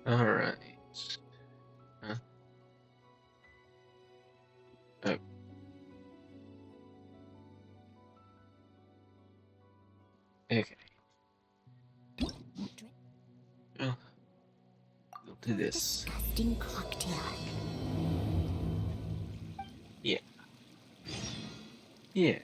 Alright. Huh? Oh, okay. Well, we'll do this. Disgusting cocktail. Yeah. Yeah.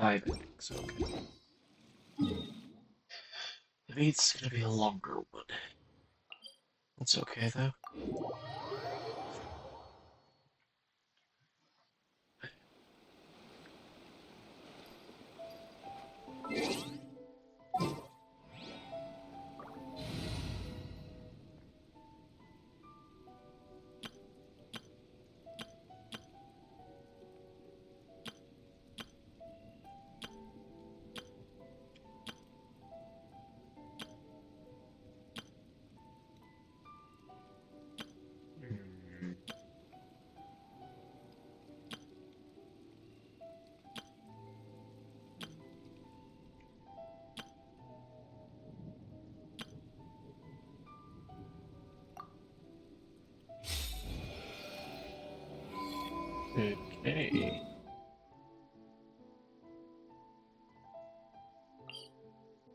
Alright, 5 innings, okay. I mean, it's gonna be a longer one. That's okay, though. Hmm. Okay.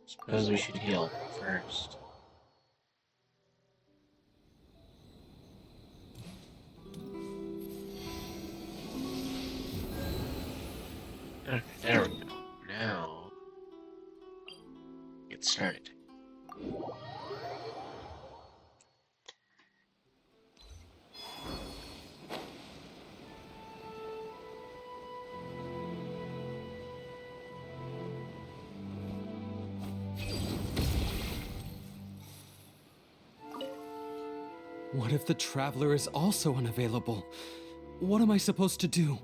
Suppose we should heal first. Okay, there we go. Now, get started. What if the Traveler is also unavailable? What am I supposed to do?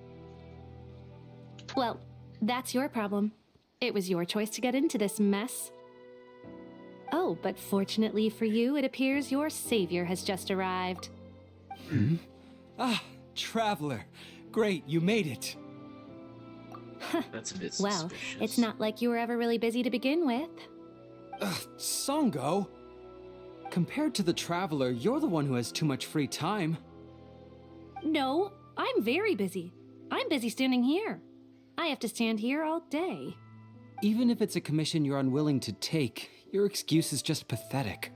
Well, that's your problem. It was your choice to get into this mess. Oh, but fortunately for you, it appears your savior has just arrived. Hmm? Ah, Traveler. Great, you made it. That's a bit Well, suspicious. it's not like you were ever really busy to begin with. Songo? Compared to the Traveler, you're the one who has too much free time. No, I'm very busy. I'm busy standing here. I have to stand here all day. Even if it's a commission you're unwilling to take, your excuse is just pathetic.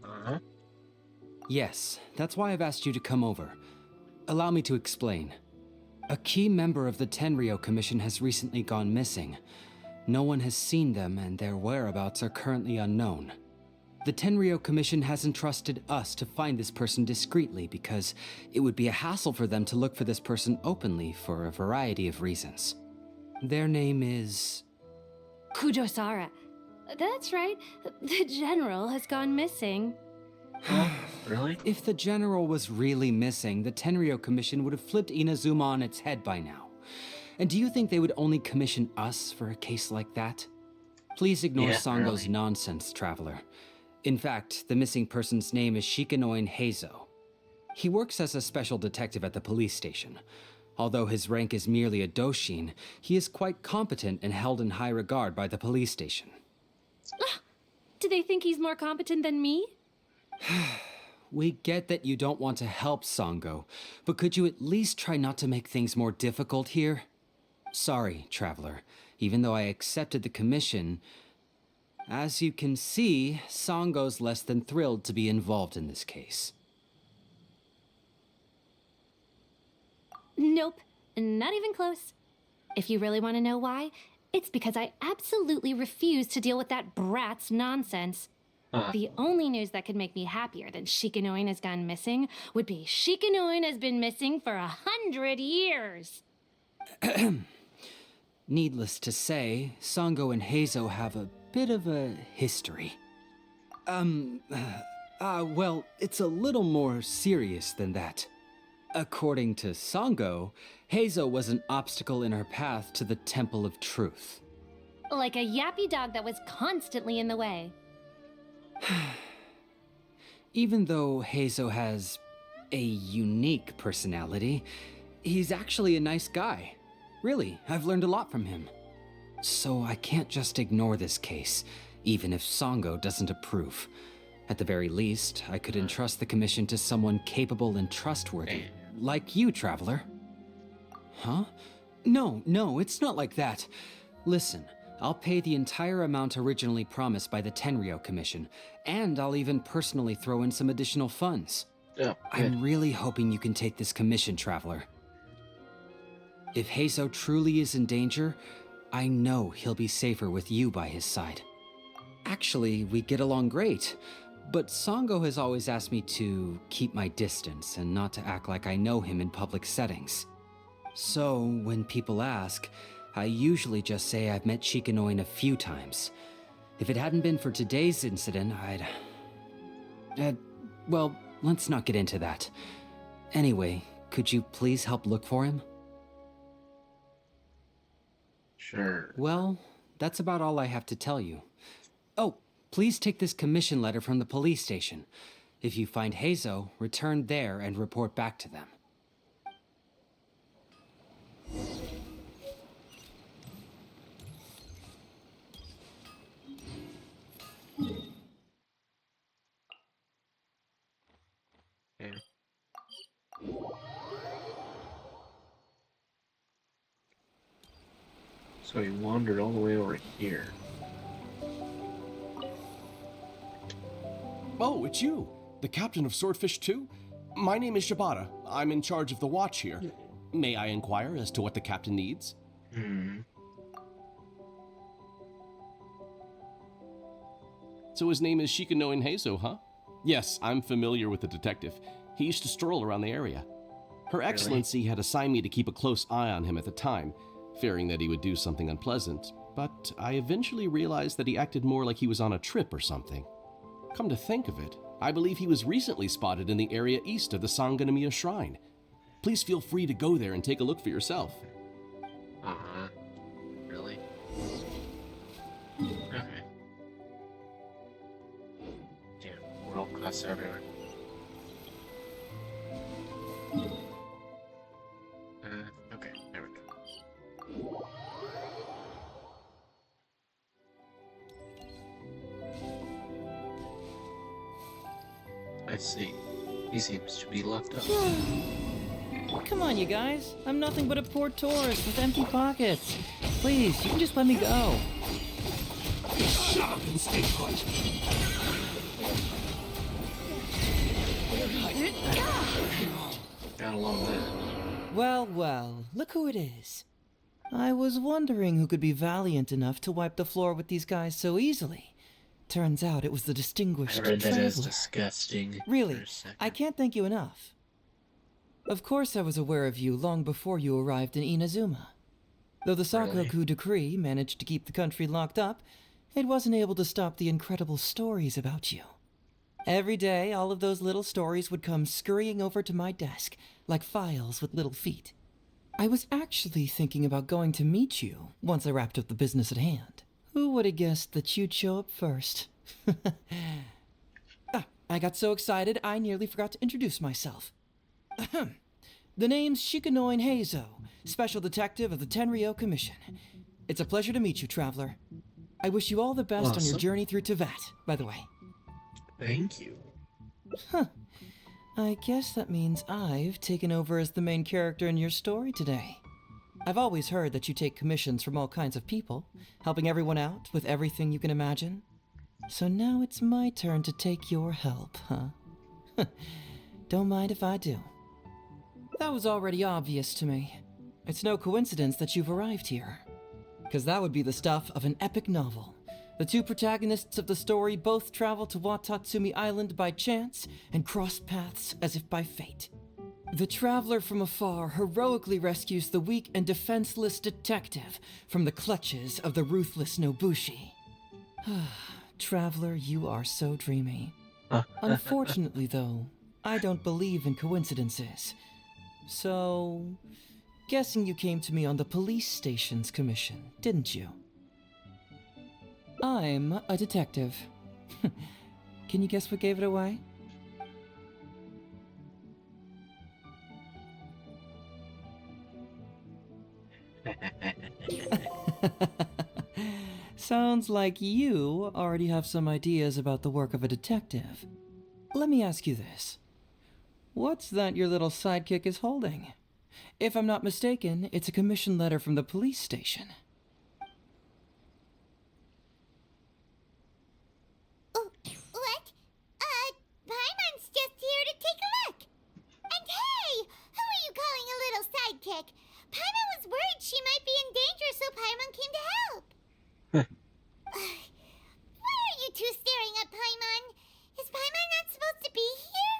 Uh-huh. Yes, that's why I've asked you to come over. Allow me to explain. A key member of the Tenryo Commission has recently gone missing. No one has seen them, and their whereabouts are currently unknown. The Tenryo Commission has entrusted us to find this person discreetly because it would be a hassle for them to look for this person openly for a variety of reasons. Their name is... Kujosara. That's right. The general has gone missing. Oh, really? If the general was really missing, the Tenryo Commission would have flipped Inazuma on its head by now. And do you think they would only commission us for a case like that? Please ignore Yeah, Sango's really. nonsense, Traveler. In fact, the missing person's name is Shikanoin Heizou. He works as a special detective at the police station. Although his rank is merely a doshin, he is quite competent and held in high regard by the police station. Do they think he's more competent than me? We get that you don't want to help Sango, but could you at least try not to make things more difficult here? Sorry, Traveler. Even though I accepted the commission, as you can see, Sango's less than thrilled to be involved in this case. Nope, not even close. If you really want to know why, it's because I absolutely refuse to deal with that brat's nonsense. The only news that could make me happier than Shikanoin has gone missing would be Shikanoin has been missing for 100 years. Needless to say, Sango and Heizou have a bit of a history. Well, it's a little more serious than that. According to Sango, Heizou was an obstacle in her path to the Temple of Truth. Like a yappy dog that was constantly in the way. Even though Heizou has a unique personality. He's actually a nice guy. Really, I've learned a lot from him. So I can't just ignore this case, even if Songo doesn't approve. At the very least, I could entrust the commission to someone capable and trustworthy, like you, Traveler. Huh? No, it's not like that. Listen, I'll pay the entire amount originally promised by the Tenryou Commission, and I'll even personally throw in some additional funds. Yeah, I'm really hoping you can take this commission, Traveler. If Heizou truly is in danger, I know he'll be safer with you by his side. Actually, we get along great, but Songo has always asked me to keep my distance and not to act like I know him in public settings. So, when people ask, I usually just say I've met Shikanoin a few times. If it hadn't been for today's incident, well, let's not get into that. Anyway, could you please help look for him? sure. Well, that's about all I have to tell you. Oh, please take this commission letter from the police station. If you find Heizou, return there and report back to them. Okay. So he wandered all the way over here. Oh, it's you! The captain of Swordfish 2? My name is Shibata. I'm in charge of the watch here. May I inquire as to what the captain needs? So his name is Shikanoin Heizou, huh? Yes, I'm familiar with the detective. He used to stroll around the area. Her Excellency had assigned me to keep a close eye on him at the time, fearing that he would do something unpleasant, but I eventually realized that he acted more like he was on a trip or something. Come to think of it, I believe he was recently spotted in the area east of the Sangonomiya Shrine. Please feel free to go there and take a look for yourself. Really? Okay. Damn, world class everywhere. Okay, there we go. I see. He seems to be left out. Come on, you guys. I'm nothing but a poor tourist with empty pockets. Please, you can just let me go. Shut up and stay put! Gotta love that. Well, look who it is. I was wondering who could be valiant enough to wipe the floor with these guys so easily. Turns out it was the distinguished I read that as traveler. disgusting. Really, for a second. I can't thank you enough. Of course I was aware of you long before you arrived in Inazuma. Though the Sakoku decree managed to keep the country locked up, it wasn't able to stop the incredible stories about you. Every day, all of those little stories would come scurrying over to my desk, like files with little feet. I was actually thinking about going to meet you once I wrapped up the business at hand. Who would have guessed that you'd show up first? I got so excited I nearly forgot to introduce myself. The name's Shikanoin Heizou, Special Detective of the Tenryou Commission. It's a pleasure to meet you, Traveler. I wish you all the best on your journey through Teyvat, by the way. Thank you. I guess that means I've taken over as the main character in your story today. I've always heard that you take commissions from all kinds of people, helping everyone out with everything you can imagine. So now it's my turn to take your help, huh? Don't mind if I do. That was already obvious to me. It's no coincidence that you've arrived here. Because that would be the stuff of an epic novel. The two protagonists of the story both travel to Watatsumi Island by chance and cross paths as if by fate. The traveler from afar heroically rescues the weak and defenseless detective from the clutches of the ruthless Nobushi. Traveler, you are so dreamy. Unfortunately, though, I don't believe in coincidences. So, guessing you came to me on the police station's commission, didn't you? I'm a detective. Can you guess what gave it away? Sounds like you already have some ideas about the work of a detective. Let me ask you this. What's that your little sidekick is holding? If I'm not mistaken, it's a commission letter from the police station. Oh, what? Paimon's just here to take a look. And hey, who are you calling a little sidekick? Paimon was worried she might be in danger, so Paimon came to help. Why are you two staring at Paimon? Is Paimon not supposed to be here?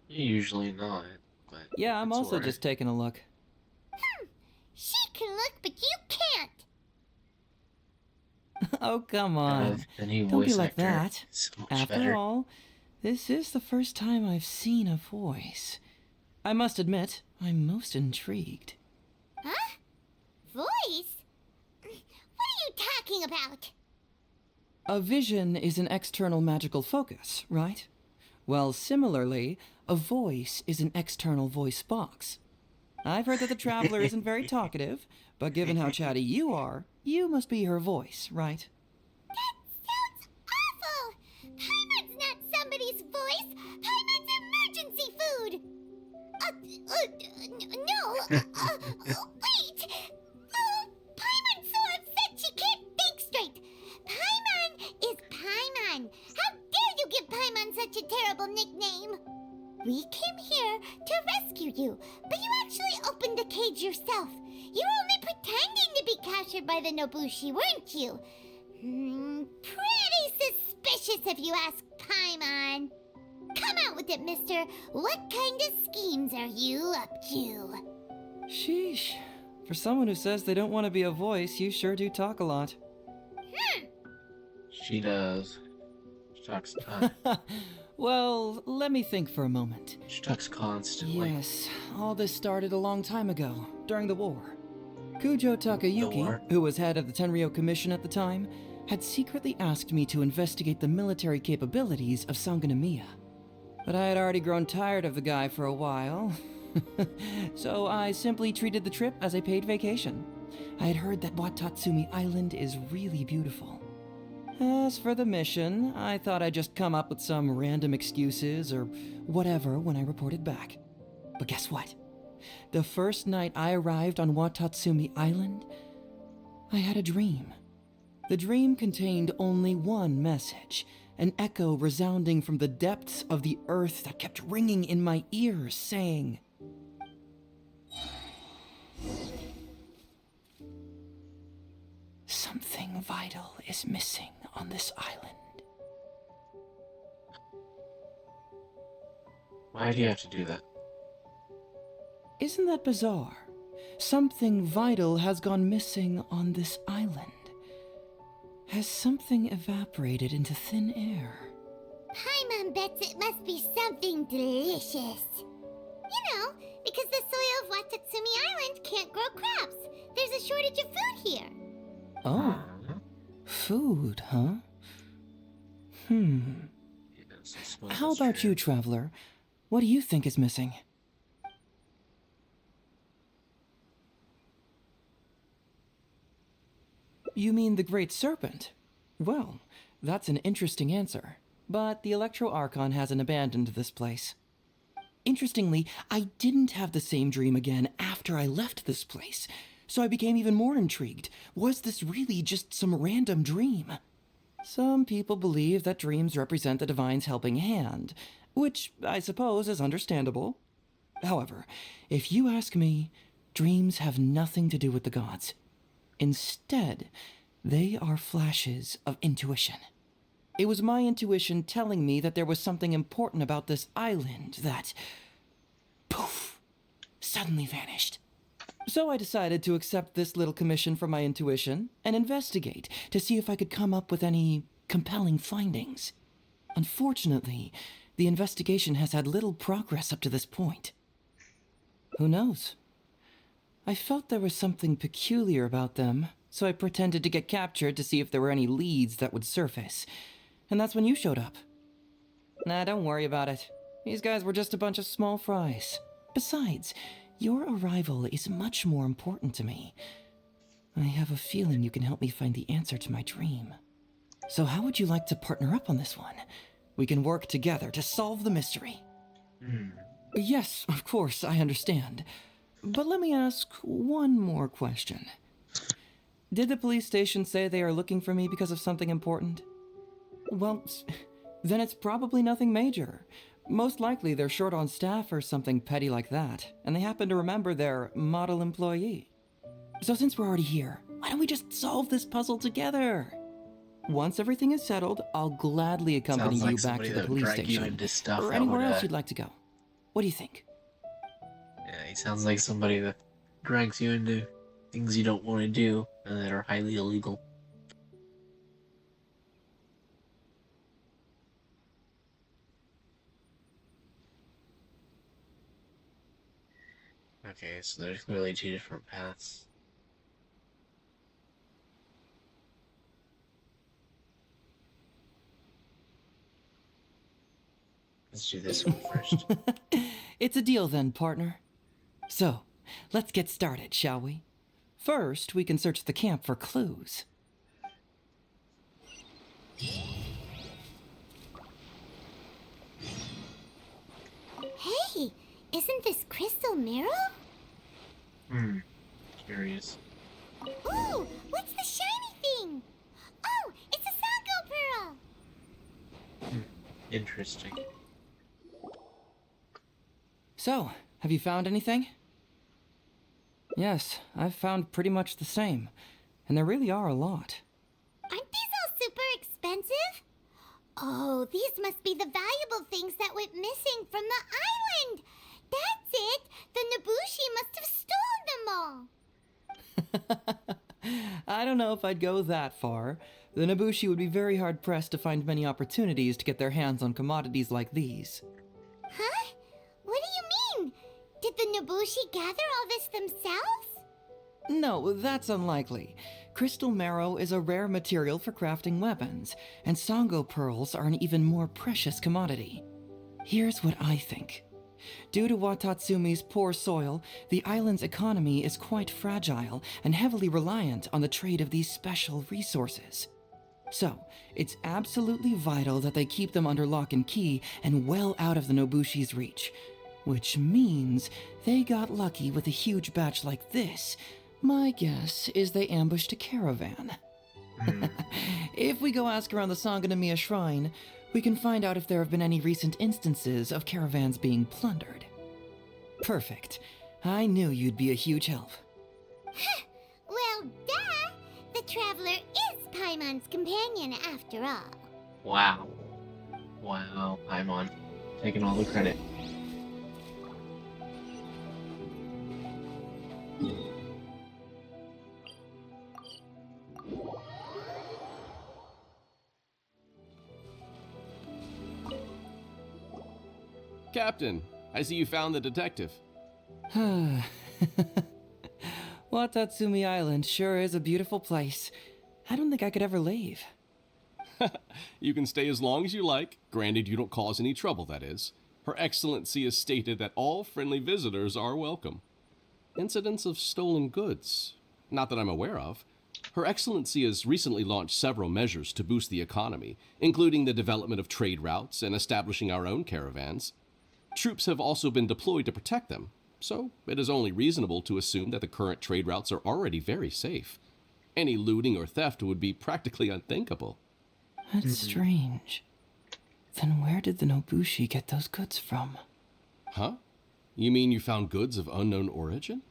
Usually not, but Yeah, I'm it's also alright. just taking a look. She can look, but you can't. Oh, come on. The new Don't be voice like actor that. is so much After better. all, this is the first time I've seen a voice. I must admit, I'm most intrigued. Huh? Voice? What are you talking about? A vision is an external magical focus, right? Well, similarly, a voice is an external voice box. I've heard that the Traveler isn't very talkative, but given how chatty you are, you must be her voice, right? That sounds awful! Paimon's not somebody's voice! Paimon's emergency food! Wait! Paimon's so upset she can't think straight! Paimon is Paimon! How dare you give Paimon such a terrible nickname? We came here to rescue you, but you actually opened the cage yourself. You were only pretending to be captured by the Nobushi, weren't you? Pretty suspicious if you ask Paimon. Come out with it, mister. What kind of schemes are you up to? Sheesh. For someone who says they don't want to be a voice, you sure do talk a lot. She does. She talks. Well, let me think for a moment. She talks constantly. Yes, all this started a long time ago, during the war. Kujo Takayuki, war? who was head of the Tenryou Commission at the time, had secretly asked me to investigate the military capabilities of Sangonomiya. But I had already grown tired of the guy for a while, so I simply treated the trip as a paid vacation. I had heard that Watatsumi Island is really beautiful. As for the mission, I thought I'd just come up with some random excuses or whatever when I reported back. But guess what? The first night I arrived on Watatsumi Island, I had a dream. The dream contained only one message, an echo resounding from the depths of the earth that kept ringing in my ears, saying, "Something vital is missing on this island." Why do you have to do that? Isn't that bizarre? Something vital has gone missing on this island. Has something evaporated into thin air? Paimon bets it must be something delicious. You know, because the soil of Watatsumi Island can't grow crops. There's a shortage of food here. Oh, food, huh? Yes, I suppose How that's about true. you, Traveler? What do you think is missing? You mean the Great Serpent? Well, that's an interesting answer. But the Electro Archon hasn't abandoned this place. Interestingly, I didn't have the same dream again after I left this place, so I became even more intrigued. Was this really just some random dream? Some people believe that dreams represent the Divine's helping hand, which I suppose is understandable. However, if you ask me, dreams have nothing to do with the gods. Instead, they are flashes of intuition. It was my intuition telling me that there was something important about this island that, poof, suddenly vanished. So I decided to accept this little commission from my intuition and investigate to see if I could come up with any compelling findings. Unfortunately, the investigation has had little progress up to this point. Who knows? I felt there was something peculiar about them, so I pretended to get captured to see if there were any leads that would surface. And that's when you showed up. Nah, don't worry about it. These guys were just a bunch of small fries. Besides, Your arrival is much more important to me. I have a feeling you can help me find the answer to my dream. So how would you like to partner up on this one? We can work together to solve the mystery. Yes, of course, I understand. But let me ask one more question. Did the police station say they are looking for me because of something important? Well, then it's probably nothing major. Most likely they're short on staff or something petty like that, and they happen to remember their model employee. So since we're already here, why don't we just solve this puzzle together? Once everything is settled, I'll gladly accompany Sounds like you back somebody to the that would police drag you station. into stuff Or that anywhere would, else you'd like to go. What do you think? Yeah, he sounds like somebody that drags you into things you don't want to do and that are highly illegal. Okay, so there's clearly two different paths. Let's do this one first. It's a deal then, partner. So, let's get started, shall we? First, we can search the camp for clues. Hey, isn't this Crystal Mirror? Curious. Ooh, what's the shiny thing? Oh, it's a Sango Pearl! Interesting. So, have you found anything? Yes, I've found pretty much the same. And there really are a lot. Aren't these all super expensive? Oh, these must be the valuable things that went missing from the island! That's it! The Nobushi must have stolen them all! I don't know if I'd go that far. The Nobushi would be very hard pressed to find many opportunities to get their hands on commodities like these. Huh? What do you mean? Did the Nobushi gather all this themselves? No, that's unlikely. Crystal marrow is a rare material for crafting weapons, and Sango pearls are an even more precious commodity. Here's what I think. Due to Watatsumi's poor soil, the island's economy is quite fragile and heavily reliant on the trade of these special resources. So, it's absolutely vital that they keep them under lock and key and well out of the Nobushi's reach. Which means they got lucky with a huge batch like this. My guess is they ambushed a caravan. If we go ask around the Sangonomiya Shrine, we can find out if there have been any recent instances of caravans being plundered. Perfect. I knew you'd be a huge help. Well, duh! The Traveler is Paimon's companion after all. Wow. Wow, Paimon. Taking all the credit. Captain, I see you found the detective. Watatsumi Island sure is a beautiful place. I don't think I could ever leave. You can stay as long as you like, granted you don't cause any trouble, that is. Her Excellency has stated that all friendly visitors are welcome. Incidents of stolen goods? Not that I'm aware of. Her Excellency has recently launched several measures to boost the economy, including the development of trade routes and establishing our own caravans. Troops have also been deployed to protect them, so it is only reasonable to assume that the current trade routes are already very safe. Any looting or theft would be practically unthinkable. That's strange. Then where did the Nobushi get those goods from? Huh? You mean you found goods of unknown origin?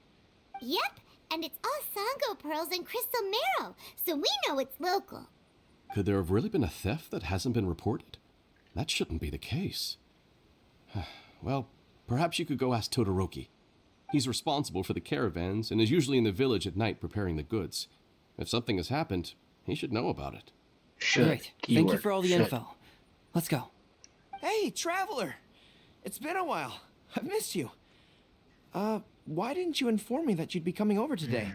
Yep, and it's all Sango pearls and crystal marrow, so we know it's local. Could there have really been a theft that hasn't been reported? That shouldn't be the case. Well, perhaps you could go ask Todoroki. He's responsible for the caravans and is usually in the village at night preparing the goods. If something has happened, he should know about it. Should. Great. Thank you Keyword, for all the should. info. Let's go. Hey, Traveler! It's been a while. I've missed you. Why didn't you inform me that you'd be coming over today?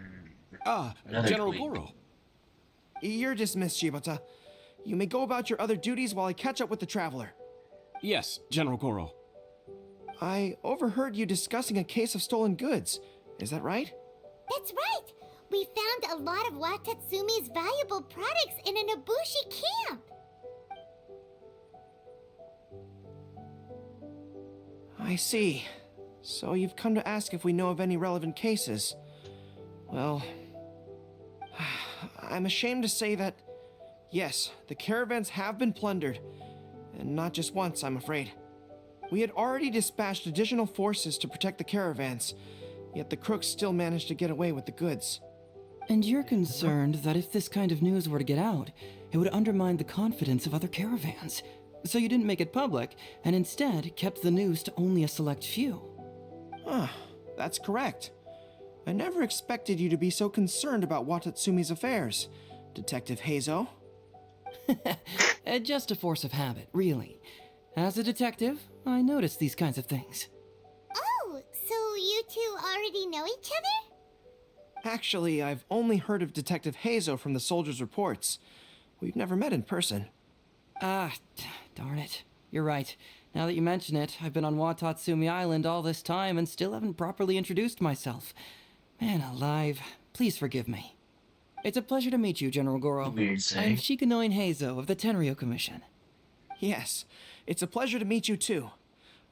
Another General queen. Goro. You're dismissed, Shibata. You may go about your other duties while I catch up with the Traveler. Yes, General Goro. I overheard you discussing a case of stolen goods. Is that right? That's right! We found a lot of Watatsumi's valuable products in an Ibushi camp! I see. So you've come to ask if we know of any relevant cases. Well, I'm ashamed to say that, yes, the caravans have been plundered. And not just once, I'm afraid. We had already dispatched additional forces to protect the caravans, yet the crooks still managed to get away with the goods. And you're concerned that if this kind of news were to get out, it would undermine the confidence of other caravans. So you didn't make it public, and instead kept the news to only a select few. That's correct. I never expected you to be so concerned about Watatsumi's affairs, Detective Heizou. Just a force of habit, really. As a detective, I notice these kinds of things. Oh, so you two already know each other? Actually, I've only heard of Detective Heizou from the soldiers' reports. We've never met in person. Darn it. You're right. Now that you mention it, I've been on Watatsumi Island all this time and still haven't properly introduced myself. Man alive, please forgive me. It's a pleasure to meet you, General Goro. Weird I'm saying. Shikanoin Heizou of the Tenryo Commission. Yes, it's a pleasure to meet you too.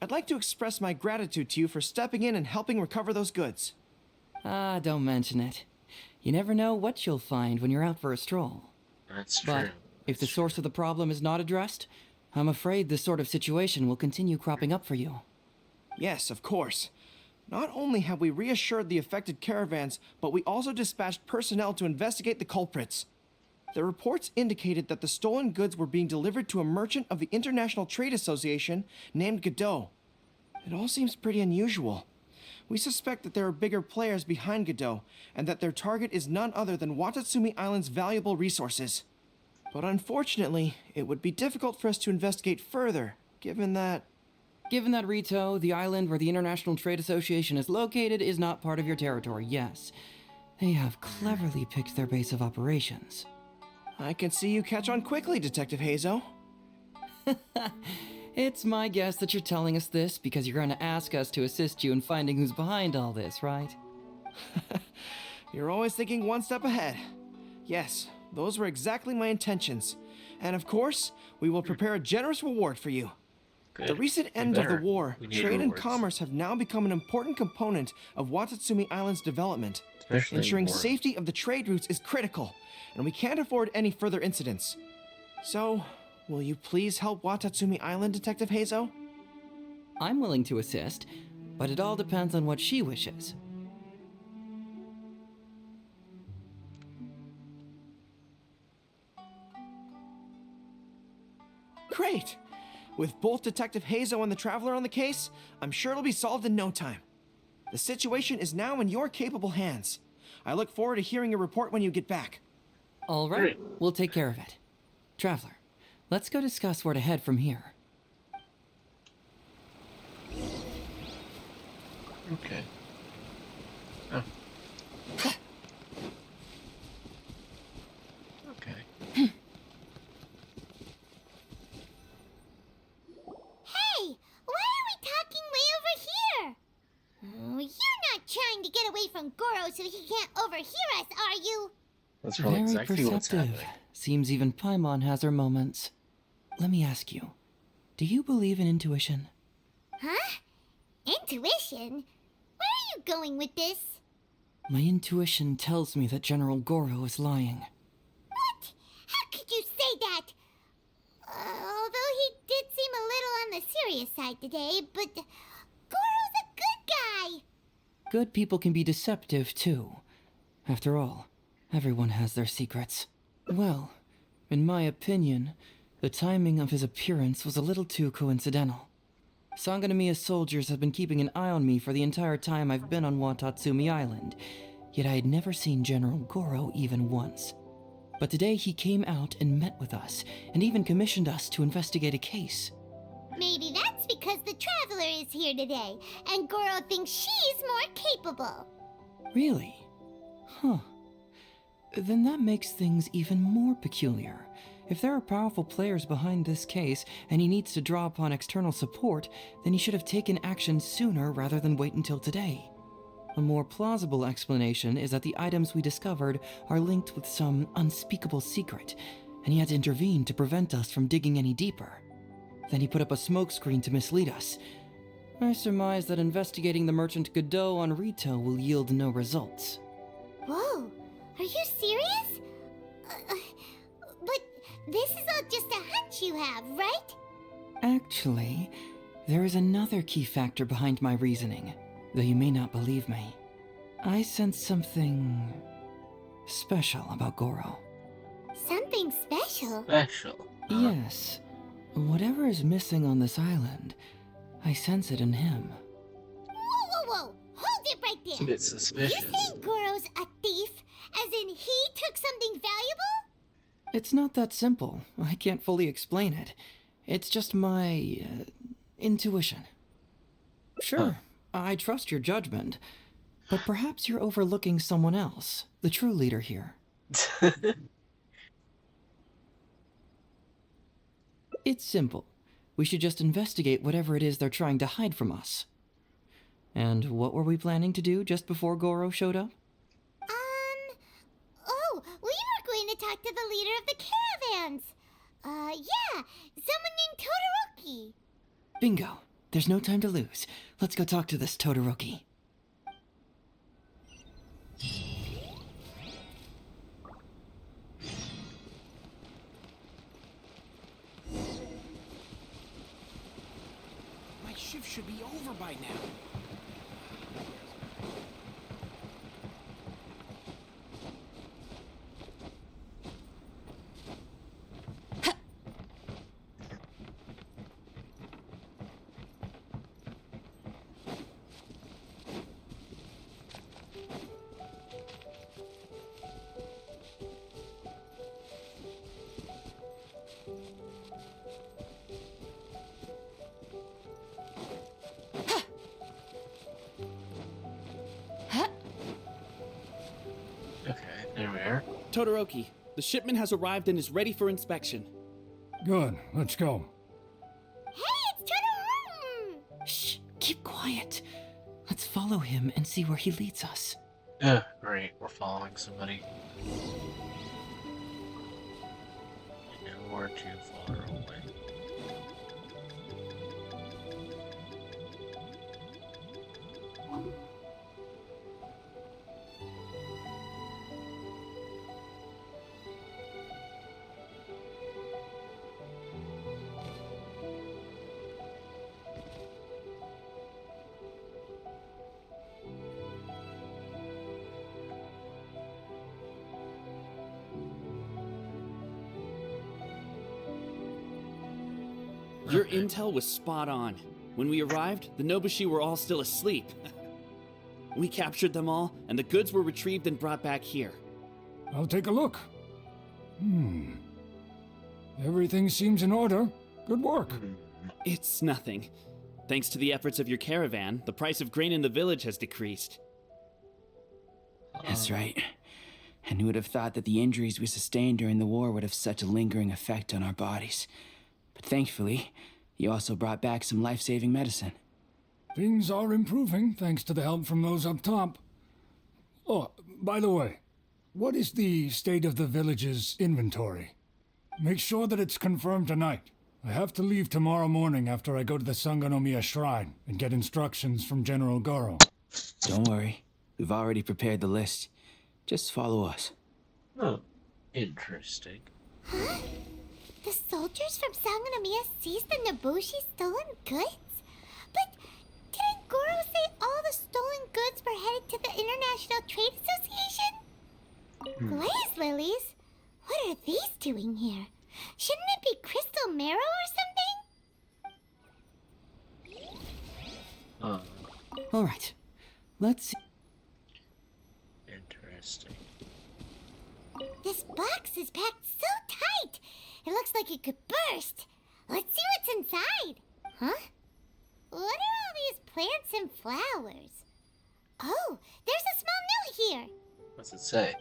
I'd like to express my gratitude to you for stepping in and helping recover those goods. Don't mention it. You never know what you'll find when you're out for a stroll. That's true. But if the source of the problem is not addressed, I'm afraid this sort of situation will continue cropping up for you. Yes, of course. Not only have we reassured the affected caravans, but we also dispatched personnel to investigate the culprits. The reports indicated that the stolen goods were being delivered to a merchant of the International Trade Association named Godot. It all seems pretty unusual. We suspect that there are bigger players behind Godot, and that their target is none other than Watatsumi Island's valuable resources. But unfortunately, it would be difficult for us to investigate further, given that... Given that Rito, the island where the International Trade Association is located, is not part of your territory, yes. They have cleverly picked their base of operations. I can see you catch on quickly, Detective Heizou. It's my guess that you're telling us this because you're going to ask us to assist you in finding who's behind all this, right? You're always thinking one step ahead. Yes, those were exactly my intentions. And of course, we will prepare a generous reward for you. Good. The recent We end of the better. war, We need trade and rewards. commerce have now become an important component of Watatsumi Island's development. Especially in Ensuring war. safety of the trade routes is critical, and we can't afford any further incidents. So, will you please help Watatsumi Island, Detective Heizou? I'm willing to assist, but it all depends on what she wishes. Great! With both Detective Heizou and the Traveler on the case, I'm sure it'll be solved in no time. The situation is now in your capable hands. I look forward to hearing your report when you get back. All right, Great. we'll take care of it. Traveler, let's go discuss where to head from here. Okay. Oh. Okay. Hey, why are we talking way over here? Oh, you're not trying to get away from Goro so he can't overhear us, are you? That's probably Very exactly what's perceptive. happening. Seems even Paimon has her moments. Let me ask you, do you believe in intuition? Huh? Intuition? Where are you going with this? My intuition tells me that General Goro is lying. What? How could you say that? Although he did seem a little on the serious side today, but Goro's a good guy. Good people can be deceptive, too. After all, everyone has their secrets. Well, in my opinion, the timing of his appearance was a little too coincidental. Sangonomiya's soldiers have been keeping an eye on me for the entire time I've been on Watatsumi Island, yet I had never seen General Goro even once. But today he came out and met with us, and even commissioned us to investigate a case. Maybe that's because the Traveler is here today, and Goro thinks she's more capable. Really? Huh. Then that makes things even more peculiar, If there are powerful players behind this case and he needs to draw upon external support, then he should have taken action sooner rather than wait until today. A more plausible explanation is that the items we discovered are linked with some unspeakable secret, and he had to intervene to prevent us from digging any deeper. Then he put up a smokescreen to mislead us. I surmise that investigating the merchant Godot on Rito will yield no results. Whoa, are you serious? But this is all just a hunch you have, right? Actually, there is another key factor behind my reasoning, though you may not believe me. I sense something special about Goro. Something special? Special. Yes. Whatever is missing on this island, I sense it in him. Whoa! Hold it right It's a there! bit suspicious. You saying Goro's a thief? As in he took something valuable? It's not that simple. I can't fully explain it. It's just my intuition. Sure, I trust your judgment, but perhaps you're overlooking someone else, the true leader here. It's simple. We should just investigate whatever it is they're trying to hide from us. And what were we planning to do just before Goro showed up? Oh, we were going to talk to the leader of the caravans. Yeah, someone named Todoroki. Bingo. There's no time to lose. Let's go talk to this Todoroki. My shift should be over by now. Okay, there we are. Todoroki, the shipment has arrived and is ready for inspection. Good, let's go. Hey, it's Todoroki! Shh, keep quiet. Let's follow him and see where he leads us. Great, we're following somebody. And we're too far away. Your intel was spot on. When we arrived, the Nobushi were all still asleep. We captured them all, and the goods were retrieved and brought back here. I'll take a look. Everything seems in order. Good work. It's nothing. Thanks to the efforts of your caravan, the price of grain in the village has decreased. That's right. And who would have thought that the injuries we sustained during the war would have such a lingering effect on our bodies? But thankfully, you also brought back some life-saving medicine. Things are improving thanks to the help from those up top. Oh, by the way, what is the state of the village's inventory? Make sure that it's confirmed tonight. I have to leave tomorrow morning after I go to the Sangonomiya Shrine and get instructions from General Goro. Don't worry, we've already prepared the list. Just follow us. Oh, interesting. Huh? The soldiers from Sangonomiya seized the Nobushi stolen goods? But didn't Goro say all the stolen goods were headed to the International Trade Association? Glaze lilies? What are these doing here? Shouldn't it be crystal marrow or something? All right, let's see. Interesting. This box is packed so tight! It looks like it could burst. Let's see what's inside. Huh? What are all these plants and flowers? Oh, there's a small note here. What's it say?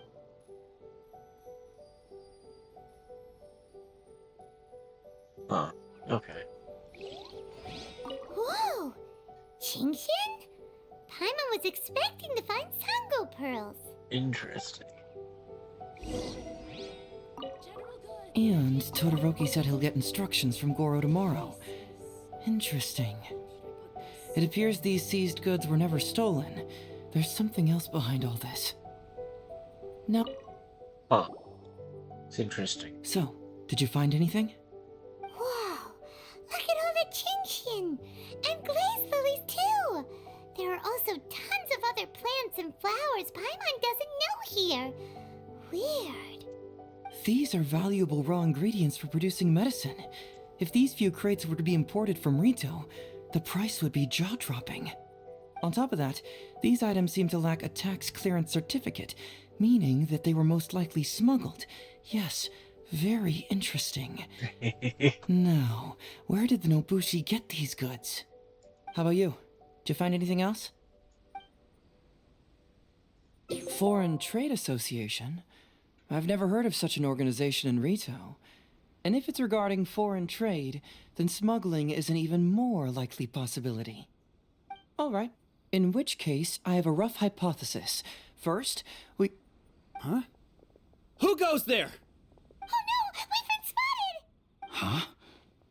Huh. Okay. Whoa! Genshin? Paimon was expecting to find Sango pearls. Interesting. And Todoroki said he'll get instructions from Goro tomorrow. Interesting. It appears these seized goods were never stolen. There's something else behind all this. Now, Huh. It's interesting. so, did you find anything? Wow! Look at all the Genshin! And glaze lilies too! There are also tons of other plants and flowers Paimon doesn't know here. Weird. These are valuable raw ingredients for producing medicine. If these few crates were to be imported from Rito, the price would be jaw-dropping. On top of that, these items seem to lack a tax clearance certificate, meaning that they were most likely smuggled. Yes, very interesting. Now, where did the Nobushi get these goods? How about you? Did you find anything else? Foreign Trade Association? I've never heard of such an organization in Rito. And if it's regarding foreign trade, then smuggling is an even more likely possibility. All right. In which case, I have a rough hypothesis. First, we... Huh? Who goes there? Oh no! We've been spotted! Huh?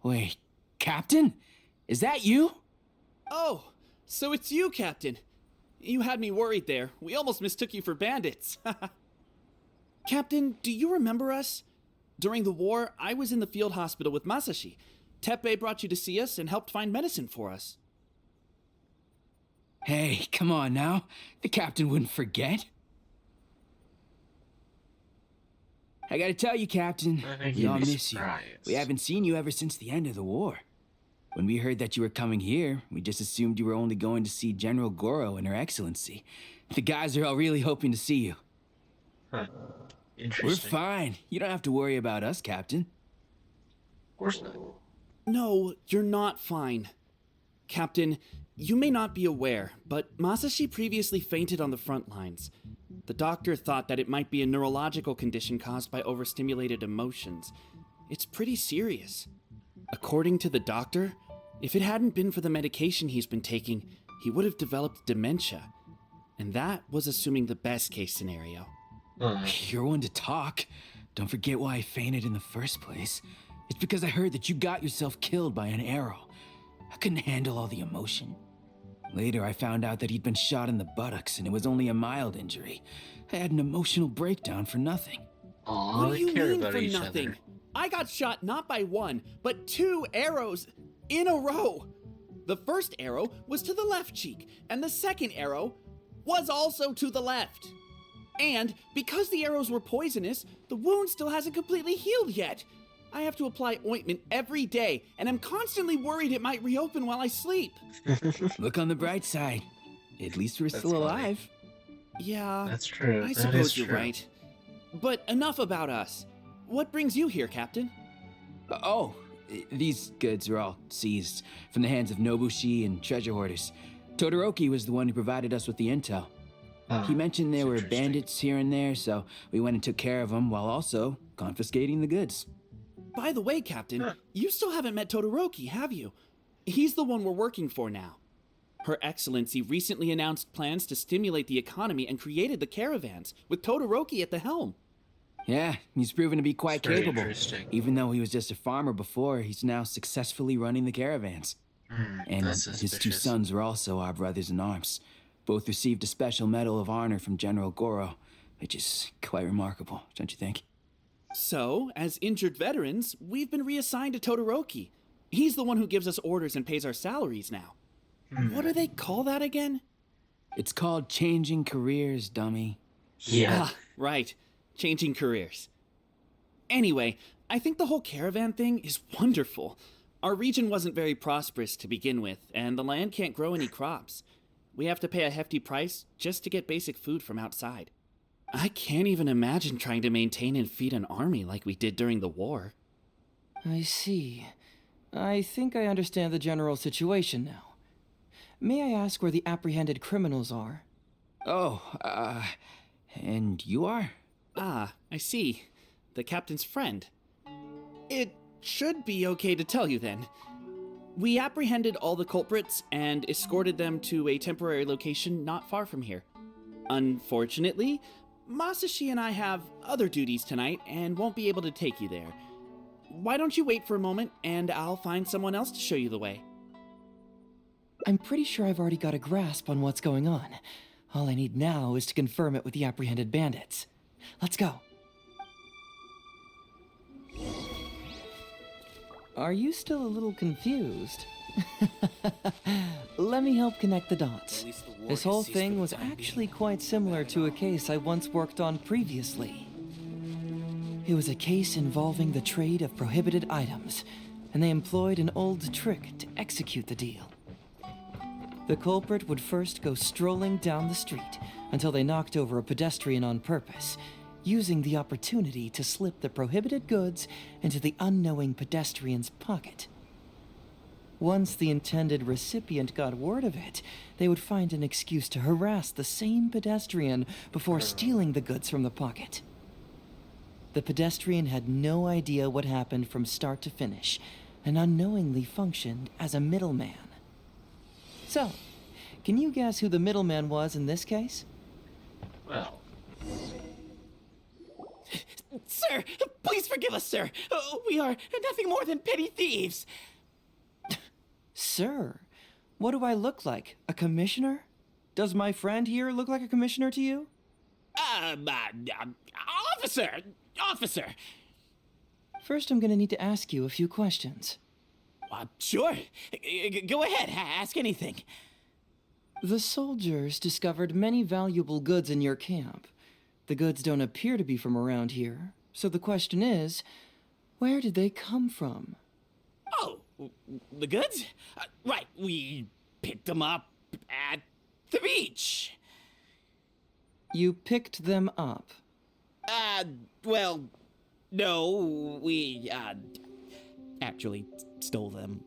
Wait, Captain? Is that you? Oh, so it's you, Captain. You had me worried there. We almost mistook you for bandits. Captain, do you remember us? During the war, I was in the field hospital with Masashi. Teppei brought you to see us and helped find medicine for us. Hey, come on now. The captain wouldn't forget. I gotta tell you, Captain, I think we you'd all be miss you. surprised. We haven't seen you ever since the end of the war. When we heard that you were coming here, we just assumed you were only going to see General Goro and Her Excellency. The guys are all really hoping to see you. Huh. We're Interesting. fine. You don't have to worry about us, Captain. Of course not. No, you're not fine. Captain, you may not be aware, but Masashi previously fainted on the front lines. The doctor thought that it might be a neurological condition caused by overstimulated emotions. It's pretty serious. According to the doctor, if it hadn't been for the medication he's been taking, he would have developed dementia. And that was assuming the best case scenario. You're one to talk. Don't forget why I fainted in the first place. It's because I heard that you got yourself killed by an arrow. I couldn't handle all the emotion. Later, I found out that he'd been shot in the buttocks and it was only a mild injury. I had an emotional breakdown for nothing. Aw, What do they you care mean about for each nothing? other. I got shot not by one, but 2 arrows in a row. The first arrow was to the left cheek, and the second arrow was also to the left. And because the arrows were poisonous, the wound still hasn't completely healed yet. I have to apply ointment every day, and I'm constantly worried it might reopen while I sleep. Look on the bright side. At least we're That's still funny. alive. Yeah, That's true. I That suppose is you're true. right. But enough about us. What brings you here, Captain? Oh, these goods are all seized from the hands of Nobushi and treasure hoarders. Todoroki was the one who provided us with the intel. He mentioned there that's were interesting. bandits here and there, so we went and took care of them while also confiscating the goods. By the way, Captain, you still haven't met Todoroki, have you? He's the one we're working for now. Her Excellency recently announced plans to stimulate the economy and created the caravans, with Todoroki at the helm. Yeah, he's proven to be quite That's very capable. interesting. Even though he was just a farmer before, he's now successfully running the caravans. And That's his 2 suspicious. sons are also our brothers in arms. Both received a special medal of honor from General Goro, which is quite remarkable, don't you think? So, as injured veterans, we've been reassigned to Todoroki. He's the one who gives us orders and pays our salaries now. What do they call that again? It's called changing careers, dummy. Yeah. Ah, right. Changing careers. Anyway, I think the whole caravan thing is wonderful. Our region wasn't very prosperous to begin with, and the land can't grow any crops. We have to pay a hefty price just to get basic food from outside. I can't even imagine trying to maintain and feed an army like we did during the war. I see. I think I understand the general situation now. May I ask where the apprehended criminals are? Oh, and you are? Ah, I see. The captain's friend. It should be okay to tell you then. We apprehended all the culprits and escorted them to a temporary location not far from here. Unfortunately, Masashi and I have other duties tonight and won't be able to take you there. Why don't you wait for a moment and I'll find someone else to show you the way. I'm pretty sure I've already got a grasp on what's going on. All I need now is to confirm it with the apprehended bandits. Let's go. Are you still a little confused? Let me help connect the dots. This whole thing was actually quite similar to a case I once worked on previously. It was a case involving the trade of prohibited items, and they employed an old trick to execute the deal. The culprit would first go strolling down the street until they knocked over a pedestrian on purpose, using the opportunity to slip the prohibited goods into the unknowing pedestrian's pocket. Once the intended recipient got word of it, they would find an excuse to harass the same pedestrian before stealing the goods from the pocket. The pedestrian had no idea what happened from start to finish, and unknowingly functioned as a middleman. So, can you guess who the middleman was in this case? Well, Sir, please forgive us, sir. We are nothing more than petty thieves. Sir, what do I look like? A commissioner? Does my friend here look like a commissioner to you? Officer. First, I'm gonna need to ask you a few questions. Sure. Go ahead, ask anything. The soldiers discovered many valuable goods in your camp. The goods don't appear to be from around here, so the question is, where did they come from? Oh, the goods? Right, we picked them up at the beach. You picked them up? Well, no, we, actually stole them.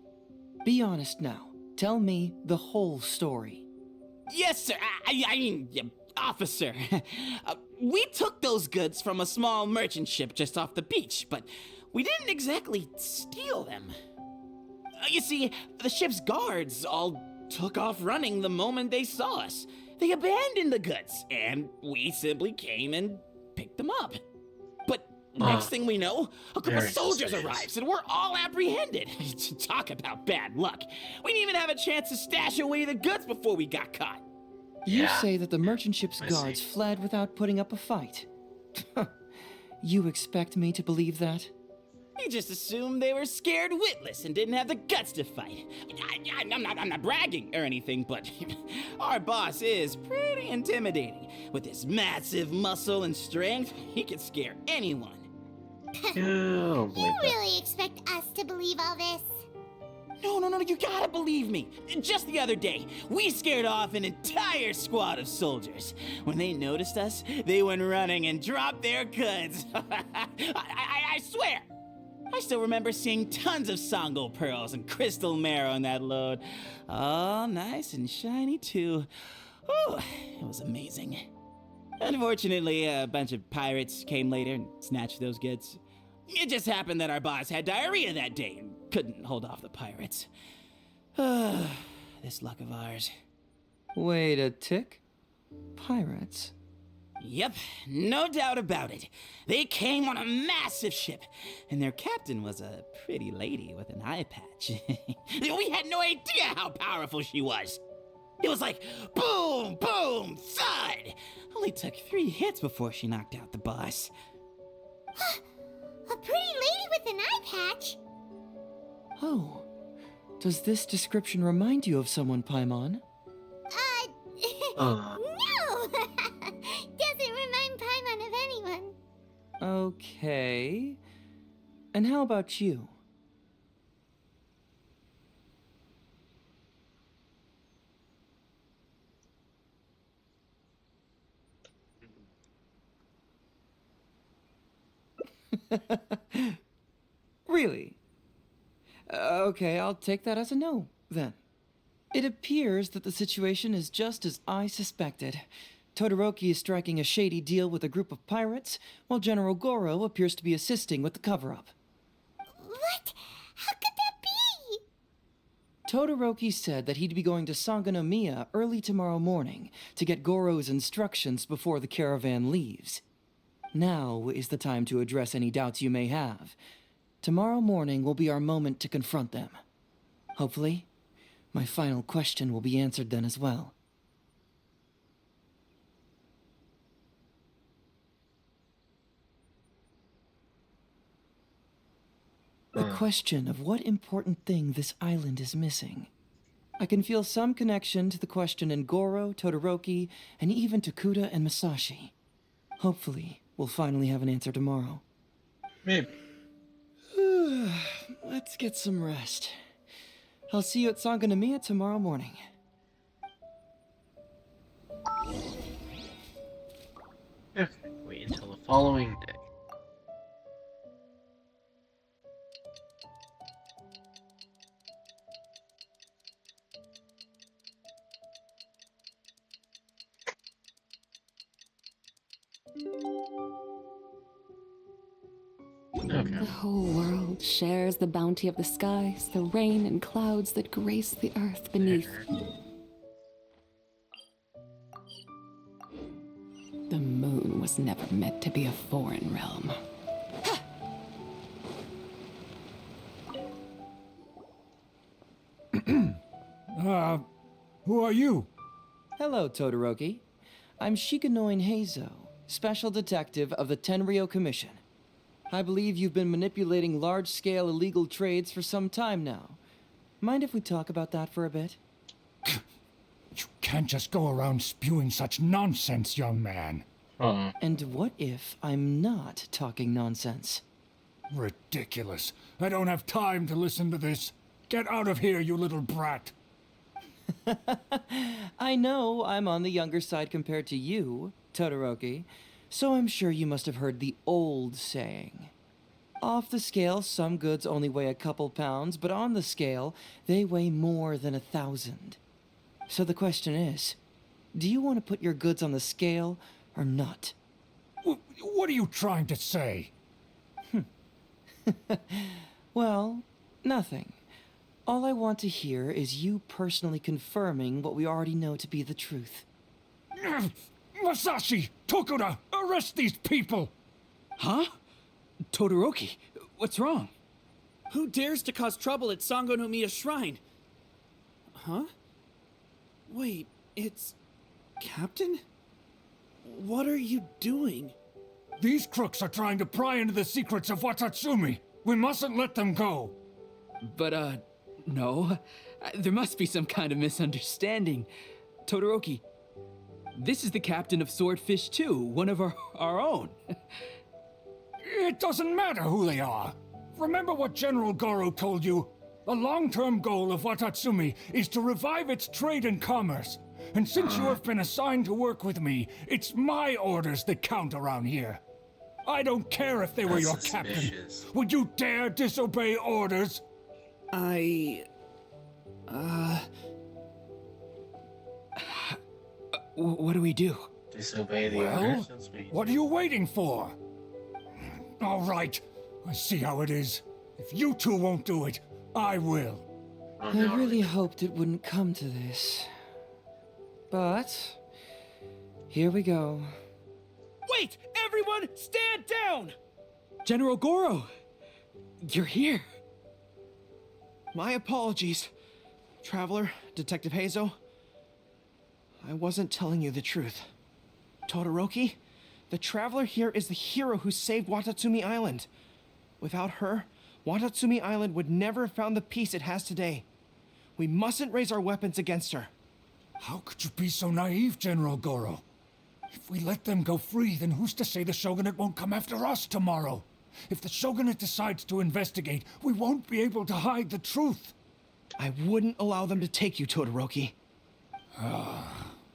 Be honest now. Tell me the whole story. Yes, sir. I mean, officer. We took those goods from a small merchant ship just off the beach, but we didn't exactly steal them. You see, the ship's guards all took off running the moment they saw us. They abandoned the goods, and we simply came and picked them up. But next thing we know, a group of soldiers arrives, and we're all apprehended. Talk about bad luck. We didn't even have a chance to stash away the goods before we got caught. You say that the merchant ship's guards fled without putting up a fight. You expect me to believe that? You just assumed they were scared witless and didn't have the guts to fight. I'm not bragging or anything, but our boss is pretty intimidating. With his massive muscle and strength, he could scare anyone. You really expect us to believe all this? No, you gotta believe me. Just the other day, we scared off an entire squad of soldiers. When they noticed us, they went running and dropped their goods. I swear. I still remember seeing tons of Songo pearls and crystal marrow in that load. All nice and shiny, too. Ooh, it was amazing. Unfortunately, a bunch of pirates came later and snatched those goods. It just happened that our boss had diarrhea that day and couldn't hold off the pirates. This luck of ours. Wait a tick. Pirates? Yep, no doubt about it. They came on a massive ship, and their captain was a pretty lady with an eye patch. We had no idea how powerful she was. It was like boom, boom, thud. Only took 3 hits before she knocked out the boss. A pretty lady with an eye patch? Oh. Does this description remind you of someone, Paimon? No! Doesn't remind Paimon of anyone. Okay. And how about you? Really? Okay, I'll take that as a no, then. It appears that the situation is just as I suspected. Todoroki is striking a shady deal with a group of pirates, while General Goro appears to be assisting with the cover-up. What What? How could that be? Todoroki said that he'd be going to Sangonomiya early tomorrow morning to get Goro's instructions before the caravan leaves. Now is the time to address any doubts you may have. Tomorrow morning will be our moment to confront them. Hopefully, my final question will be answered then as well. The question of what important thing this island is missing. I can feel some connection to the question in Goro, Todoroki, and even to Kuda and Masashi. Hopefully, we'll finally have an answer tomorrow. Maybe. Let's get some rest. I'll see you at Sangonomiya tomorrow morning. Okay, wait until the following day. Okay. The whole world shares the bounty of the skies, the rain and clouds that grace the earth beneath. The moon was never meant to be a foreign realm. Who are you? Hello, Todoroki. I'm Shikanoin Heizou, Special Detective of the Tenryou Commission. I believe you've been manipulating large-scale illegal trades for some time now. Mind if we talk about that for a bit? You can't just go around spewing such nonsense, young man. And what if I'm not talking nonsense? Ridiculous. I don't have time to listen to this. Get out of here, you little brat. I know I'm on the younger side compared to you, Todoroki, so I'm sure you must have heard the old saying. Off the scale, some goods only weigh a couple pounds, but on the scale, they weigh more than 1,000. So the question is, do you want to put your goods on the scale or not? What are you trying to say? Well, nothing. All I want to hear is you personally confirming what we already know to be the truth. Masashi! Tokuda! Arrest these people! Huh? Todoroki, what's wrong? Who dares to cause trouble at Sangonomiya Shrine? Huh? Wait, it's... Captain? What are you doing? These crooks are trying to pry into the secrets of Watatsumi. We mustn't let them go. But, no. There must be some kind of misunderstanding. Todoroki, this is the captain of Swordfish 2, one of our own. It doesn't matter who they are. Remember what General Goro told you? The long-term goal of Watatsumi is to revive its trade and commerce. And since you have been assigned to work with me, it's my orders that count around here. I don't care if they were your captain. Would you dare disobey orders? What do we do? Disobey the orders? That's me. What are you waiting for? All right, I see how it is. If you two won't do it, I will. I really hoped it wouldn't come to this. But here we go. Wait! Everyone, stand down! General Goro! You're here. My apologies, Traveler, Detective Heizou. I wasn't telling you the truth. Todoroki, the Traveler here is the hero who saved Watatsumi Island. Without her, Watatsumi Island would never have found the peace it has today. We mustn't raise our weapons against her. How could you be so naive, General Goro? If we let them go free, then who's to say the Shogunate won't come after us tomorrow? If the Shogunate decides to investigate, we won't be able to hide the truth. I wouldn't allow them to take you, Todoroki.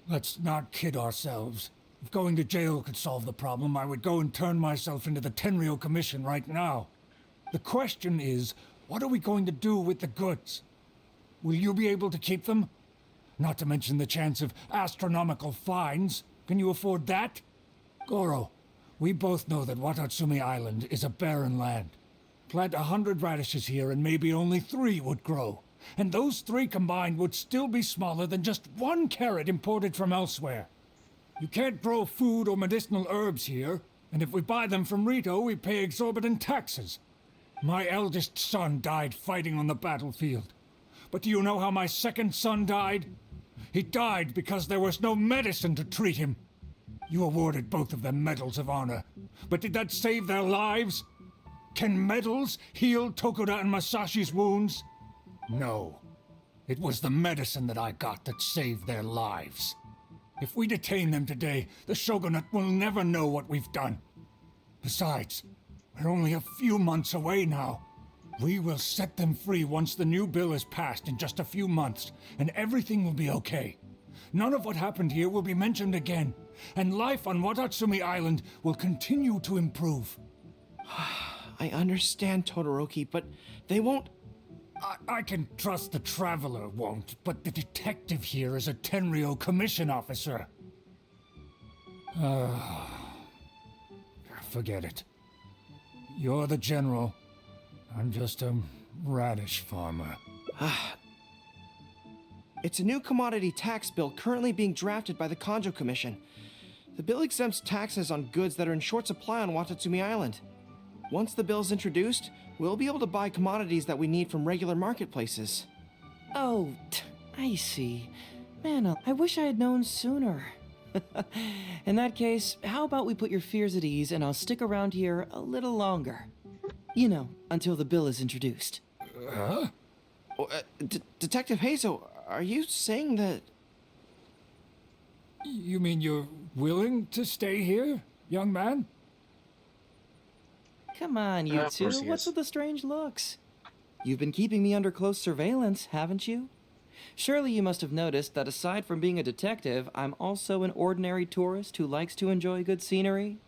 Let's not kid ourselves. If going to jail could solve the problem, I would go and turn myself into the Tenryou Commission right now. The question is, what are we going to do with the goods? Will you be able to keep them? Not to mention the chance of astronomical fines. Can you afford that? Goro, we both know that Watatsumi Island is a barren land. Plant 100 radishes here and maybe only 3 would grow. And those 3 combined would still be smaller than just 1 carrot imported from elsewhere. You can't grow food or medicinal herbs here, and if we buy them from Rito, we pay exorbitant taxes. My eldest son died fighting on the battlefield. But do you know how my second son died? He died because there was no medicine to treat him. You awarded both of them medals of honor, but did that save their lives? Can medals heal Tokuda and Masashi's wounds? No. It was the medicine that I got that saved their lives. If we detain them today, the shogunate will never know what we've done. Besides, we're only a few months away now. We will set them free once the new bill is passed in just a few months, and everything will be okay. None of what happened here will be mentioned again, and life on Watatsumi Island will continue to improve. I understand, Todoroki, but they won't... I can trust the Traveler won't, but the detective here is a Tenryou commission officer. Forget it. You're the general. I'm just a radish farmer. It's a new commodity tax bill currently being drafted by the Kanjo Commission. The bill exempts taxes on goods that are in short supply on Watatsumi Island. Once the bill is introduced, we'll be able to buy commodities that we need from regular marketplaces. Oh, I see. Man, I wish I had known sooner. In that case, how about we put your fears at ease and I'll stick around here a little longer? You know, until the bill is introduced. Huh? Detective Heizou, are you saying that... You mean you're willing to stay here, young man? Come on, you two. What's with the strange looks? You've been keeping me under close surveillance, haven't you? Surely you must have noticed that aside from being a detective, I'm also an ordinary tourist who likes to enjoy good scenery.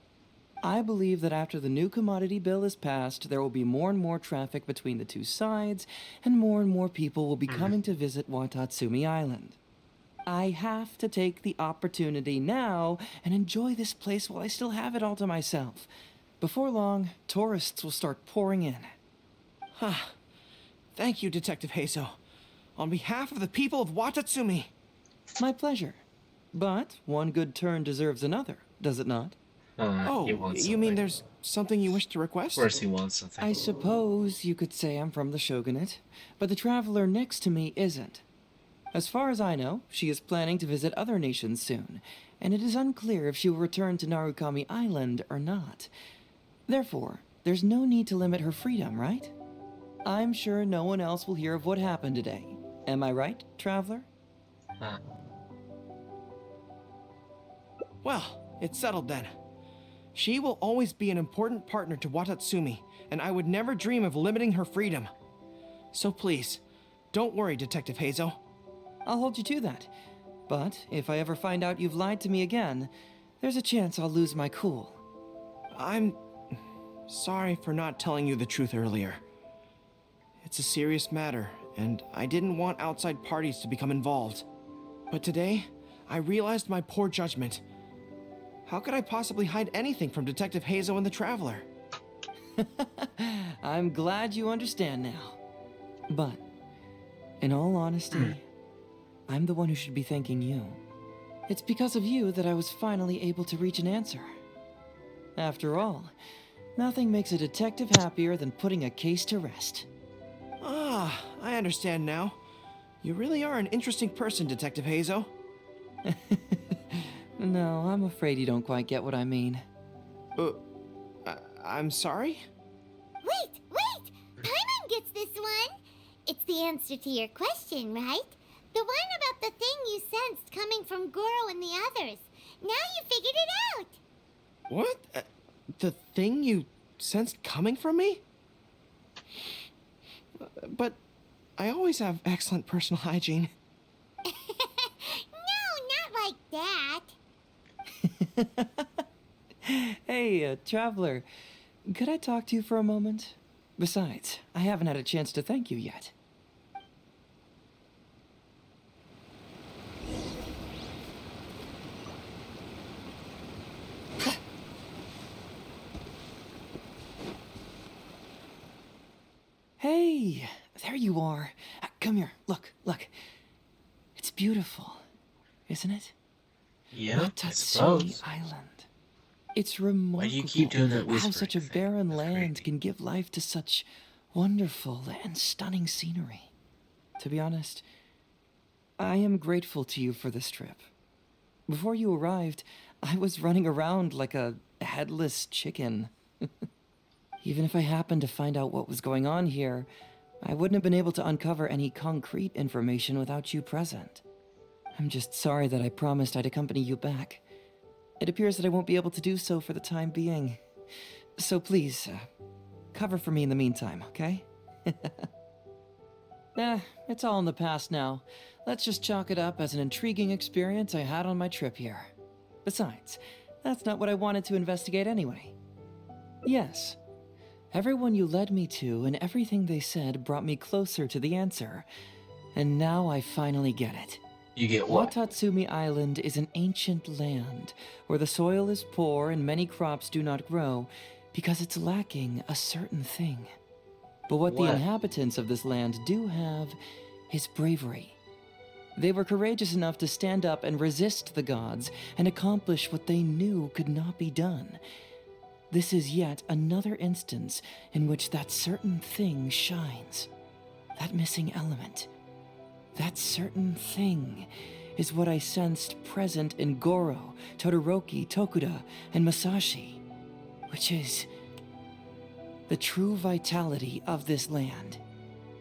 I believe that after the new commodity bill is passed, there will be more and more traffic between the two sides, and more people will be coming to visit Watatsumi Island. I have to take the opportunity now and enjoy this place while I still have it all to myself. Before long, tourists will start pouring in. Thank you, Detective Heizou. On behalf of the people of Watatsumi. My pleasure. But one good turn deserves another, does it not? You mean there's something you wish to request? Of course he wants something. I suppose you could say I'm from the shogunate, but the traveler next to me isn't. As far as I know, she is planning to visit other nations soon, and it is unclear if she will return to Narukami Island or not. Therefore, there's no need to limit her freedom, right? I'm sure no one else will hear of what happened today. Am I right, traveler? Well, it's settled then. She will always be an important partner to Watatsumi, and I would never dream of limiting her freedom. So please, don't worry, Detective Heizou. I'll hold you to that. But if I ever find out you've lied to me again, there's a chance I'll lose my cool. I'm sorry for not telling you the truth earlier. It's a serious matter, and I didn't want outside parties to become involved. But today, I realized my poor judgment. How could I possibly hide anything from Detective Heizou and the Traveler? I'm glad you understand now. But, in all honesty, I'm the one who should be thanking you. It's because of you that I was finally able to reach an answer. After all, nothing makes a detective happier than putting a case to rest. I understand now. You really are an interesting person, Detective Heizou. No, I'm afraid you don't quite get what I mean. I'm sorry? Wait! Paimon gets this one! It's the answer to your question, right? The one about the thing you sensed coming from Goro and the others. Now you figured it out! What? The thing you sensed coming from me? But I always have excellent personal hygiene. No, not like that. Hey, traveler, could I talk to you for a moment? Besides, I haven't had a chance to thank you yet. Hey, there you are. Come here. Look. It's beautiful, isn't it? Yeah, I Watatsumi suppose. Island. It's remarkable Why do you keep doing that how whispering such a thing? barren That's land creepy. can give life to such wonderful and stunning scenery. To be honest, I am grateful to you for this trip. Before you arrived, I was running around like a headless chicken. Even if I happened to find out what was going on here, I wouldn't have been able to uncover any concrete information without you present. I'm just sorry that I promised I'd accompany you back. It appears that I won't be able to do so for the time being. So please, cover for me in the meantime, okay? It's all in the past now. Let's just chalk it up as an intriguing experience I had on my trip here. Besides, that's not what I wanted to investigate anyway. Yes, everyone you led me to and everything they said brought me closer to the answer. And now I finally get it. You get what? Watatsumi Island is an ancient land where the soil is poor and many crops do not grow because it's lacking a certain thing. But what the inhabitants of this land do have is bravery. They were courageous enough to stand up and resist the gods and accomplish what they knew could not be done. This is yet another instance in which that certain thing shines. That missing element. That certain thing is what I sensed present in Goro, Todoroki, Tokuda, and Masashi, which is the true vitality of this land.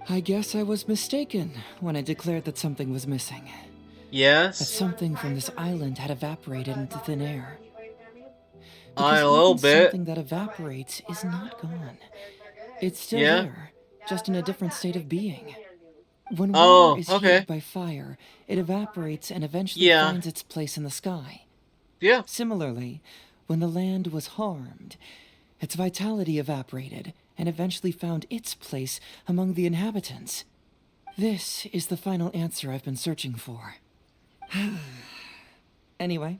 I guess I was mistaken when I declared that something was missing. That Yes? something from this island had evaporated into thin air. A Because little even bit. something that evaporates is not gone. It's still Yeah? there, just in a different state of being. When water Oh, is okay. heated by fire, it evaporates and eventually Yeah. finds its place in the sky. Yeah. Similarly, when the land was harmed, its vitality evaporated and eventually found its place among the inhabitants. This is the final answer I've been searching for. Anyway,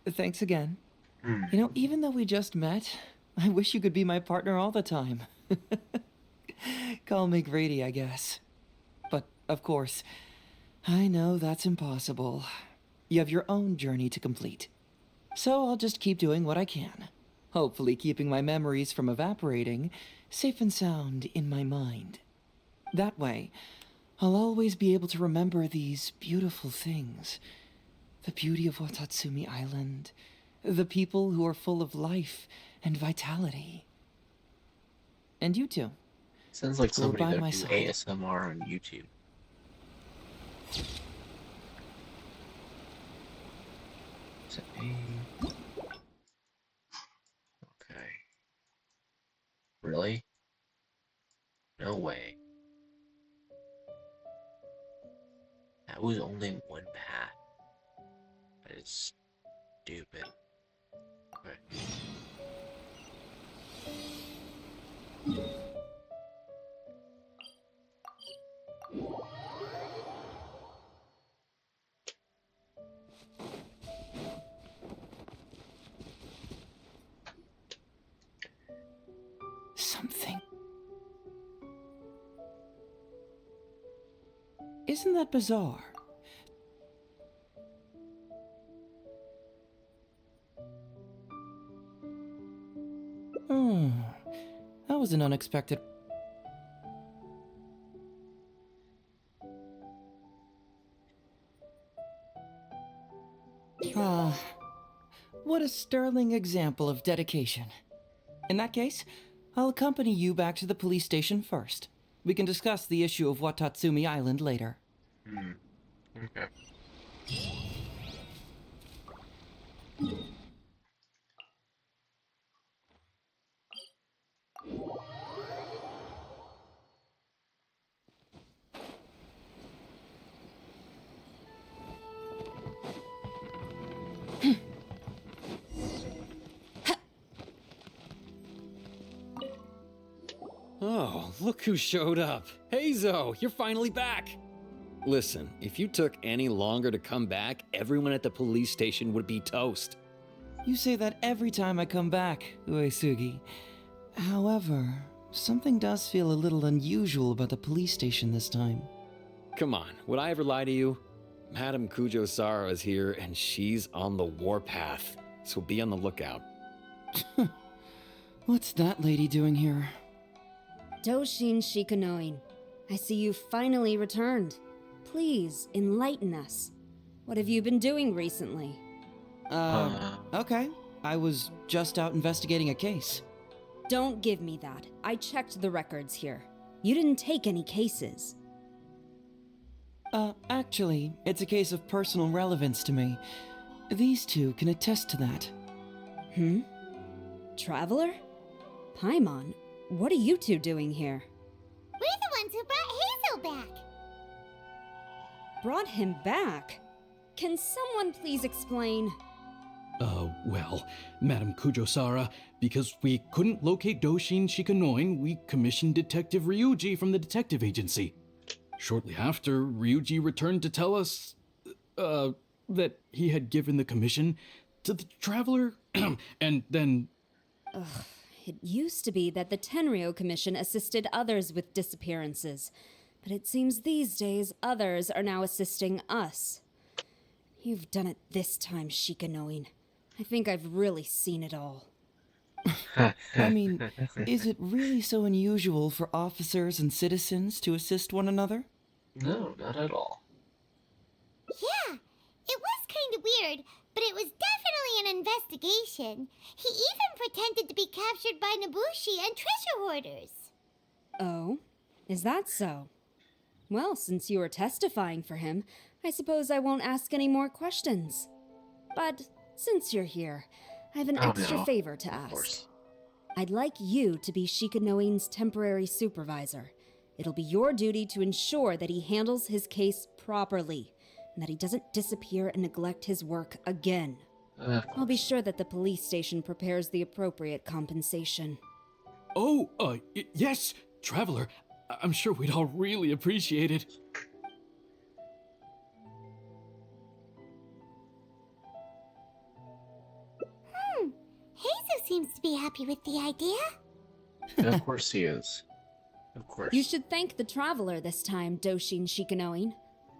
thanks again. You know, even though we just met, I wish you could be my partner all the time. Call me Grady, I guess. But, of course, I know that's impossible. You have your own journey to complete. So I'll just keep doing what I can. Hopefully keeping my memories from evaporating safe and sound in my mind. That way, I'll always be able to remember these beautiful things. The beauty of Watatsumi Island. The people who are full of life and vitality. And you too. Sounds like Who are somebody by that my do side. ASMR on YouTube. Is it me? Okay. Really? No way. That was only one path. That is stupid. Okay. Something. Isn't that bizarre? That was an unexpected. What a sterling example of dedication. In that case, I'll accompany you back to the police station first. We can discuss the issue of Watatsumi Island later. Okay. Oh, look who showed up. Heizou, you're finally back. Listen, if you took any longer to come back, everyone at the police station would be toast. You say that every time I come back, Uesugi. However, something does feel a little unusual about the police station this time. Come on, would I ever lie to you? Madame Kujo-Sara is here, and she's on the warpath, so be on the lookout. What's that lady doing here? Doshin Shikanoin, I see you finally returned. Please, enlighten us. What have you been doing recently? Okay. I was just out investigating a case. Don't give me that. I checked the records here. You didn't take any cases. Actually, it's a case of personal relevance to me. These two can attest to that. Traveler? Paimon, what are you two doing here? We're the ones who brought Heizou back. Brought him back? Can someone please explain? Well, Madame Kujo-Sara, because we couldn't locate Doshin Shikanoin, we commissioned Detective Ryuji from the detective agency. Shortly after, Ryuji returned to tell us, that he had given the commission to the Traveler, and then... It used to be that the Tenryo Commission assisted others with disappearances, but it seems these days others are now assisting us. You've done it this time, Shikanoin. I think I've really seen it all. I mean, is it really so unusual for officers and citizens to assist one another? No, not at all. Yeah, it was kind of weird, but it was definitely an investigation. He even pretended to be captured by Nobushi and treasure hoarders. Oh? Is that so? Well, since you are testifying for him, I suppose I won't ask any more questions. But since you're here, I have an extra favor to ask. I'd like you to be Shikanoin's temporary supervisor. It'll be your duty to ensure that he handles his case properly, and that he doesn't disappear and neglect his work again. I'll be sure that the police station prepares the appropriate compensation. Yes, Traveler. I'm sure we'd all really appreciate it. Heizou seems to be happy with the idea. Of course he is. Of course. You should thank the Traveler this time, Doshin Shikanoin.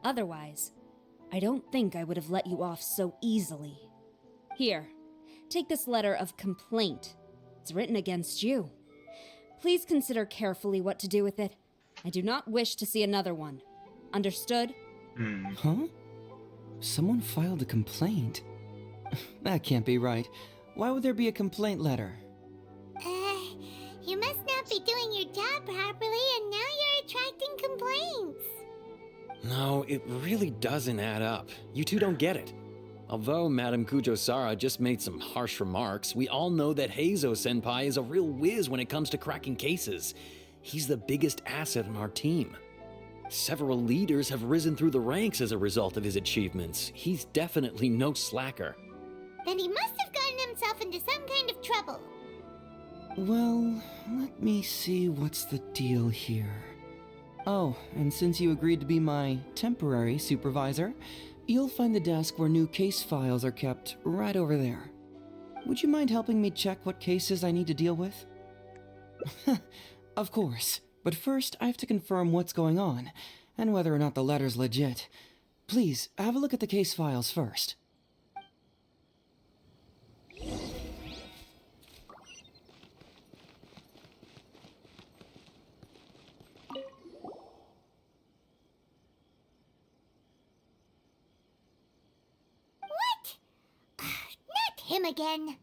Otherwise, I don't think I would have let you off so easily. Here, take this letter of complaint. It's written against you. Please consider carefully what to do with it. I do not wish to see another one. Understood? Huh? Someone filed a complaint? That can't be right. Why would there be a complaint letter? You must not be doing your job properly, and now you're attracting complaints. No, it really doesn't add up. You two don't get it. Although Madame Kujo-Sara just made some harsh remarks, we all know that Heizou-senpai is a real whiz when it comes to cracking cases. He's the biggest asset in our team. Several leaders have risen through the ranks as a result of his achievements. He's definitely no slacker. Then he must have gotten himself into some kind of trouble. Well, let me see what's the deal here. Oh, and since you agreed to be my temporary supervisor, you'll find the desk where new case files are kept right over there. Would you mind helping me check what cases I need to deal with? Of course, but first I have to confirm what's going on, and whether or not the letter's legit. Please, have a look at the case files first. What? Not him again.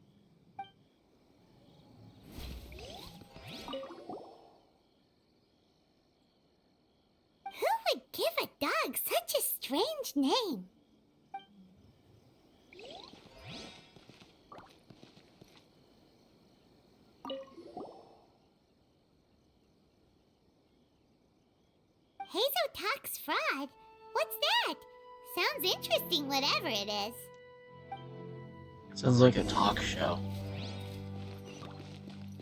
Who would give a dog such a strange name? Heizou talks fraud? What's that? Sounds interesting, whatever it is. Sounds like a talk show.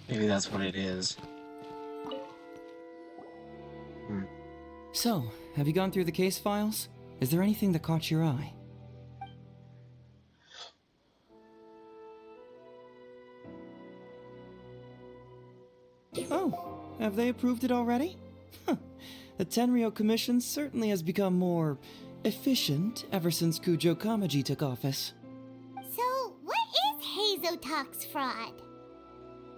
Maybe that's what it is. So, have you gone through the case files? Is there anything that caught your eye? Oh, Have they approved it already? The Tenryo Commission certainly has become more efficient ever since Kujo Kamaji took office. So, what is Heizou Talks fraud?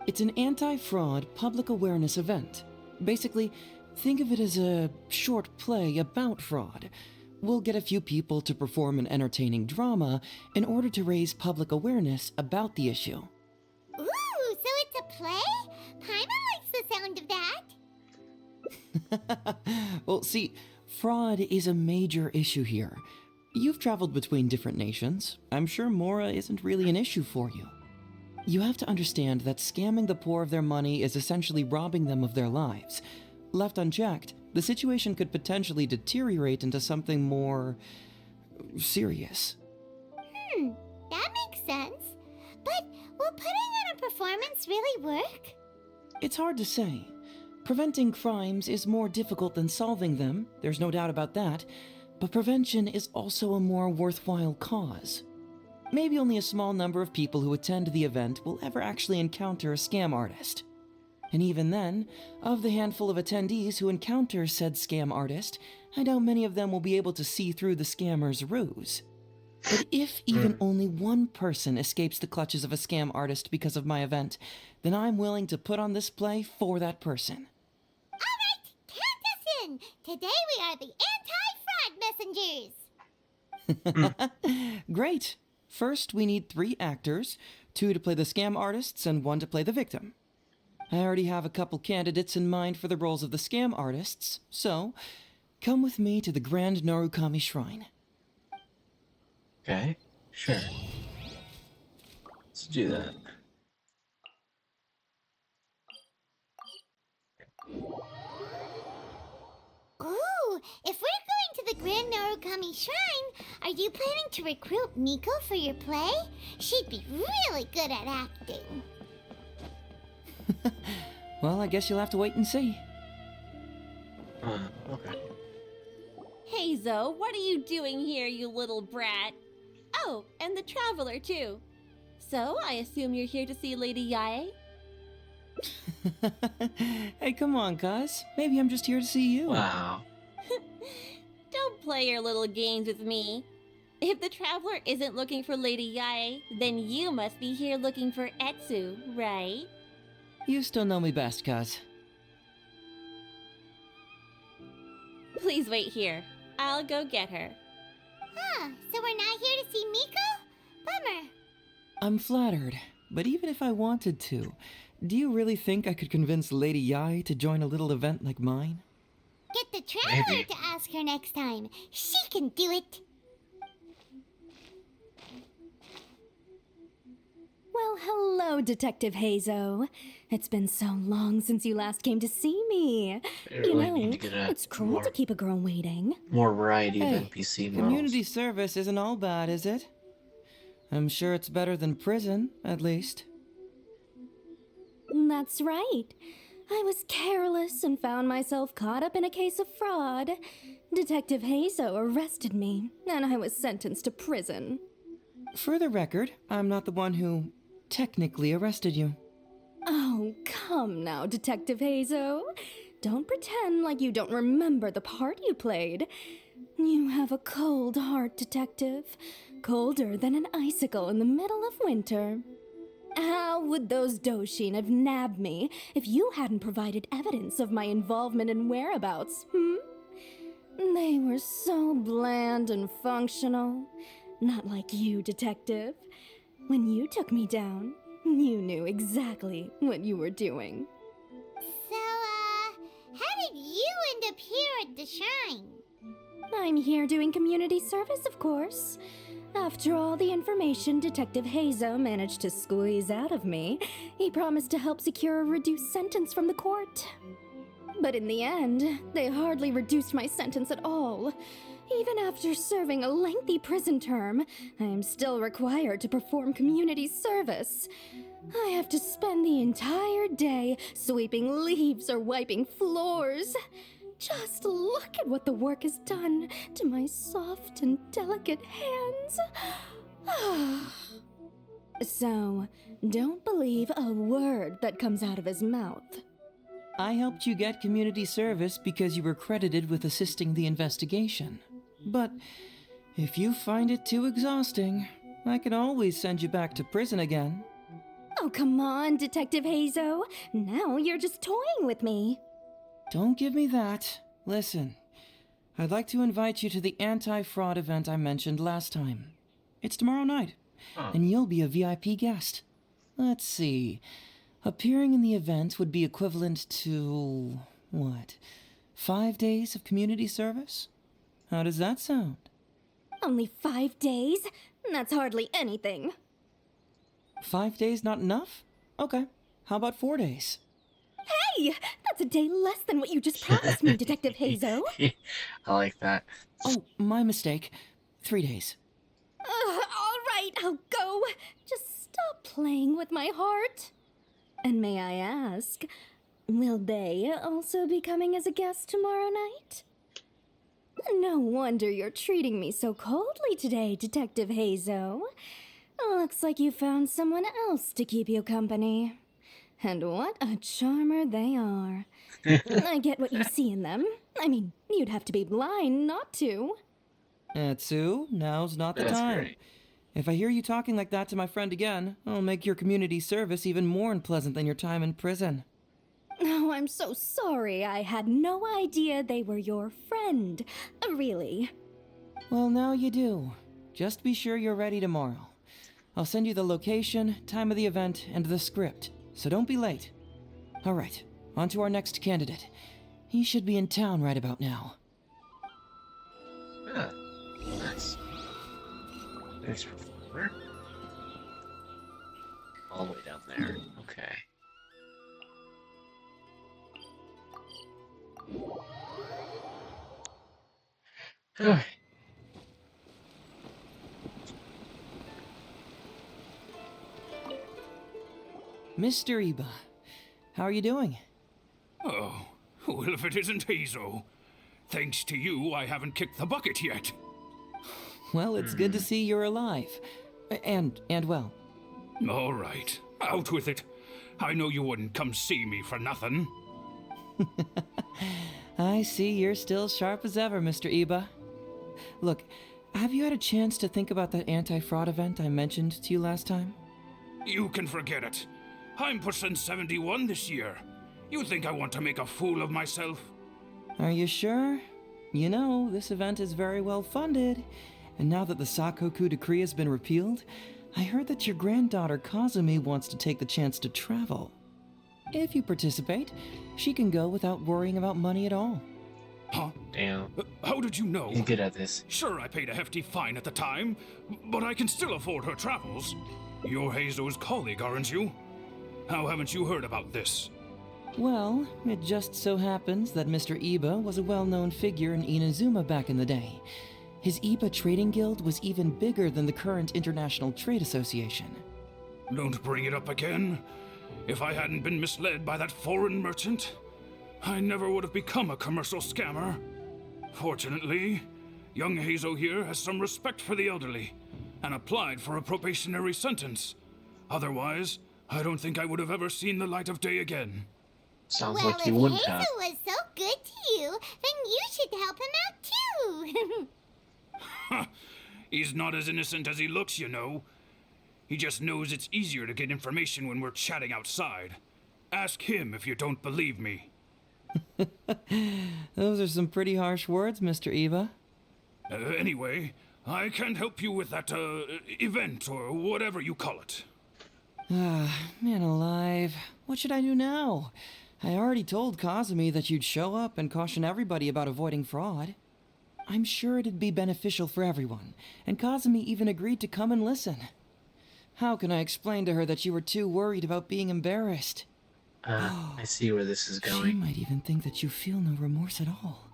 It's an anti-fraud public awareness event. Basically, think of it as a short play about fraud. We'll get a few people to perform an entertaining drama in order to raise public awareness about the issue. Ooh, so it's a play? Paimon likes the sound of that. Well, see, fraud is a major issue here. You've traveled between different nations. I'm sure Mora isn't really an issue for you. You have to understand that scamming the poor of their money is essentially robbing them of their lives. Left unchecked, the situation could potentially deteriorate into something more serious. That makes sense. But will putting on a performance really work? It's hard to say. Preventing crimes is more difficult than solving them, there's no doubt about that, but prevention is also a more worthwhile cause. Maybe only a small number of people who attend the event will ever actually encounter a scam artist. And even then, of the handful of attendees who encounter said scam artist, I doubt many of them will be able to see through the scammer's ruse. But if even only one person escapes the clutches of a scam artist because of my event, then I'm willing to put on this play for that person. Alright, count us in! Today we are the anti-fraud messengers! Great! First, we need 3 actors, 2 to play the scam artists and 1 to play the victim. I already have a couple candidates in mind for the roles of the scam artists, so come with me to the Grand Narukami Shrine. Okay, sure. Let's do that. Ooh, if we're going to the Grand Narukami Shrine, are you planning to recruit Miko for your play? She'd be really good at acting. Well, I guess you'll have to wait and see. Okay. Heizou, what are you doing here, you little brat? Oh, and the Traveler, too. So, I assume you're here to see Lady Yae? Hey, come on, cuz. Maybe I'm just here to see you. Wow. Don't play your little games with me. If the Traveler isn't looking for Lady Yae, then you must be here looking for Etsu, right? You still know me best, cuz. Please wait here. I'll go get her. Huh, so we're not here to see Miko? Bummer. I'm flattered, but even if I wanted to, do you really think I could convince Lady Yae to join a little event like mine? Get the Traveler to ask her next time. She can do it. Well, hello, Detective Heizou. It's been so long since you last came to see me. You Really know, need to get it's cruel to keep a girl waiting. more variety of Hey, NPC community models. service isn't all bad, is it? I'm sure it's better than prison, at least. That's right. I was careless and found myself caught up in a case of fraud. Detective Heizou arrested me, and I was sentenced to prison. For the record, I'm not the one who technically arrested you. Oh, come now, Detective Heizou. Don't pretend like you don't remember the part you played. You have a cold heart, Detective. Colder than an icicle in the middle of winter. How would those Doshin have nabbed me if you hadn't provided evidence of my involvement and whereabouts, They were so bland and functional. Not like you, Detective. When you took me down, you knew exactly what you were doing. So, how did you end up here at the shrine? I'm here doing community service, of course. After all the information Detective Heizou managed to squeeze out of me, he promised to help secure a reduced sentence from the court. But in the end, they hardly reduced my sentence at all. Even after serving a lengthy prison term, I am still required to perform community service. I have to spend the entire day sweeping leaves or wiping floors. Just look at what the work has done to my soft and delicate hands. So, don't believe a word that comes out of his mouth. I helped you get community service because you were credited with assisting the investigation. But if you find it too exhausting, I can always send you back to prison again. Oh, come on, Detective Heizou. Now you're just toying with me. Don't give me that. Listen, I'd like to invite you to the anti-fraud event I mentioned last time. It's tomorrow night, and you'll be a VIP guest. Let's see. Appearing in the event would be equivalent to, what, 5 days of community service? How does that sound? Only 5 days? That's hardly anything. 5 days not enough? Okay, how about 4 days? Hey! That's a day less than what you just promised me, Detective Heizou. I like that. Oh, my mistake. 3 days. All right, I'll go. Just stop playing with my heart. And may I ask, will they also be coming as a guest tomorrow night? No wonder you're treating me so coldly today, Detective Heizou. Looks like you found someone else to keep you company. And what a charmer they are. I get what you see in them. I mean, you'd have to be blind not to. Heizou, now's not the time. Great. If I hear you talking like that to my friend again, I'll make your community service even more unpleasant than your time in prison. Oh, I'm so sorry. I had no idea they were your friend. Really. Well, now you do. Just be sure you're ready tomorrow. I'll send you the location, time of the event, and the script, so don't be late. All right, on to our next candidate. He should be in town right about now. Ah, nice. Nice performer. All the way down there. Okay. Alright. Mr. Iba, how are you doing? Oh, well, if it isn't Heizou. Thanks to you, I haven't kicked the bucket yet. Well, it's good to see you're alive. And well. All right, out with it. I know you wouldn't come see me for nothing. I see you're still sharp as ever, Mr. Iba. Look, have you had a chance to think about that anti-fraud event I mentioned to you last time? You can forget it. I'm pushing 71 this year. You think I want to make a fool of myself? Are you sure? You know, this event is very well funded. And now that the Sakoku decree has been repealed, I heard that your granddaughter Kazumi wants to take the chance to travel. If you participate, she can go without worrying about money at all. Huh? Damn. How did you know? He's good at this. Sure, I paid a hefty fine at the time, but I can still afford her travels. You're Heizou's colleague, aren't you? How haven't you heard about this? Well, it just so happens that Mr. Iba was a well-known figure in Inazuma back in the day. His Iba Trading Guild was even bigger than the current International Trade Association. Don't bring it up again. If I hadn't been misled by that foreign merchant, I never would have become a commercial scammer. Fortunately, young Heizou here has some respect for the elderly and applied for a probationary sentence. Otherwise, I don't think I would have ever seen the light of day again. Sounds Well, like you if wouldn't Heizou have. was so good to you, then you should help him out too. He's not as innocent as he looks, you know. He just knows it's easier to get information when we're chatting outside. Ask him if you don't believe me. Those are some pretty harsh words, Mr. Iba. Anyway, I can't help you with that, event or whatever you call it. Man alive. What should I do now? I already told Kazumi that you'd show up and caution everybody about avoiding fraud. I'm sure it'd be beneficial for everyone, and Kazumi even agreed to come and listen. How can I explain to her that you were too worried about being embarrassed? I see where this is She going. might even think that you feel no remorse at all.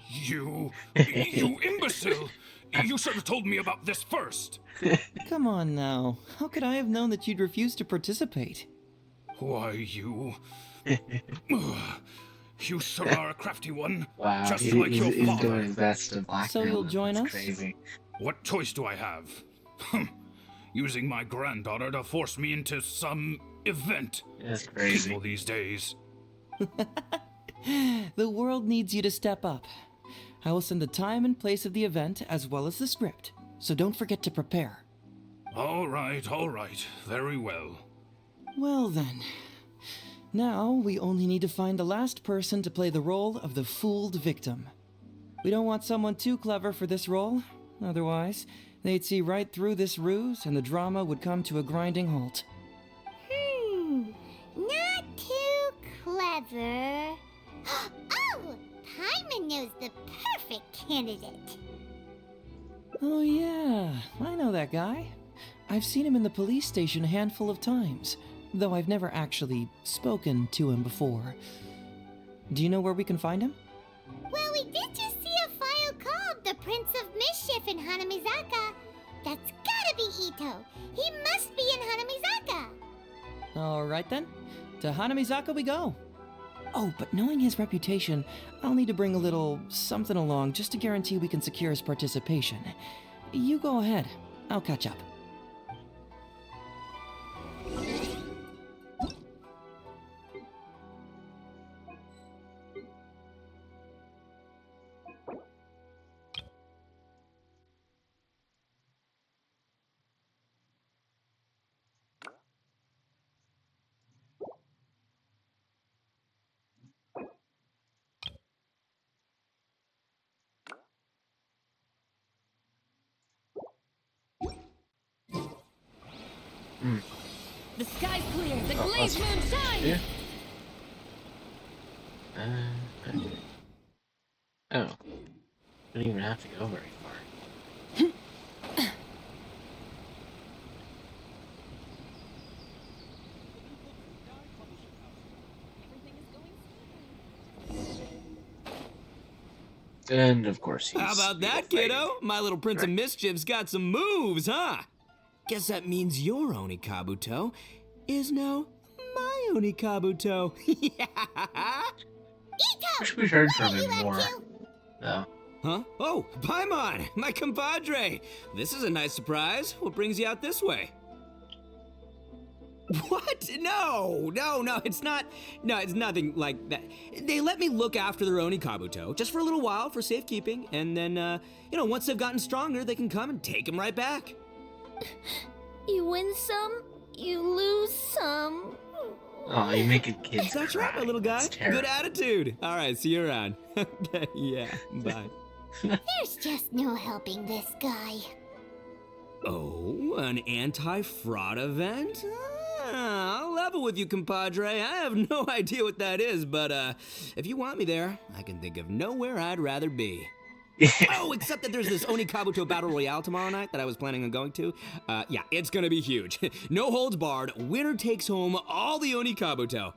You imbecile! You should have told me about this first. Come on now. How could I have known that you'd refuse to participate? Why, you... You sure are a crafty one. Wow, Just like your he's father. doing his best to blackmail So you'll him. join That's us? Crazy. What choice do I have? Using my granddaughter to force me into some event. That's crazy. People these days. The world needs you to step up. I will send the time and place of the event as well as the script, so don't forget to prepare. All right, very well. Well then. Now we only need to find the last person to play the role of the fooled victim. We don't want someone too clever for this role, otherwise they'd see right through this ruse and the drama would come to a grinding halt. Not too clever. Oh! Paimon knows the perfect candidate. Oh yeah, I know that guy. I've seen him in the police station a handful of times, though I've never actually spoken to him before. Do you know where we can find him? Well, we did just see a file called The Prince of Mischief in Hanamizaka. That's gotta be Ito. He must be in Hanamizaka. Alright then, to Hanamizaka we go. Oh, but knowing his reputation, I'll need to bring a little something along just to guarantee we can secure his participation. You go ahead, I'll catch up. The sky's clear. The glazed moon shines. Yeah. Oh. Don't even have to go very far. And of course he's... How about that, kiddo? My little Prince of Mischief's got some moves, huh? Guess that means your Onikabuto is now my Onikabuto. Yeah. Wish we heard from him more. No. Huh? Oh, Paimon, my compadre. This is a nice surprise. What brings you out this way? What? No, it's not. No, it's nothing like that. They let me look after their Onikabuto just for a little while for safekeeping, and then, once they've gotten stronger, they can come and take them right back. You win some, you lose some. Oh, you're making kids That's cry. right, my little guy. It's terrible. Good attitude. All right, see you around. Okay, yeah, bye. There's just no helping this guy. Oh, an anti-fraud event? I'll level with you, compadre. I have no idea what that is, but if you want me there, I can think of nowhere I'd rather be. Oh, except that there's this Onikabuto Battle Royale tomorrow night that I was planning on going to. Yeah, it's gonna be huge. No holds barred, winner takes home all the Onikabuto.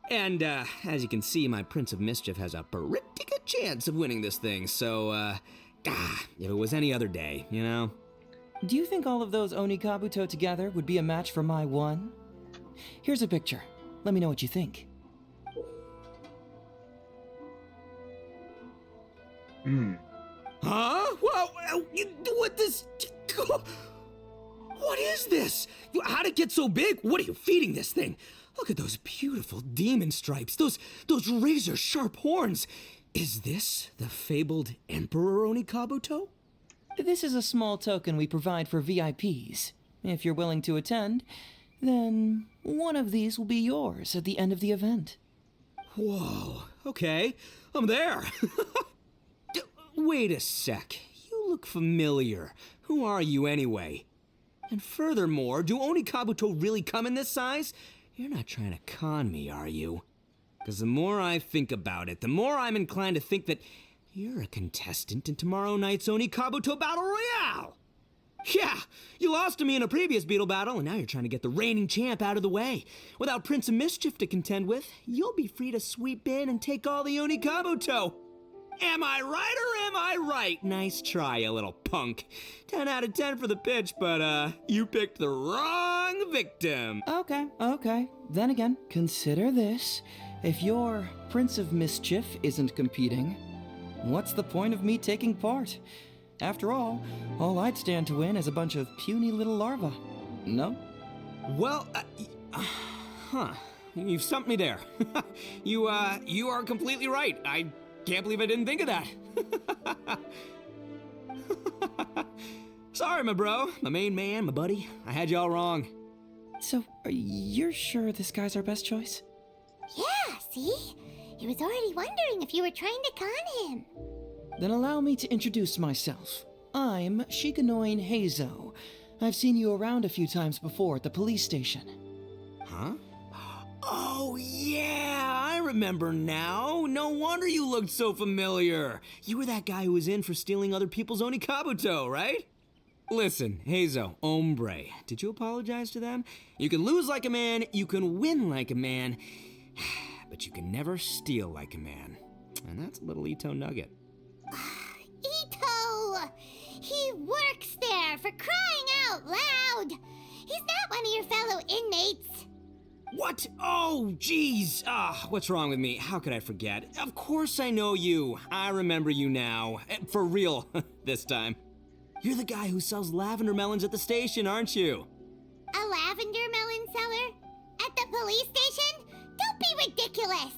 And, as you can see, my Prince of Mischief has a pretty good chance of winning this thing, so, if it was any other day, you know? Do you think all of those Onikabuto together would be a match for my one? Here's a picture. Let me know what you think. Huh? Well, what this... What is this? How'd it get so big? What are you feeding this thing? Look at those beautiful demon stripes, those razor-sharp horns. Is this the fabled Emperor Onikabuto? This is a small token we provide for VIPs. If you're willing to attend, then one of these will be yours at the end of the event. Whoa, okay, I'm there. Wait a sec, you look familiar. Who are you anyway? And furthermore, do Onikabuto really come in this size? You're not trying to con me, are you? Because the more I think about it, the more I'm inclined to think that you're a contestant in tomorrow night's Onikabuto Battle Royale! Yeah, you lost to me in a previous beetle battle, and now you're trying to get the reigning champ out of the way. Without Prince of Mischief to contend with, you'll be free to sweep in and take all the Onikabuto. Am I right or am I right? Nice try, you little punk. 10 out of 10 for the pitch, but, you picked the wrong victim. Okay. Then again, consider this. If your Prince of Mischief isn't competing, what's the point of me taking part? After all I'd stand to win is a bunch of puny little larvae. No? Well, You've stumped me there. You are completely right. I can't believe I didn't think of that. Sorry, my bro, my main man, my buddy. I had you all wrong. So, you're sure this guy's our best choice? Yeah, see? He was already wondering if you were trying to con him. Then allow me to introduce myself. I'm Shikanoin Heizou. I've seen you around a few times before at the police station. Huh? Oh, yeah, I remember now. No wonder you looked so familiar. You were that guy who was in for stealing other people's Onikabuto, right? Listen, Heizou, hombre, did you apologize to them? You can lose like a man, you can win like a man, but you can never steal like a man. And that's a little Ito nugget. Ito! He works there, for crying out loud! He's not one of your fellow inmates. What? Oh, jeez. What's wrong with me? How could I forget? Of course I know you. I remember you now. For real, this time. You're the guy who sells lavender melons at the station, aren't you? A lavender melon seller? At the police station? Don't be ridiculous!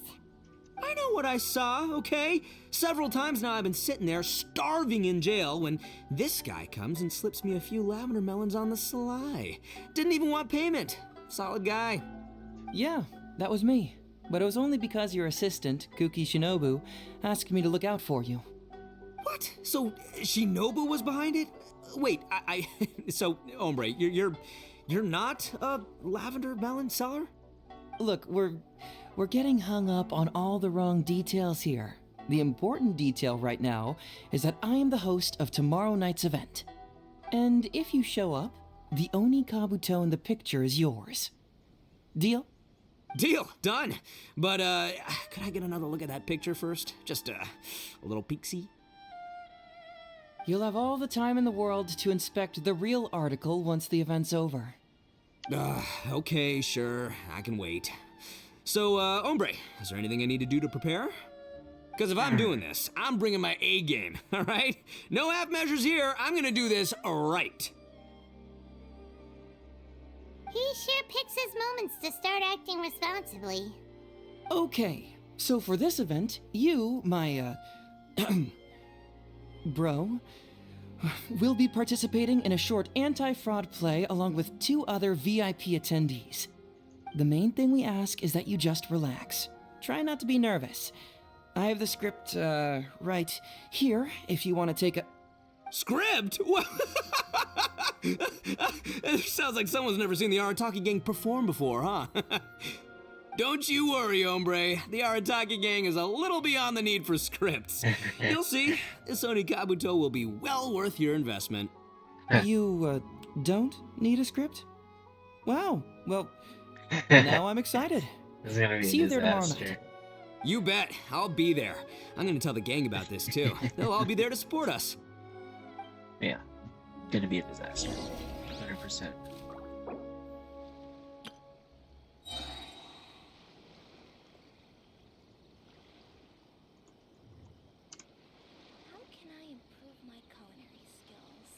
I know what I saw, okay? Several times now I've been sitting there starving in jail when this guy comes and slips me a few lavender melons on the sly. Didn't even want payment. Solid guy. Yeah, that was me. But it was only because your assistant, Kuki Shinobu, asked me to look out for you. What? So Shinobu was behind it? Wait, so hombre, you're not a lavender melon seller? Look, we're getting hung up on all the wrong details here. The important detail right now is that I am the host of tomorrow night's event. And if you show up, the Oni Kabuto in the picture is yours. Deal? Deal, done. But could I get another look at that picture first? Just a little peek-see? You'll have all the time in the world to inspect the real article once the event's over. Okay, sure. I can wait. So, hombre, is there anything I need to do to prepare? Because if I'm doing this, I'm bringing my A game, all right? No half measures here. I'm gonna do this right. He sure picks his moments to start acting responsibly. Okay, so for this event, you, my, bro, will be participating in a short anti-fraud play along with 2 other VIP attendees. The main thing we ask is that you just relax. Try not to be nervous. I have the script, right here, if you want to take a... Script? What? It sounds like someone's never seen the Arataki gang perform before, huh? Don't you worry, hombre. The Arataki gang is a little beyond the need for scripts. You'll see, this Oni Kabuto will be well worth your investment. You, don't need a script? Wow, well, now I'm excited. It's gonna be See you a there tomorrow disaster. night. You bet. I'll be there. I'm gonna tell the gang about this, too. They'll all be there to support us. Yeah, gonna be a disaster. 100%. How can I improve my culinary skills?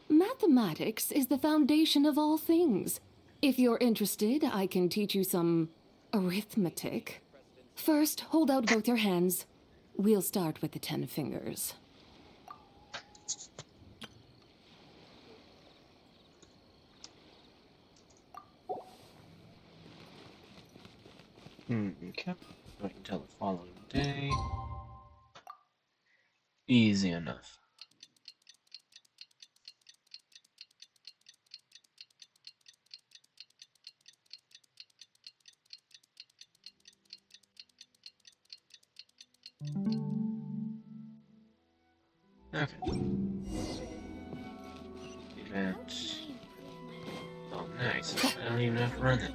Mathematics is the foundation of all things. If you're interested, I can teach you some arithmetic. First, hold out both your hands. We'll start with the 10 fingers. Okay. Wait until the following day. Easy enough. Okay. Event. Oh, nice. I don't even have to run it.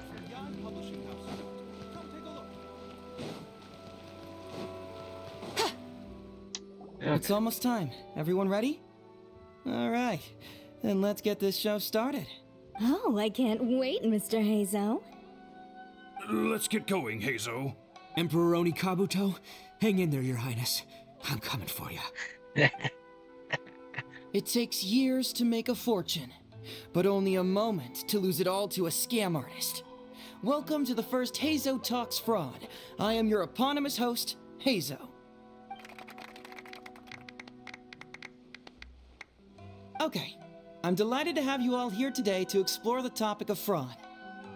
It's almost time. Everyone ready? All right, then let's get this show started. Oh, I can't wait, Mr. Heizou. Let's get going, Heizou. Emperor Oni Kabuto, hang in there, Your Highness. I'm coming for you. It takes years to make a fortune, but only a moment to lose it all to a scam artist. welcome to the first Heizou Talks Fraud. I am your eponymous host, Heizou. Okay, I'm delighted to have you all here today to explore the topic of fraud.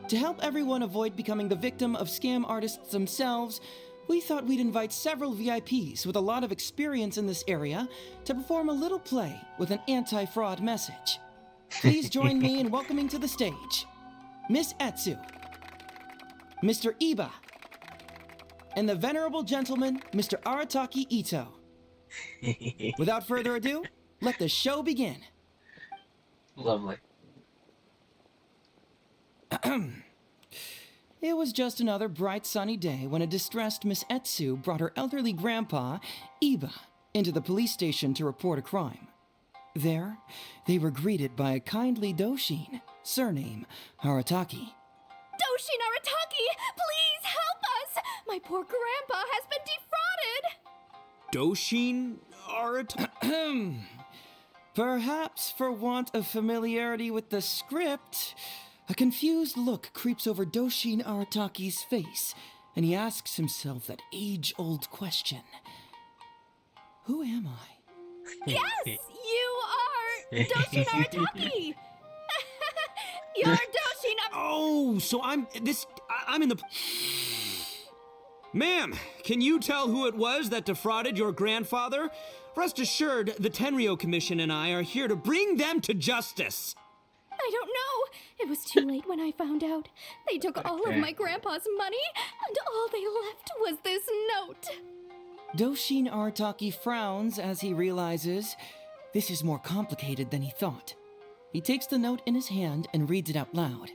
To help everyone avoid becoming the victim of scam artists themselves, we thought we'd invite several VIPs with a lot of experience in this area to perform a little play with an anti-fraud message. Please join me in welcoming to the stage Miss Heizou, Mr. Iba, and the venerable gentleman, Mr. Arataki Ito. Without further ado, let the show begin. Lovely. It was just another bright sunny day when a distressed Miss Heizou brought her elderly grandpa, Iba, into the police station to report a crime. There, they were greeted by a kindly Doshin, surname Arataki. Doshin Arataki, please help us! My poor grandpa has been defrauded! Doshin Arataki? Perhaps for want of familiarity with the script, a confused look creeps over Doshin Arataki's face, and he asks himself that age-old question. Who am I? Yes, you are Doshin Arataki! You're Doshin Arataki! Oh, so I'm in the... Ma'am, can you tell who it was that defrauded your grandfather? Rest assured, the Tenryou Commission and I are here to bring them to justice. I don't know. It was too late when I found out. They took all of my grandpa's money, and all they left was this note. Doshin Arataki frowns as he realizes this is more complicated than he thought. He takes the note in his hand and reads it out loud.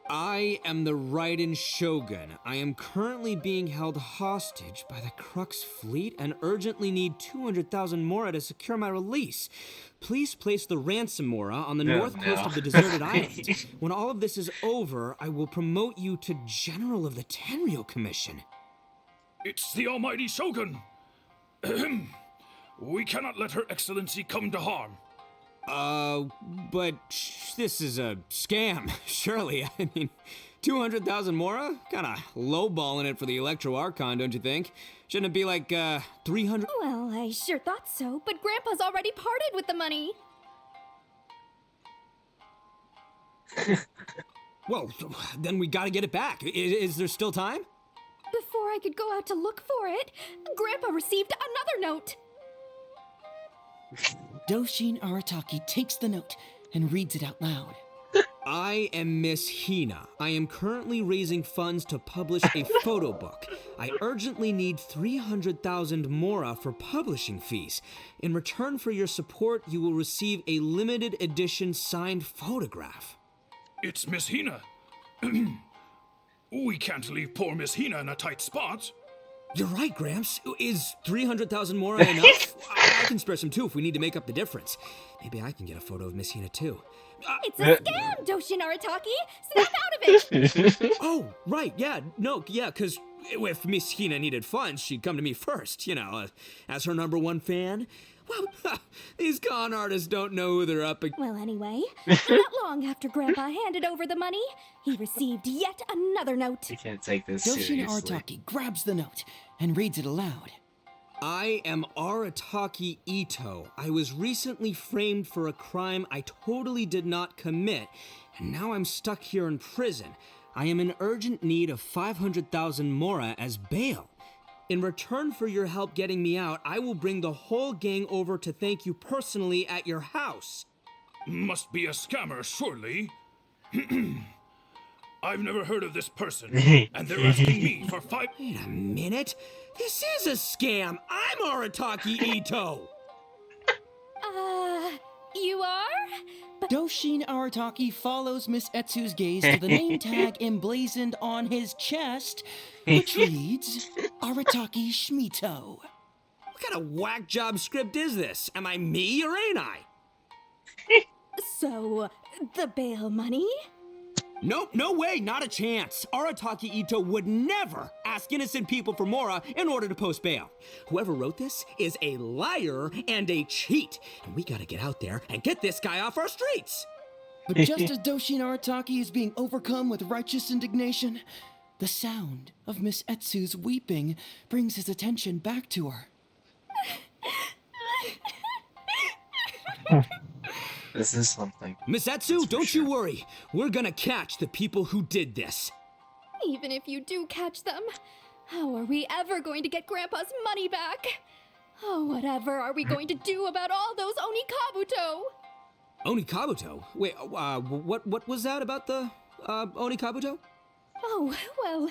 I am the Raiden Shogun. I am currently being held hostage by the Crux fleet and urgently need 200,000 mora to secure my release. Please place the ransom mora on the north coast of the deserted island. When all of this is over, I will promote you to General of the Tenryou Commission. It's the almighty Shogun. We cannot let Her Excellency come to harm. But this is a scam, surely. I mean, 200,000 mora? Kinda lowballing it for the Electro Archon, don't you think? Shouldn't it be like, 300? Well, I sure thought so, but Grandpa's already parted with the money. Well, then we gotta get it back. Is there still time? Before I could go out to look for it, Grandpa received another note. Doshin Arataki takes the note and reads it out loud. I am Miss Hina. I am currently raising funds to publish a photo book. I urgently need 300,000 mora for publishing fees. In return for your support, you will receive a limited edition signed photograph. It's Miss Hina. We can't leave poor Miss Hina in a tight spot. You're right, Gramps. Is 300,000 mora enough? I can spare some too if we need to make up the difference. Maybe I can get a photo of Miss Hina too. It's a scam, Doshin Arataki! Snap out of it! Oh, right, yeah, no, yeah, because if Miss Hina needed funds, she'd come to me first, you know, as her #1 fan. Well, these con artists don't know who they're up against. Well, anyway, not long after Grandpa handed over the money, he received yet another note. You can't take this Doshin seriously. Arataki grabs the note and reads it aloud. I am Arataki Ito. I was recently framed for a crime I totally did not commit, and now I'm stuck here in prison. I am in urgent need of 500,000 mora as bail. In return for your help getting me out, I will bring the whole gang over to thank you personally at your house. Must be a scammer, surely. I've never heard of this person, and they're asking me for 5... Wait a minute. This is a scam. I'm Arataki Ito. You are? But Doshin Arataki follows Miss Heizou's gaze to the name tag emblazoned on his chest, which reads, Arataki Shmito. What kind of whack job script is this? Am I me or ain't I? So, the bail money? Nope, no way, not a chance. Arataki Ito would never ask innocent people for mora in order to post bail. Whoever wrote this is a liar and a cheat. And we gotta get out there and get this guy off our streets. But just as Doshin Arataki is being overcome with righteous indignation, the sound of Miss Etsu's weeping brings his attention back to her. This is something. Miss Etsu, don't you worry. We're gonna catch the people who did this. Even if you do catch them, how are we ever going to get Grandpa's money back? Oh, whatever are we going to do about all those Onikabuto? Onikabuto? Wait, what was that about the, Onikabuto? Oh, well,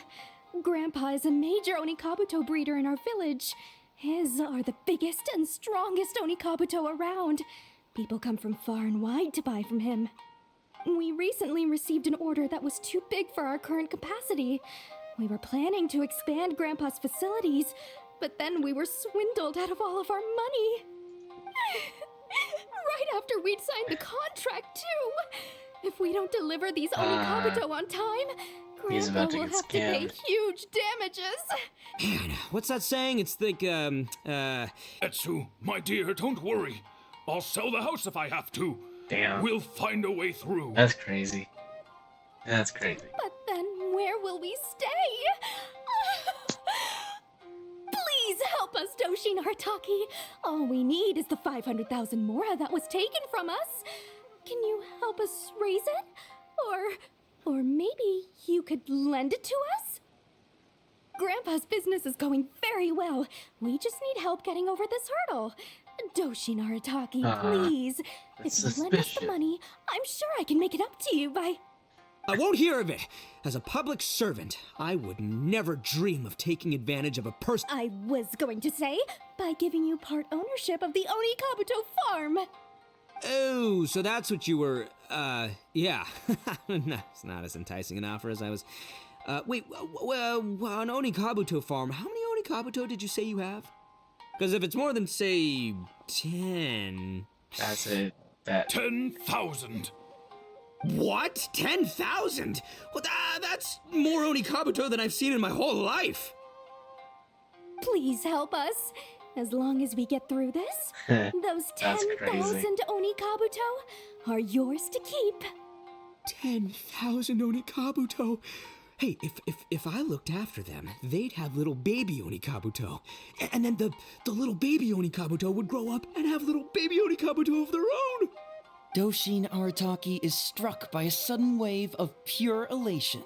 Grandpa is a major Onikabuto breeder in our village. His are the biggest and strongest Onikabuto around. People come from far and wide to buy from him. We recently received an order that was too big for our current capacity. We were planning to expand Grandpa's facilities, but then we were swindled out of all of our money. Right after we'd signed the contract, too. If we don't deliver these Onikabuto on time, Grandpa will have to pay huge damages. Man, what's that saying? It's like, Etsu, my dear, don't worry. I'll sell the house if I have to. Damn. We'll find a way through. That's crazy. That's crazy. But then where will we stay? Please help us, Doshin Arataki. All we need is the 500,000 mora that was taken from us. Can you help us raise it? Or maybe you could lend it to us? Grandpa's business is going very well. We just need help getting over this hurdle. Doshin Arataki, please. If you lend us the money, I'm sure I can make it up to you by... I won't hear of it. As a public servant, I would never dream of taking advantage of a person. I was going to say, by giving you part ownership of the Onikabuto farm. Oh, so that's what you were, yeah. No, it's not as enticing an offer as I was... wait, an Onikabuto farm, how many Onikabuto did you say you have? Because if it's more than, say, 10... That's it. 10,000. What? 10,000? Well, that's more Onikabuto than I've seen in my whole life. Please help us. As long as we get through this, those 10,000 Onikabuto are yours to keep. 10,000 Onikabuto? Hey, if I looked after them, they'd have little baby Onikabuto. And then the little baby Onikabuto would grow up and have little baby Onikabuto of their own. Doshin Arataki is struck by a sudden wave of pure elation.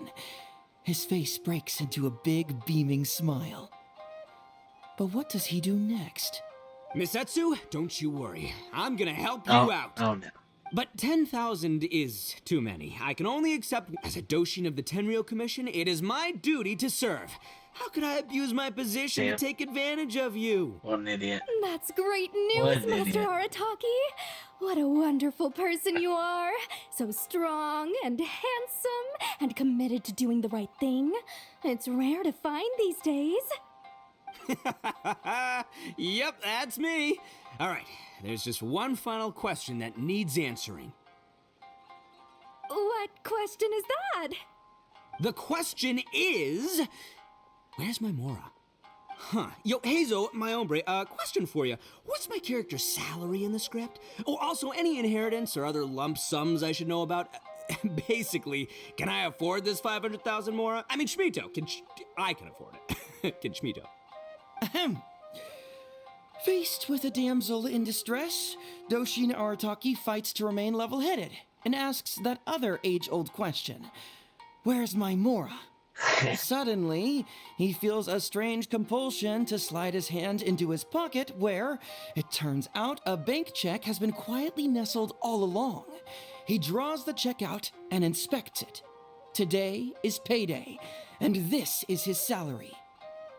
His face breaks into a big, beaming smile. But what does he do next? Miss Etsu, don't you worry. I'm gonna help you out. Oh, no. But 10,000 is too many. I can only accept... As a Doshin of the Tenryou Commission, it is my duty to serve. How could I abuse my position to take advantage of you? What an idiot. That's great news, Master Arataki. What a wonderful person you are. So strong and handsome and committed to doing the right thing. It's rare to find these days. Yep, that's me. All right, there's just one final question that needs answering. What question is that? The question is... Where's my Mora? Huh. Yo, Heizou, my hombre, question for you. What's my character's salary in the script? Oh, also, any inheritance or other lump sums I should know about? Basically, can I afford this 500,000 Mora? I mean, Shmito, I can afford it. Can Shmito? Ahem. Faced with a damsel in distress, Doshin Arataki fights to remain level-headed and asks that other age-old question. Where's my Mora? Suddenly, he feels a strange compulsion to slide his hand into his pocket where, it turns out, a bank check has been quietly nestled all along. He draws the check out and inspects it. Today is payday, and this is his salary.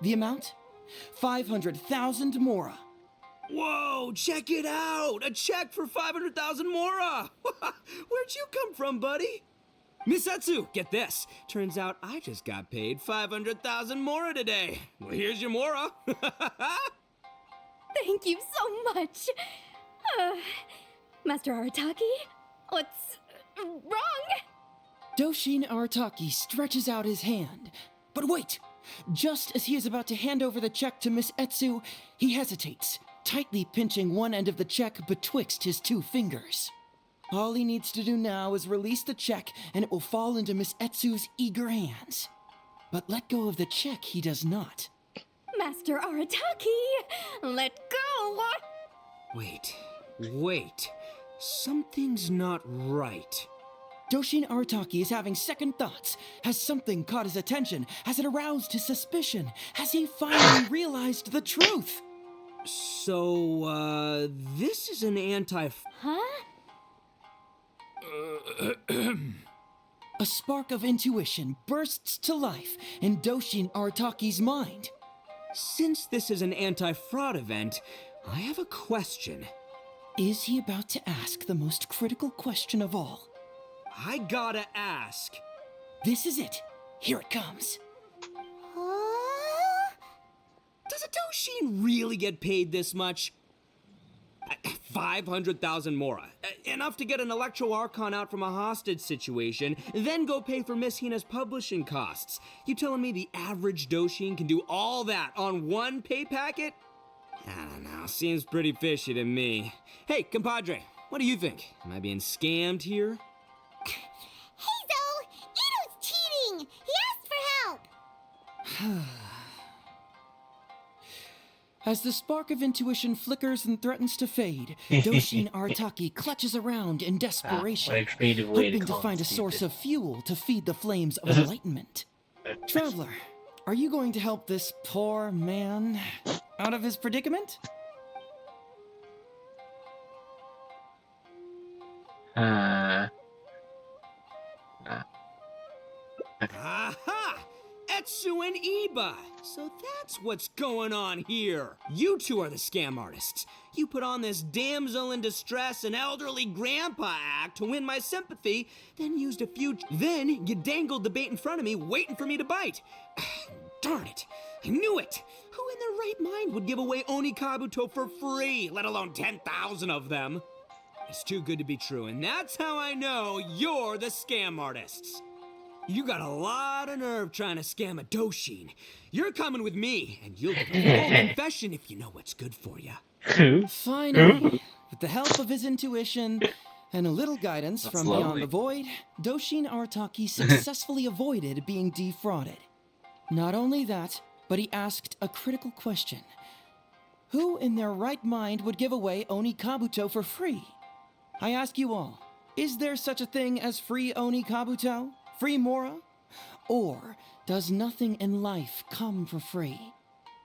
The amount? 500,000 Mora. Whoa, check it out! A check for 500,000 Mora! Where'd you come from, buddy? Miss Etsu, get this. Turns out I just got paid 500,000 Mora today. Well, here's your Mora. Thank you so much. Master Arataki, what's wrong? Doshin Arataki stretches out his hand. But wait! Just as he is about to hand over the check to Miss Etsu, he hesitates, tightly pinching one end of the check betwixt his two fingers. All he needs to do now is release the check, and it will fall into Miss Etsu's eager hands. But let go of the check he does not. Master Arataki, let go! Wait. Something's not right. Doshin Arataki is having second thoughts. Has something caught his attention? Has it aroused his suspicion? Has he finally realized the truth? So, this is an Huh? A spark of intuition bursts to life in Doshin Arataki's mind. Since this is an anti-fraud event, I have a question. Is he about to ask the most critical question of all? I gotta ask. This is it. Here it comes. Does a Doshin really get paid this much? 500,000 mora. Enough to get an Electro Archon out from a hostage situation, then go pay for Miss Hina's publishing costs. You telling me the average Doshin can do all that on one pay packet? I don't know, seems pretty fishy to me. Hey, compadre, what do you think? Am I being scammed here? Heizou! Ito's cheating! He asked for help! As the spark of intuition flickers and threatens to fade, Doshin Arataki clutches around in desperation, what a creative way hoping to to call find it, a source stupid. of fuel to feed the flames of enlightenment. Traveler, are you going to help this poor man out of his predicament? Aha! Etsu and Iba! So that's what's going on here. You two are the scam artists. You put on this damsel in distress and elderly grandpa act to win my sympathy, then used a few... Then you dangled the bait in front of me, waiting for me to bite. Darn it! I knew it! Who in their right mind would give away Oni Kabuto for free, let alone 10,000 of them? It's too good to be true, and that's how I know you're the scam artists. You got a lot of nerve trying to scam a Doshin. You're coming with me, and you'll get a full confession if you know what's good for you. Finally, with the help of his intuition and a little guidance That's from lovely. beyond the void, Doshin Arataki successfully avoided being defrauded. Not only that, but he asked a critical question. Who in their right mind would give away Oni Kabuto for free? I ask you all, is there such a thing as free Oni Kabuto? Free Mora? Or does nothing in life come for free?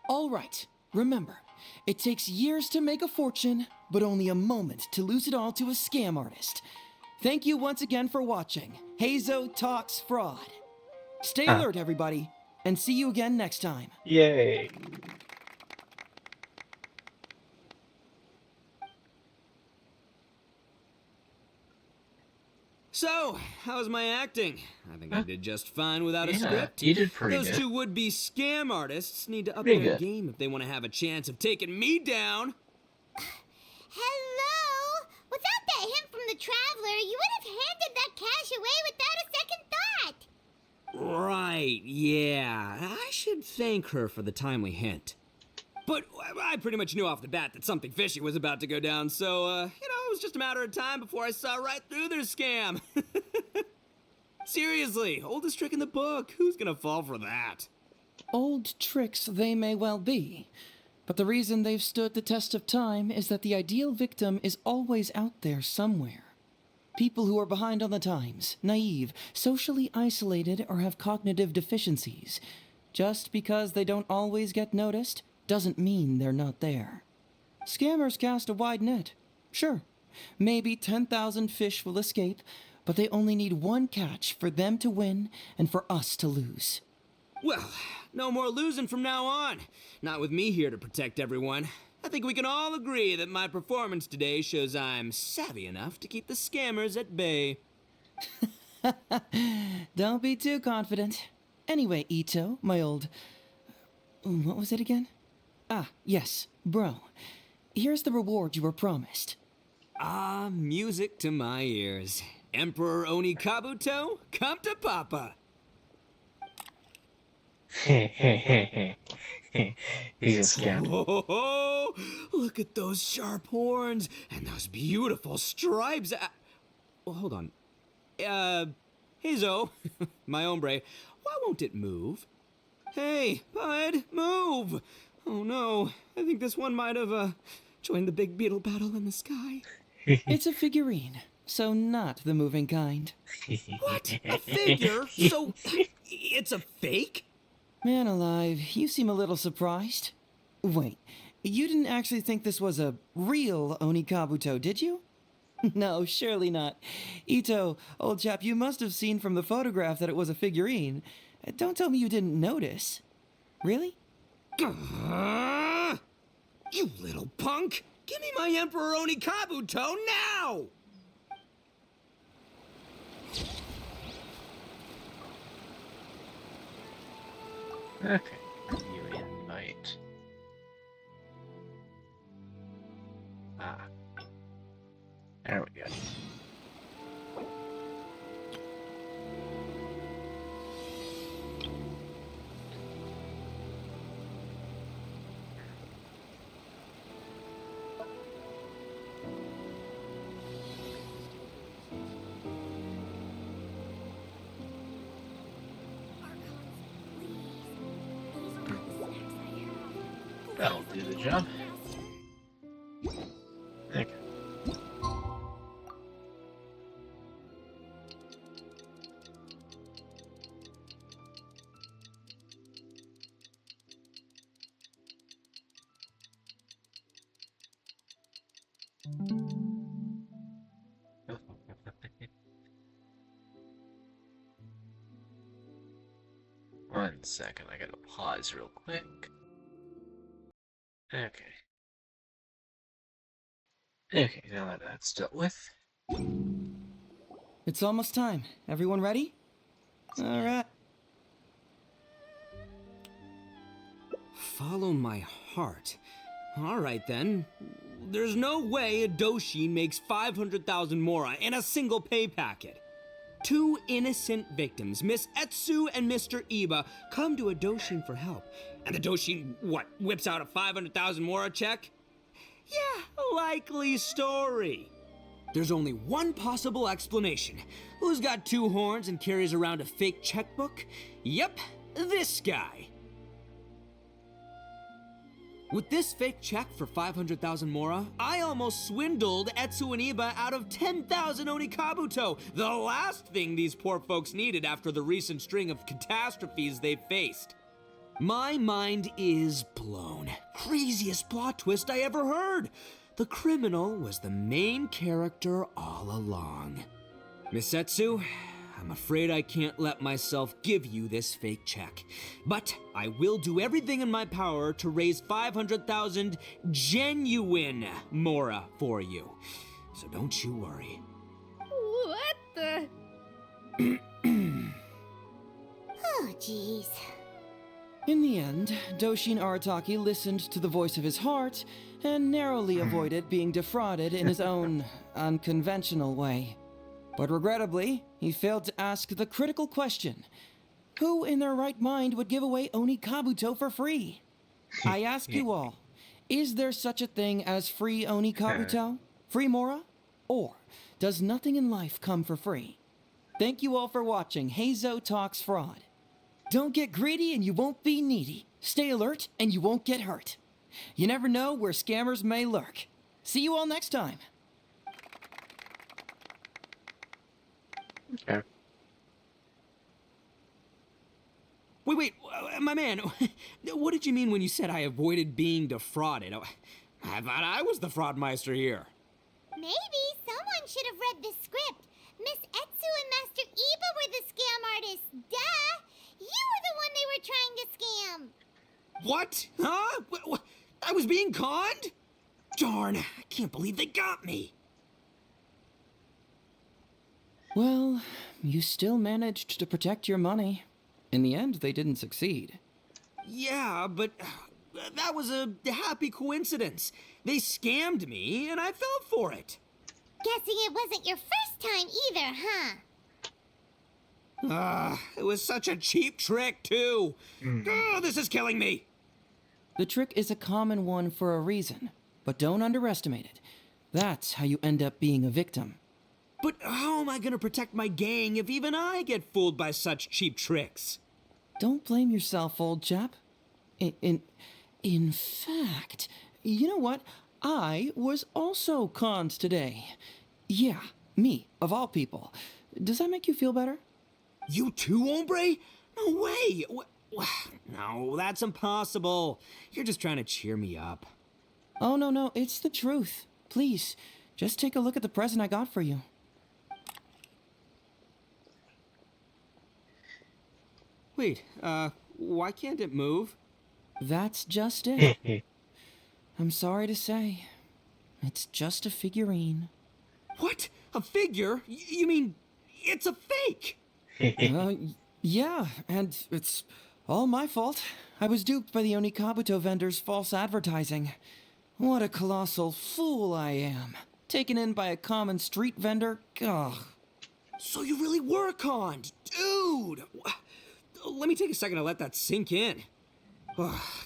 All right, remember, it takes years to make a fortune, but only a moment to lose it all to a scam artist. Thank you once again for watching Heizou Talks Fraud. Stay alert, everybody, and see you again next time. Yay. So, how's my acting? I think I did just fine without a script. You did pretty Those good. two would-be scam artists need to up Pretty their good. game if they want to have a chance of taking me down. Hello? Without that hint from the Traveler, you would have handed that cash away without a second thought. Right, yeah. I should thank her for the timely hint. But I pretty much knew off the bat that something fishy was about to go down, so, it was just a matter of time before I saw right through their scam. Seriously, oldest trick in the book. Who's gonna fall for that? Old tricks they may well be, but the reason they've stood the test of time is that the ideal victim is always out there somewhere. People who are behind on the times, naive, socially isolated, or have cognitive deficiencies. Just because they don't always get noticed doesn't mean they're not there. Scammers cast a wide net. Sure, maybe 10,000 fish will escape, but they only need one catch for them to win and for us to lose. Well, no more losing from now on. Not with me here to protect everyone. I think we can all agree that my performance today shows I'm savvy enough to keep the scammers at bay. Don't be too confident. Anyway, Ito, my old... What was it again? Ah, yes, bro. Here's the reward you were promised. Ah, music to my ears. Emperor Oni Kabuto, come to Papa. He's a scam. Oh, look at those sharp horns and those beautiful stripes. hold on. Heizou, my hombre, why won't it move? Hey, bud, move! Oh no, I think this one might have, joined the big beetle battle in the sky. It's a figurine, so not the moving kind. What? A figure? So, it's a fake? Man alive, you seem a little surprised. Wait, you didn't actually think this was a real Onikabuto, did you? No, surely not. Ito, old chap, you must have seen from the photograph that it was a figurine. Don't tell me you didn't notice. Really? You little punk! Give me my Emperor Onikabuto now! Okay, you invite. There we go. That'll do the job. Okay. One second, I gotta pause real quick. Okay. Okay, now that that's dealt with. It's almost time. Everyone ready? All right. Follow my heart. All right, then. There's no way a Doshin makes 500,000 mora in a single pay packet. Two innocent victims, Miss Heizou and Mr. Iba, come to a Doshin for help. And the Doshin, whips out a 500,000 mora check? Yeah, likely story. There's only one possible explanation. Who's got two horns and carries around a fake checkbook? Yep, this guy. With this fake check for 500,000 mora, I almost swindled Heizou and Iba out of 10,000 Onikabuto, the last thing these poor folks needed after the recent string of catastrophes they've faced. My mind is blown. Craziest plot twist I ever heard. The criminal was the main character all along. Miss Heizou, I'm afraid I can't let myself give you this fake check. But I will do everything in my power to raise 500,000 genuine mora for you. So don't you worry. What the? Oh, jeez. In the end, Doshin Arataki listened to the voice of his heart and narrowly avoided being defrauded in his own unconventional way. But regrettably, he failed to ask the critical question: who in their right mind would give away Onikabuto for free? I ask you all, is there such a thing as free Onikabuto? Free mora? Or does nothing in life come for free? Thank you all for watching Heizou Talks Fraud. Don't get greedy and you won't be needy. Stay alert and you won't get hurt. You never know where scammers may lurk. See you all next time. Okay. Wait, my man, what did you mean when you said I avoided being defrauded? I thought I was the fraudmeister here. Maybe someone should have read the script. Miss Heizou and Master Iba were the scam artists. Duh! You were the one they were trying to scam. What? Huh? What? I was being conned? Darn, I can't believe they got me. Well, you still managed to protect your money. In the end, they didn't succeed. Yeah, but that was a happy coincidence. They scammed me, and I fell for it. Guessing it wasn't your first time either, huh? It was such a cheap trick, too. Oh, this is killing me. The trick is a common one for a reason, but don't underestimate it. That's how you end up being a victim. But how am I gonna protect my gang if even I get fooled by such cheap tricks? Don't blame yourself, old chap. In fact, you know what? I was also conned today. Yeah, me, of all people. Does that make you feel better? You too, hombre? No way! No, that's impossible. You're just trying to cheer me up. Oh, no, it's the truth. Please, just take a look at the present I got for you. Wait, why can't it move? That's just it. I'm sorry to say, it's just a figurine. What? A figure? You mean it's a fake? Yeah, and it's all my fault. I was duped by the Onikabuto vendor's false advertising. What a colossal fool I am. Taken in by a common street vendor? Ugh. So you really were conned, dude! Let me take a second to let that sink in.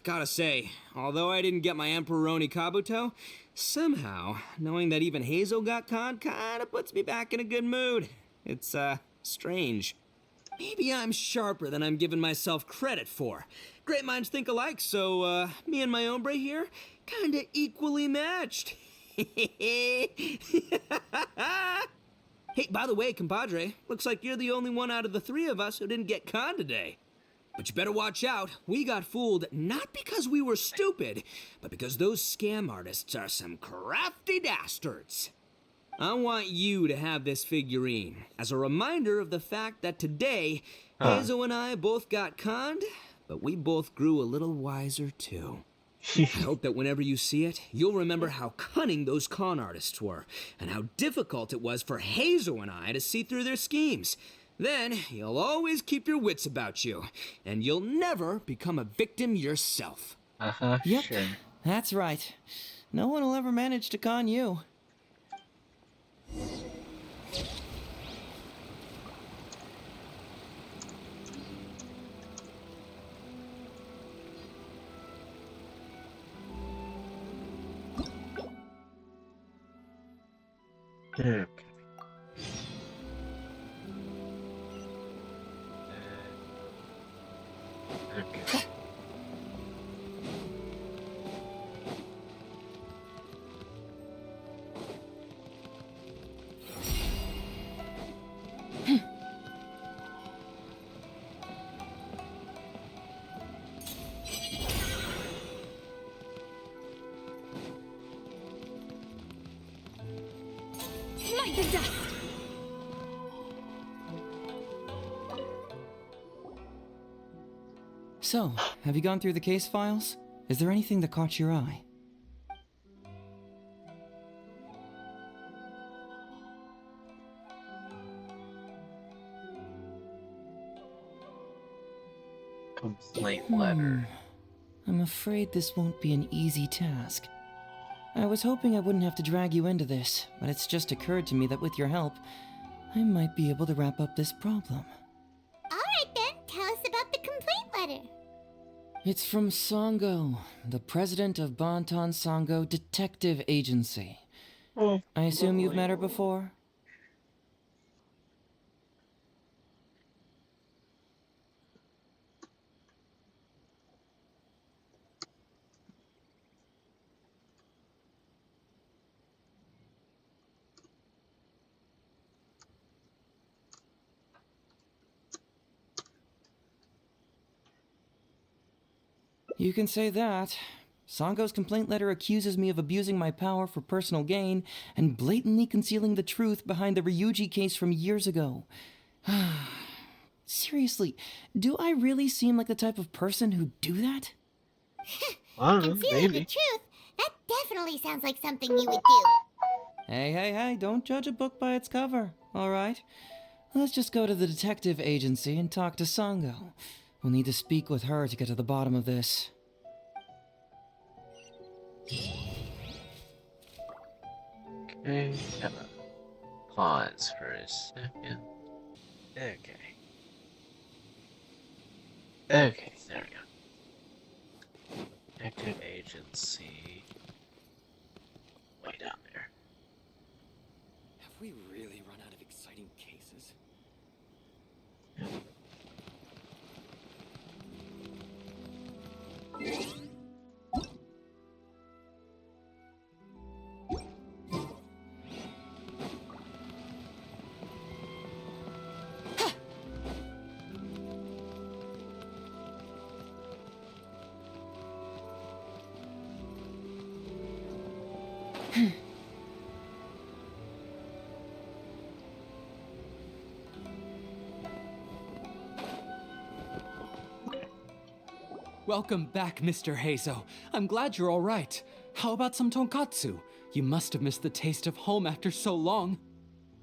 Gotta say, although I didn't get my Emperoroni Kabuto, somehow, knowing that even Heizou got conned kinda puts me back in a good mood. It's, strange. Maybe I'm sharper than I'm giving myself credit for. Great minds think alike, so, me and my hombre here, kinda equally matched. Hey, by the way, compadre, looks like you're the only one out of the three of us who didn't get conned today. But you better watch out. We got fooled not because we were stupid, but because those scam artists are some crafty dastards. I want you to have this figurine as a reminder of the fact that today, Heizou and I both got conned, but we both grew a little wiser too. I hope that whenever you see it, you'll remember how cunning those con artists were, and how difficult it was for Heizou and I to see through their schemes. Then, you'll always keep your wits about you, and you'll never become a victim yourself. Yep, sure. That's right. No one will ever manage to con you. Okay. Okay. Smite the dust! So, have you gone through the case files? Is there anything that caught your eye? Complaint letter. I'm afraid this won't be an easy task. I was hoping I wouldn't have to drag you into this, but it's just occurred to me that with your help, I might be able to wrap up this problem. Alright then, tell us about the complaint letter. It's from Sango, the president of Bantan Sango Detective Agency. I assume you've met her before? You can say that. Sango's complaint letter accuses me of abusing my power for personal gain and blatantly concealing the truth behind the Ryuji case from years ago. Seriously, do I really seem like the type of person who'd do that? I don't know, Concealing maybe. the truth, that definitely sounds like something you would do. Hey, don't judge a book by its cover, alright? Let's just go to the detective agency and talk to Sango. We'll need to speak with her to get to the bottom of this. Okay, have a pause for a second. Okay. Okay, there we go. Active agency. Way down there. Have we really run out Welcome back, Mr. Heizou. I'm glad you're all right. How about some tonkatsu? You must have missed the taste of home after so long.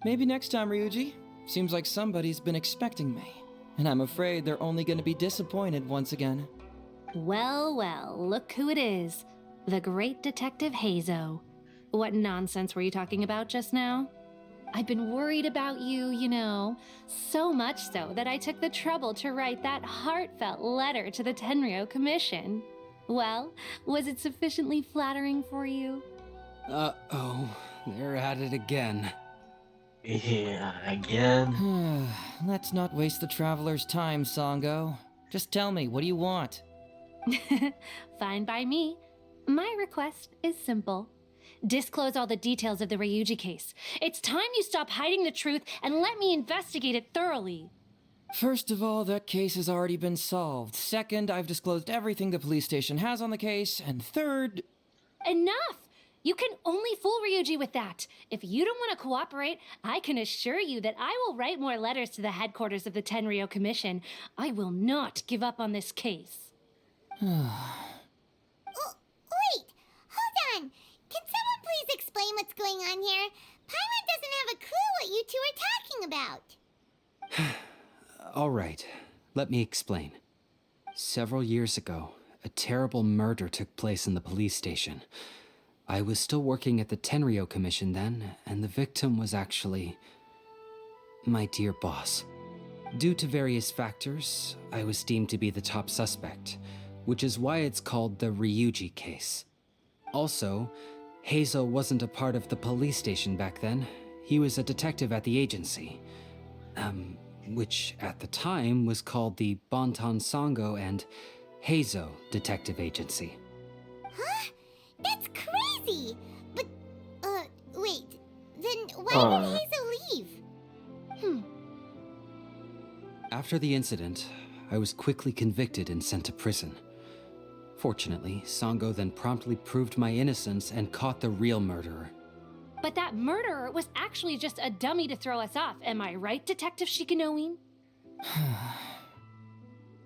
Maybe next time, Ryuji. Seems like somebody's been expecting me. And I'm afraid they're only gonna be disappointed once again. Well, well, look who it is. The great Detective Heizou. What nonsense were you talking about just now? I've been worried about you, you know. So much so that I took the trouble to write that heartfelt letter to the Tenryou Commission. Well, was it sufficiently flattering for you? Uh-oh, they're at it again. Yeah, again? Let's not waste the traveler's time, Sango. Just tell me, what do you want? Fine by me. My request is simple. Disclose all the details of the Ryuji case. It's time you stop hiding the truth and let me investigate it thoroughly. First of all, that case has already been solved. Second, I've disclosed everything the police station has on the case. And third... Enough! You can only fool Ryuji with that. If you don't want to cooperate, I can assure you that I will write more letters to the headquarters of the Tenryou Commission. I will not give up on this case. Wait! Hold on! Can someone please explain what's going on here? Paimon doesn't have a clue what you two are talking about. All right, let me explain. Several years ago, a terrible murder took place in the police station. I was still working at the Tenryou Commission then, and the victim was actually my dear boss. Due to various factors, I was deemed to be the top suspect, which is why it's called the Ryuji case. Also, Heizou wasn't a part of the police station back then. He was a detective at the agency, which at the time was called the Bonton Sango and Heizou Detective Agency. Huh? That's crazy! But, wait. Then why did Heizou leave? After the incident, I was quickly convicted and sent to prison. Fortunately, Sango then promptly proved my innocence and caught the real murderer. But that murderer was actually just a dummy to throw us off, am I right, Detective Shikanoin?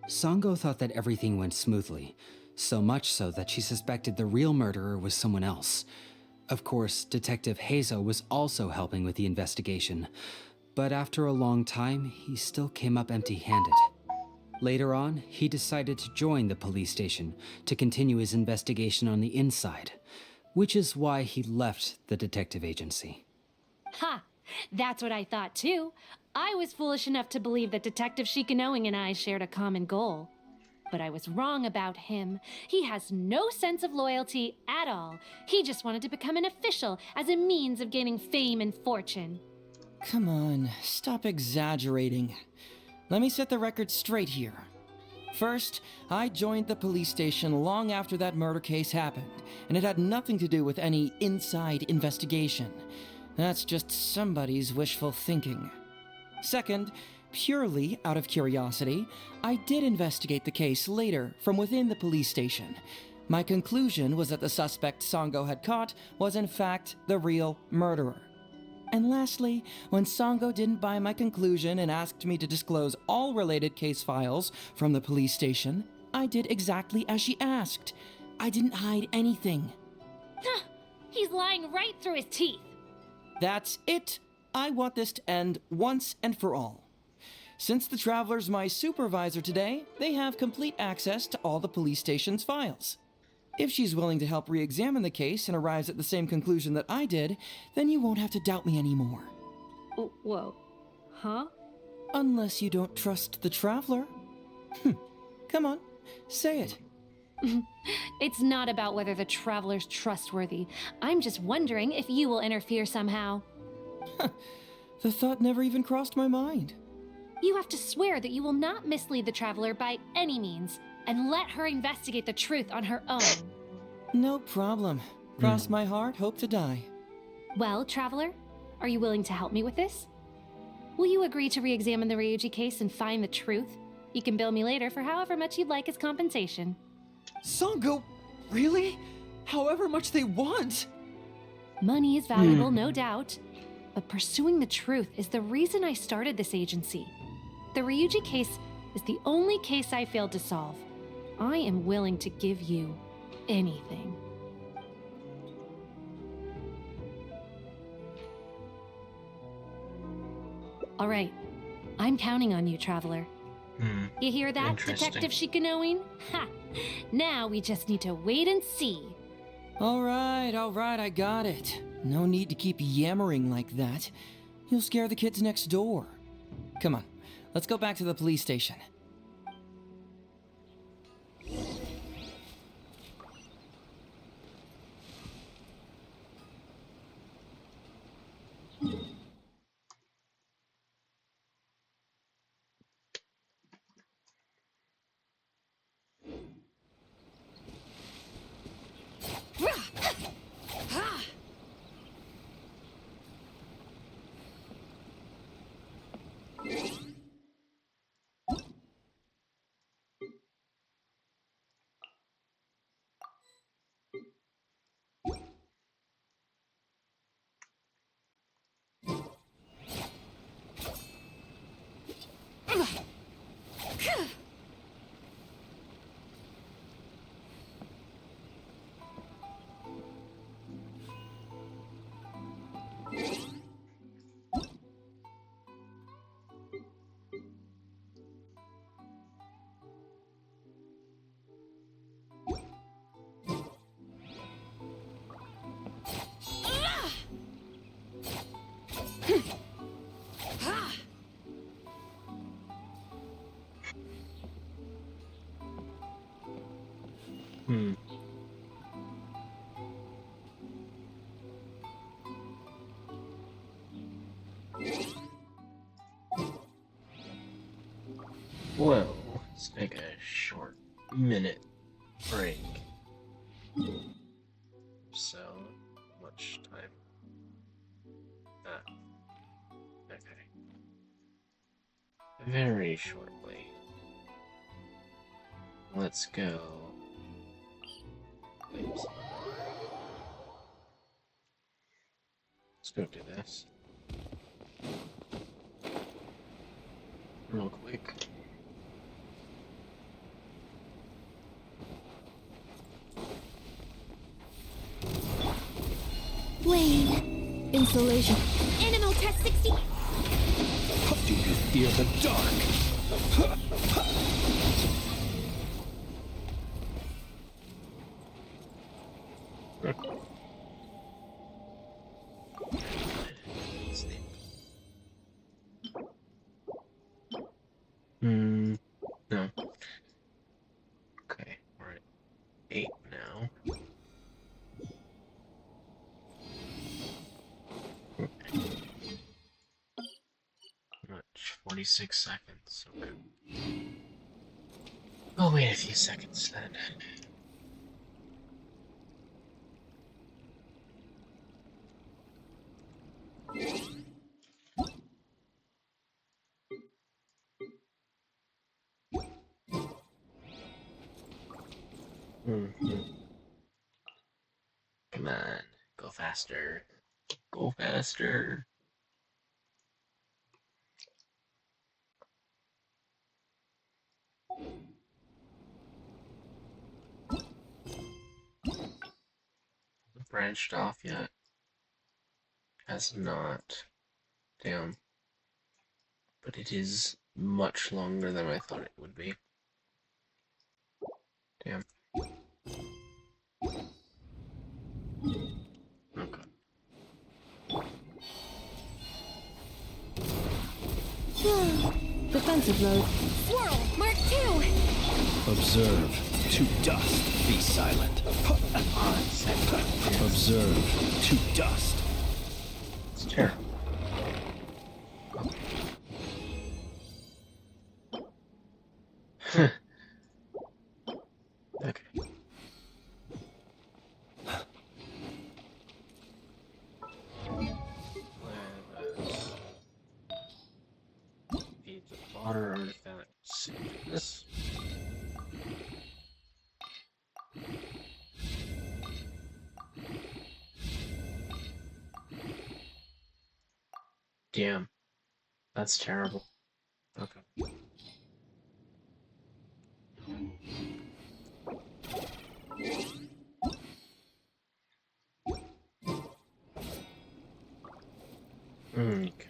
Sango thought that everything went smoothly, so much so that she suspected the real murderer was someone else. Of course, Detective Heizou was also helping with the investigation, but after a long time, he still came up empty-handed. Later on, he decided to join the police station to continue his investigation on the inside, which is why he left the detective agency. Ha! That's what I thought too. I was foolish enough to believe that Detective Shikanoin and I shared a common goal. But I was wrong about him. He has no sense of loyalty at all. He just wanted to become an official as a means of gaining fame and fortune. Come on, stop exaggerating. Let me set the record straight here. First, I joined the police station long after that murder case happened, and it had nothing to do with any inside investigation. That's just somebody's wishful thinking. Second, purely out of curiosity, I did investigate the case later from within the police station. My conclusion was that the suspect Sango had caught was in fact the real murderer. And lastly, when Sango didn't buy my conclusion and asked me to disclose all related case files from the police station, I did exactly as she asked. I didn't hide anything. He's lying right through his teeth. That's it. I want this to end once and for all. Since the Traveler's my supervisor today, they have complete access to all the police station's files. If she's willing to help re-examine the case and arrives at the same conclusion that I did, then you won't have to doubt me anymore. Whoa. Huh? Unless you don't trust the Traveler. Come on, say it. It's not about whether the Traveler's trustworthy. I'm just wondering if you will interfere somehow. The thought never even crossed my mind. You have to swear that you will not mislead the Traveler by any means, and let her investigate the truth on her own. No problem. Cross my heart, hope to die. Well, Traveler, are you willing to help me with this? Will you agree to re-examine the Ryuji case and find the truth? You can bill me later for however much you'd like as compensation. Sango, really? However much they want? Money is valuable, no doubt, but pursuing the truth is the reason I started this agency. The Ryuji case is the only case I failed to solve. I am willing to give you anything. All right, I'm counting on you, Traveler. You hear that, Detective Shikanoin? Ha! Now we just need to wait and see. All right, I got it. No need to keep yammering like that. You'll scare the kids next door. Come on, let's go back to the police station. Well, let's take a short minute break. So, much time. Okay. Very shortly. Let's go. Oops. Let's go do this. Real quick. Lane. Installation. Animal test 60. Do you fear the dark? No. Okay, we're at 8 now. Much 46 seconds. Okay. I'll wait a few seconds then. Come on, go faster. Go faster. Branched off yet? Has not. Damn. But it is much longer than I thought it would be. Damn. Okay. Defensive mode. Swirl, Mark 2. Observe. To dust. Be silent. Observe. To dust. It's terrible. Okay. Feed the water artifact. Save this. Damn. That's terrible. Okay. Okay.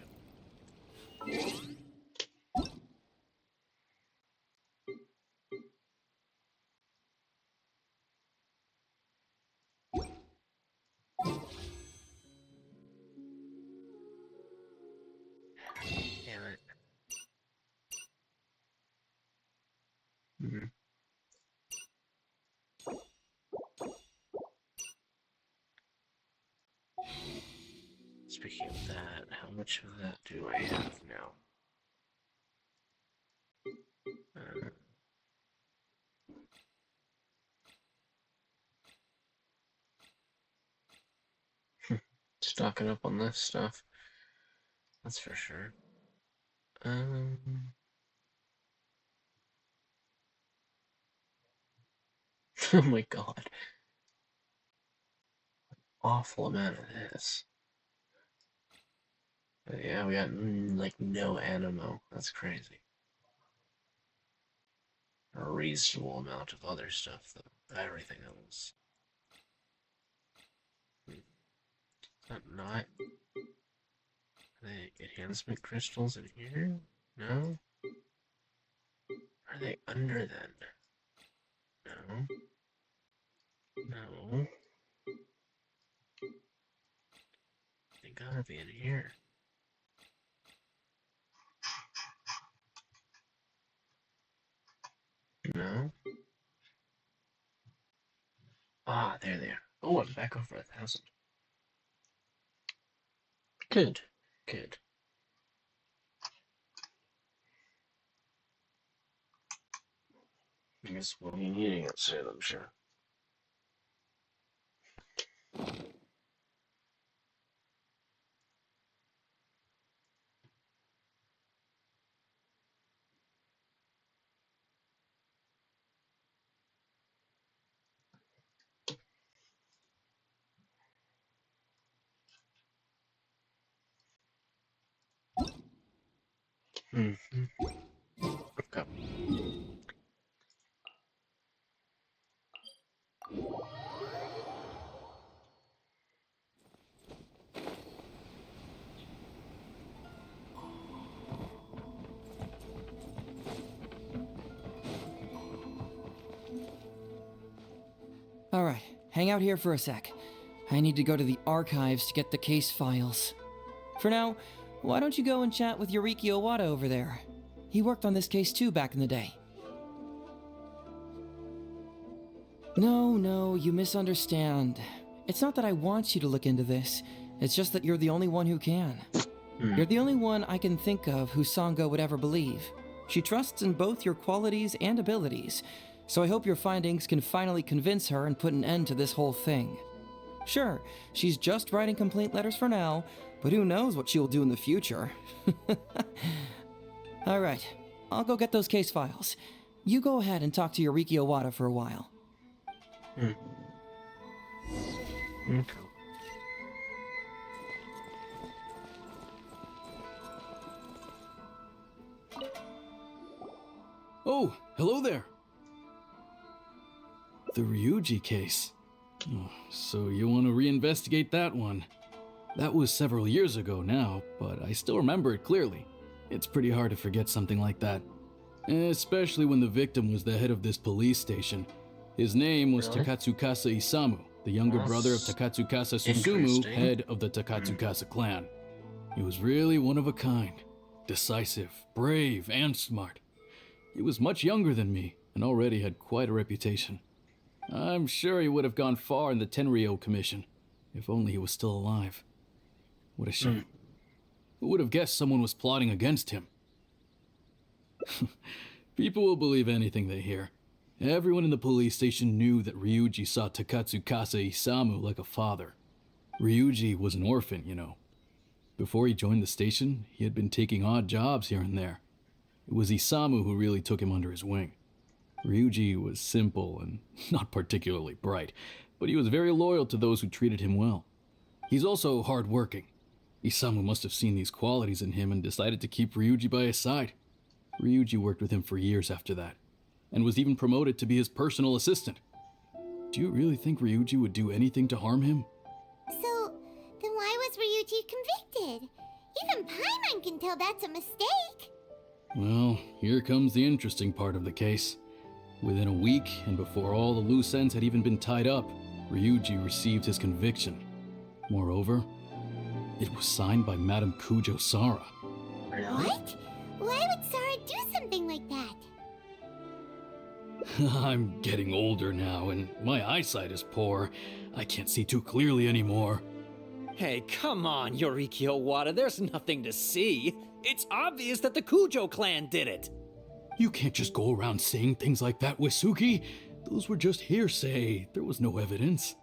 Damn it. Mhm. Speaking of that, how much of that do I have now? Stocking up on this stuff. That's for sure. Oh my god. Awful amount of this. But yeah, we got like no animo. That's crazy. A reasonable amount of other stuff though. Everything else. Is that not? Are they enhancement crystals in here? No? Are they under then? No. No. They gotta be in here. No. Ah, there they are. Oh, I'm back over 1,000. Good. Good. I guess we'll be needing it soon, I'm sure. Okay. Alright, hang out here for a sec. I need to go to the archives to get the case files. For now, why don't you go and chat with Yoriki Owada over there? He worked on this case too back in the day. No, you misunderstand. It's not that I want you to look into this. It's just that you're the only one who can. You're the only one I can think of who Sango would ever believe. She trusts in both your qualities and abilities, so I hope your findings can finally convince her and put an end to this whole thing. Sure, she's just writing complaint letters for now, but who knows what she'll do in the future. Alright, I'll go get those case files. You go ahead and talk to Yoriki Owada for a while. Okay. Oh, hello there. The Ryuji case. Oh, so you want to reinvestigate that one? That was several years ago now, but I still remember it clearly. It's pretty hard to forget something like that. Especially when the victim was the head of this police station. His name was Takatsukasa Isamu, the younger brother of Takatsukasa Susumu, head of the Takatsukasa clan. He was really one of a kind. Decisive, brave, and smart. He was much younger than me, and already had quite a reputation. I'm sure he would have gone far in the Tenryou Commission, if only he was still alive. What a shame. Who would have guessed someone was plotting against him? People will believe anything they hear. Everyone in the police station knew that Ryuji saw Takatsukasa Isamu like a father. Ryuji was an orphan, you know. Before he joined the station, he had been taking odd jobs here and there. It was Isamu who really took him under his wing. Ryuji was simple and not particularly bright, but he was very loyal to those who treated him well. He's also hard-working. Isamu must have seen these qualities in him and decided to keep Ryuji by his side. Ryuji worked with him for years after that, and was even promoted to be his personal assistant. Do you really think Ryuji would do anything to harm him? So, then why was Ryuji convicted? Even Paimon can tell that's a mistake. Well, here comes the interesting part of the case. Within a week, and before all the loose ends had even been tied up, Ryuji received his conviction. Moreover, it was signed by Madame Kujo Sara. What? Why would Sara do something like that? I'm getting older now, and my eyesight is poor. I can't see too clearly anymore. Hey, come on, Yoriki Owada, there's nothing to see. It's obvious that the Kujo clan did it. You can't just go around saying things like that, Wisuki. Those were just hearsay. There was no evidence.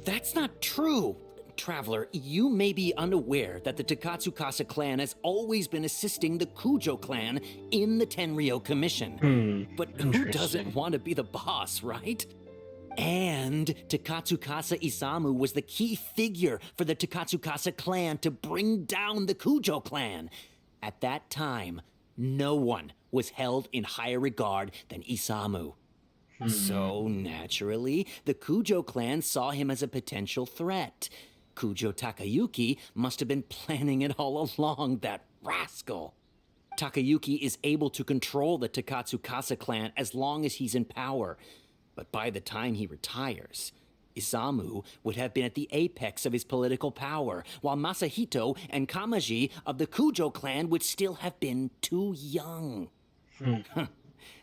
That's not true. Traveler, you may be unaware that the Takatsukasa clan has always been assisting the Kujo clan in the Tenryou Commission. But who doesn't want to be the boss, right? And Takatsukasa Isamu was the key figure for the Takatsukasa clan to bring down the Kujo clan. At that time, no one was held in higher regard than Isamu. So, naturally, the Kujo clan saw him as a potential threat. Kujo Takayuki must have been planning it all along, that rascal. Takayuki is able to control the Takatsukasa clan as long as he's in power. But by the time he retires, Isamu would have been at the apex of his political power, while Masahito and Kamaji of the Kujo clan would still have been too young.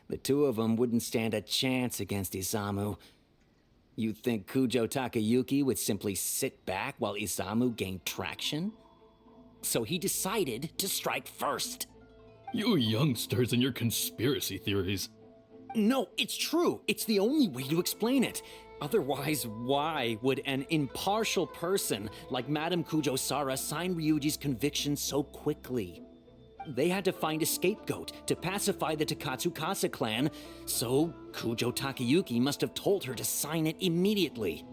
The two of them wouldn't stand a chance against Isamu. You think Kujo Takayuki would simply sit back while Isamu gained traction? So he decided to strike first. You youngsters and your conspiracy theories. No, it's true. It's the only way to explain it. Otherwise, why would an impartial person like Madame Kujo Sara sign Ryuji's conviction so quickly? They had to find a scapegoat to pacify the Takatsukasa clan, so Kujo Takayuki must have told her to sign it immediately.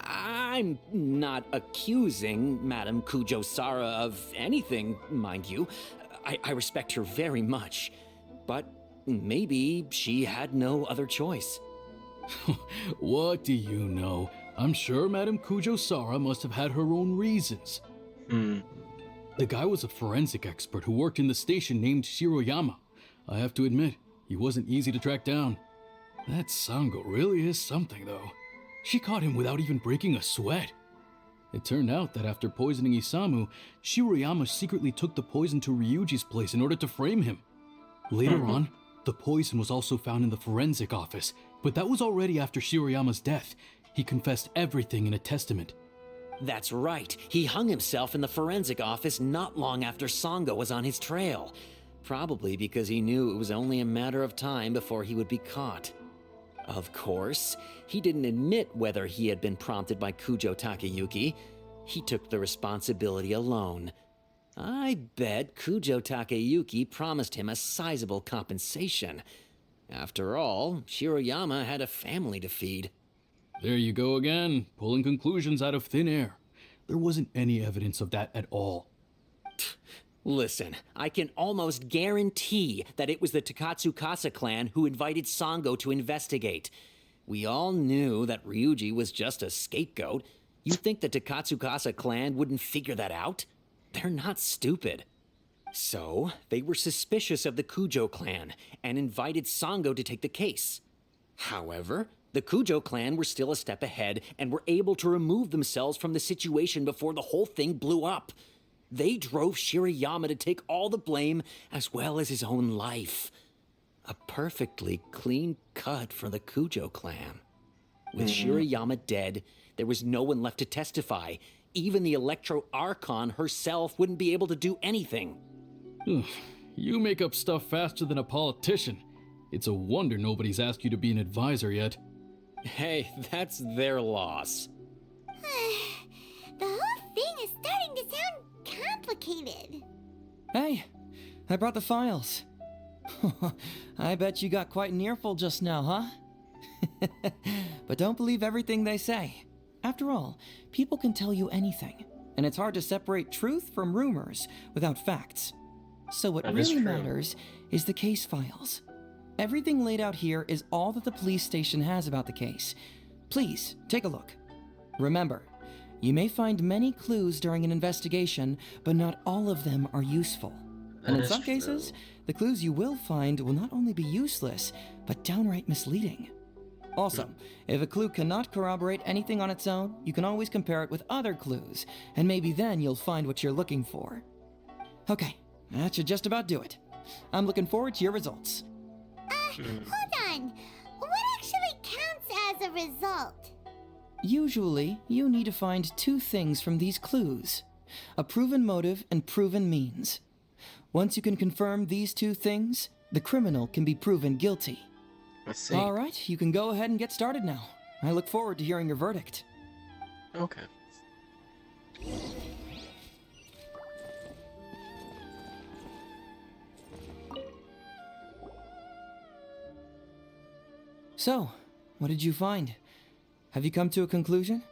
I'm not accusing Madame Kujo Sara of anything, mind you. I respect her very much, but maybe she had no other choice. What do you know? I'm sure Madame Kujo Sara must have had her own reasons. The guy was a forensic expert who worked in the station named Shiroyama. I have to admit, he wasn't easy to track down. That Sango really is something, though. She caught him without even breaking a sweat. It turned out that after poisoning Isamu, Shiroyama secretly took the poison to Ryuji's place in order to frame him. Later on, the poison was also found in the forensic office, but that was already after Shiroyama's death. He confessed everything in a testament. That's right. He hung himself in the forensic office not long after Sango was on his trail. Probably because he knew it was only a matter of time before he would be caught. Of course, he didn't admit whether he had been prompted by Kujo Takayuki. He took the responsibility alone. I bet Kujo Takayuki promised him a sizable compensation. After all, Shiroyama had a family to feed. There you go again, pulling conclusions out of thin air. There wasn't any evidence of that at all. Listen, I can almost guarantee that it was the Takatsukasa clan who invited Sango to investigate. We all knew that Ryuji was just a scapegoat. You think the Takatsukasa clan wouldn't figure that out? They're not stupid. So, they were suspicious of the Kujo clan and invited Sango to take the case. However, the Kujo clan were still a step ahead and were able to remove themselves from the situation before the whole thing blew up. They drove Shiroyama to take all the blame as well as his own life. A perfectly clean cut for the Kujo clan. With Shiroyama dead, there was no one left to testify. Even the Electro Archon herself wouldn't be able to do anything. You make up stuff faster than a politician. It's a wonder nobody's asked you to be an advisor yet. Hey, that's their loss. The whole thing is starting to sound complicated. Hey, I brought the files. I bet you got quite an earful just now, huh? But don't believe everything they say. After all, people can tell you anything. and it's hard to separate truth from rumors without facts. So what That is really true. matters is the case files. Everything laid out here is all that the police station has about the case. Please, take a look. Remember, you may find many clues during an investigation, but not all of them are useful. And That in is some true. cases, the clues you will find will not only be useless, but downright misleading. Also, if a clue cannot corroborate anything on its own, you can always compare it with other clues, and maybe then you'll find what you're looking for. Okay, that should just about do it. I'm looking forward to your results. Hold on. What actually counts as a result? Usually, you need to find two things from these clues: a proven motive and proven means. Once you can confirm these two things, the criminal can be proven guilty. I see. All right, you can go ahead and get started now. I look forward to hearing your verdict. Okay. So, what did you find? Have you come to a conclusion?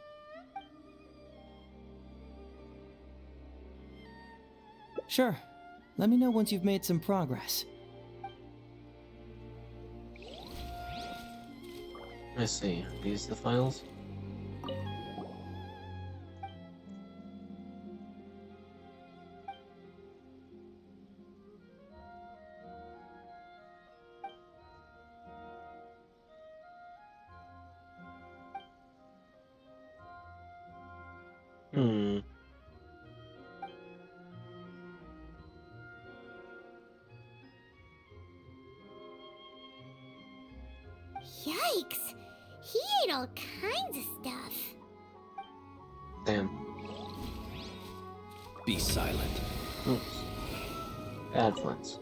Sure. Let me know once you've made some progress. I see. Are these the files? Hmm. Yikes! He ate all kinds of stuff. Damn. Be silent. Oops. Bad ones.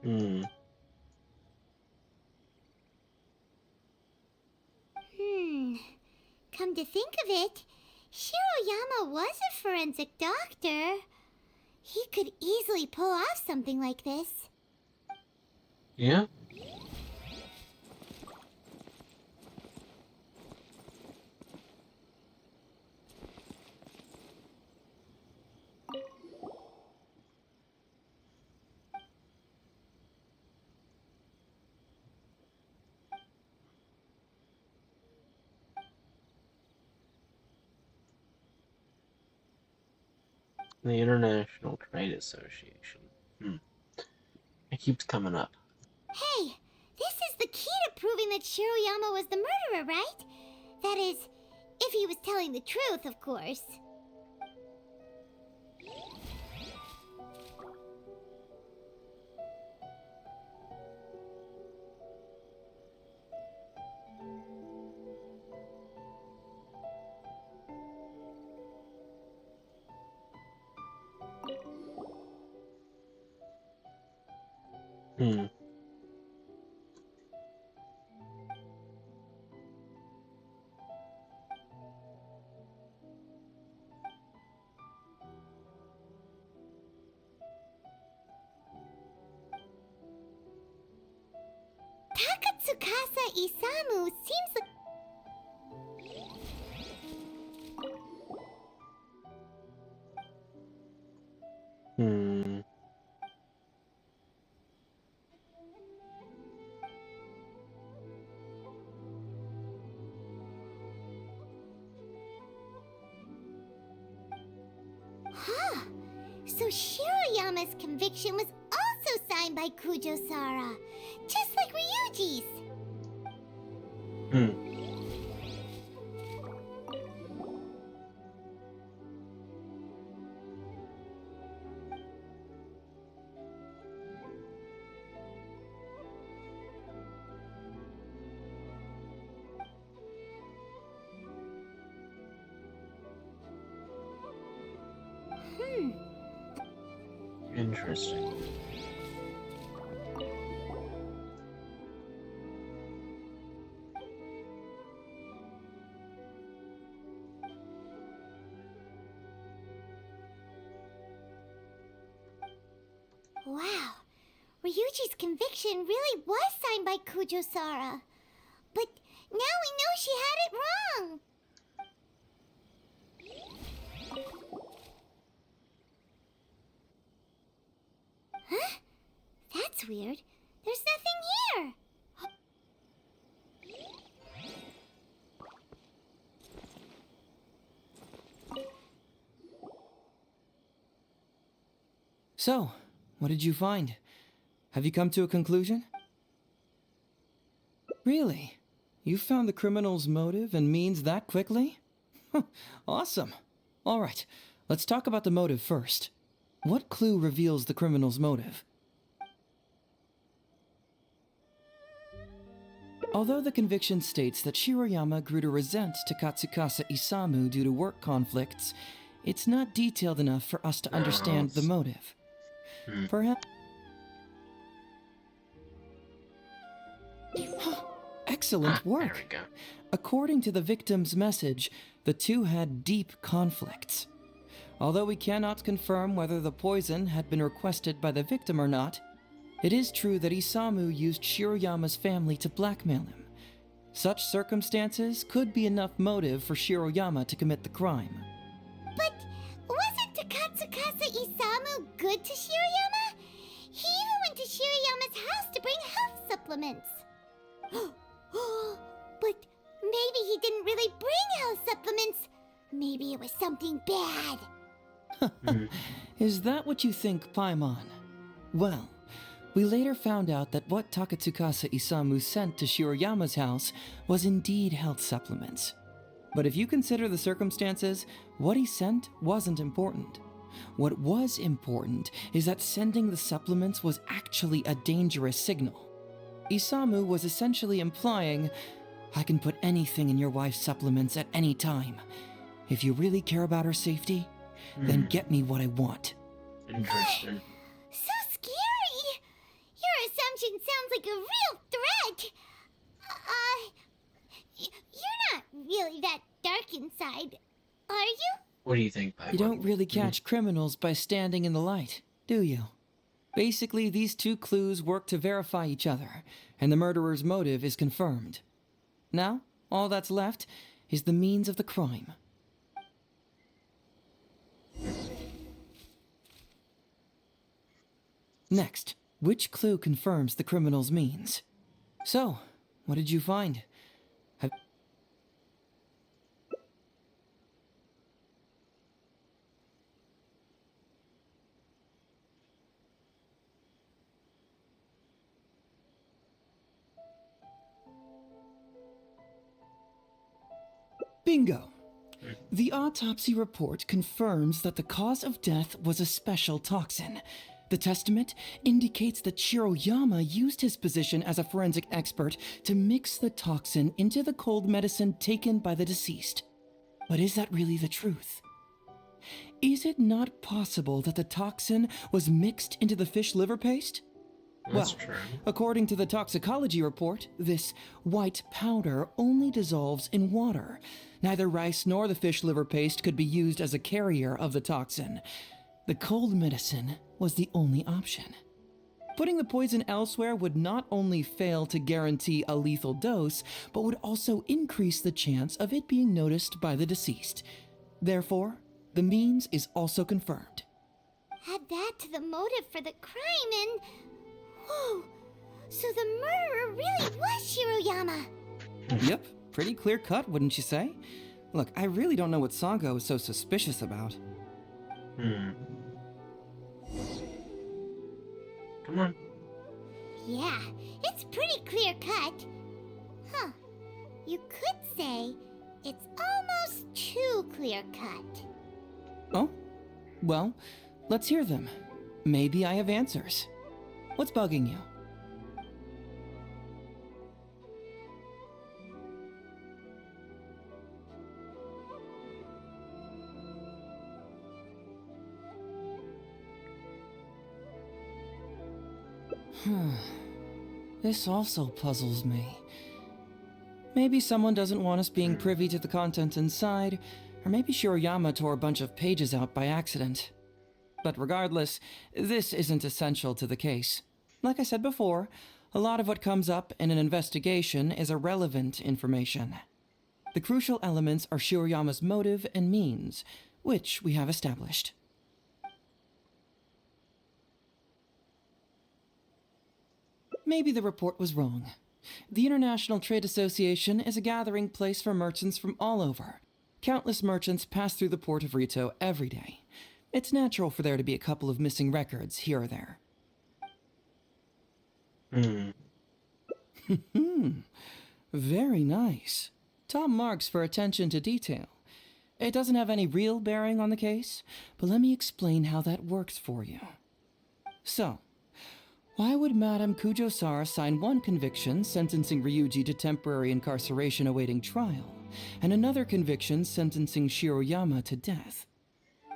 Hmm. Come to think of it, Shiroyama was a forensic doctor. He could easily pull off something like this. Yeah? The International Trade Association. It keeps coming up. Hey, this is the key to proving that Shiroyama was the murderer, right? That is, if he was telling the truth, of course. Hmm. Takatsukasa Isamu seems like... Hmm. Huh. So Shiroyama's conviction was also signed by Kujo-Sara, just like Ryuji's. Hmm. Interesting. Ryuji's conviction really was signed by Kujo-Sara. But now we know she had it wrong. Huh? That's weird. There's nothing here. So, what did you find? Have you come to a conclusion? Really? You found the criminal's motive and means that quickly? Awesome. All right, let's talk about the motive first. What clue reveals the criminal's motive? Although the conviction states that Shiroyama grew to resent Takatsukasa Isamu due to work conflicts, it's not detailed enough for us to understand the motive. Perhaps... Excellent work! There we go. According to the victim's message, the two had deep conflicts. Although we cannot confirm whether the poison had been requested by the victim or not, it is true that Isamu used Shiroyama's family to blackmail him. Such circumstances could be enough motive for Shiroyama to commit the crime. But wasn't Takatsukasa Isamu good to Shiroyama? He even went to Shiroyama's house to bring health supplements. But maybe he didn't really bring health supplements. Maybe it was something bad. Is that what you think, Paimon? Well, we later found out that what Takatsukasa Isamu sent to Shiroyama's house was indeed health supplements. But if you consider the circumstances, what he sent wasn't important. What was important is that sending the supplements was actually a dangerous signal. Isamu was essentially implying, I can put anything in your wife's supplements at any time. If you really care about her safety, then get me what I want. Interesting. So scary! Your assumption sounds like a real threat! You're not really that dark inside, are you? What do you think, Paimon? You don't really catch criminals by standing in the light, do you? Basically, these two clues work to verify each other, and the murderer's motive is confirmed. Now, all that's left is the means of the crime. Next, which clue confirms the criminal's means? So, what did you find? Bingo! The autopsy report confirms that the cause of death was a special toxin. The testament indicates that Shiroyama used his position as a forensic expert to mix the toxin into the cold medicine taken by the deceased. But is that really the truth? Is it not possible that the toxin was mixed into the fish liver paste? That's true. According to the toxicology report, this white powder only dissolves in water. Neither rice nor the fish liver paste could be used as a carrier of the toxin. The cold medicine was the only option. Putting the poison elsewhere would not only fail to guarantee a lethal dose, but would also increase the chance of it being noticed by the deceased. Therefore, the means is also confirmed. Add that to the motive for the crime and... Whoa! So the murderer really was Shiroyama! Yep, pretty clear cut, wouldn't you say? Look, I really don't know what Sango is so suspicious about. Come on. Yeah, it's pretty clear cut. Huh. You could say it's almost too clear cut. Oh? Well, let's hear them. Maybe I have answers. What's bugging you? This also puzzles me. Maybe someone doesn't want us being privy to the content inside, or maybe Shiroyama tore a bunch of pages out by accident. But regardless, this isn't essential to the case. Like I said before, a lot of what comes up in an investigation is irrelevant information. The crucial elements are Shiroyama's motive and means, which we have established. Maybe the report was wrong. The International Trade Association is a gathering place for merchants from all over. Countless merchants pass through the port of Rito every day. It's natural for there to be a couple of missing records here or there. Very nice. Top marks for attention to detail. It doesn't have any real bearing on the case, but let me explain how that works for you. So, why would Madame Kujo-Sara sign one conviction sentencing Ryuji to temporary incarceration awaiting trial, and another conviction sentencing Shiroyama to death?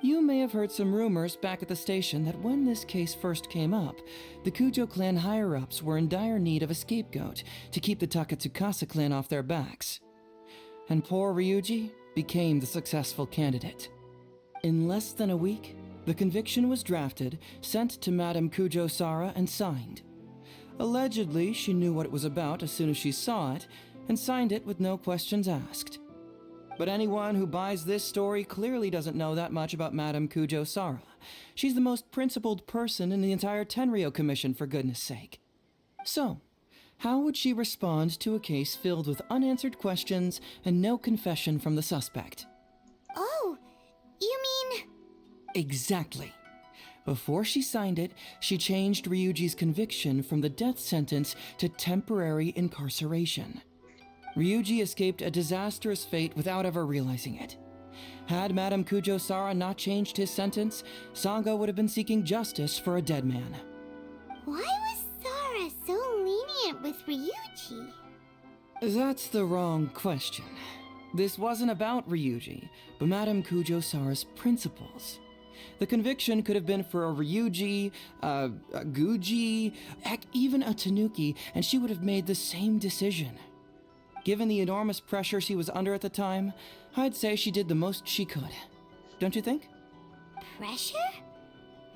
You may have heard some rumors back at the station that when this case first came up, the Kujo clan higher-ups were in dire need of a scapegoat to keep the Takatsukasa clan off their backs. And poor Ryuji became the successful candidate. In less than a week, the conviction was drafted, sent to Madame Kujo-Sara, and signed. Allegedly, she knew what it was about as soon as she saw it, and signed it with no questions asked. But anyone who buys this story clearly doesn't know that much about Madame Kujo-Sara. She's the most principled person in the entire Tenryou Commission, for goodness sake. So, how would she respond to a case filled with unanswered questions and no confession from the suspect? Oh, you mean... Exactly. Before she signed it, she changed Ryuji's conviction from the death sentence to temporary incarceration. Ryuji escaped a disastrous fate without ever realizing it. Had Madame Kujo-Sara not changed his sentence, Sango would have been seeking justice for a dead man. Why was Sara so lenient with Ryuji? That's the wrong question. This wasn't about Ryuji, but Madame Kujo-Sara's principles. The conviction could have been for a Ryuji, a Guji, heck, even a Tanuki, and she would have made the same decision. Given the enormous pressure she was under at the time, I'd say she did the most she could. Don't you think? Pressure?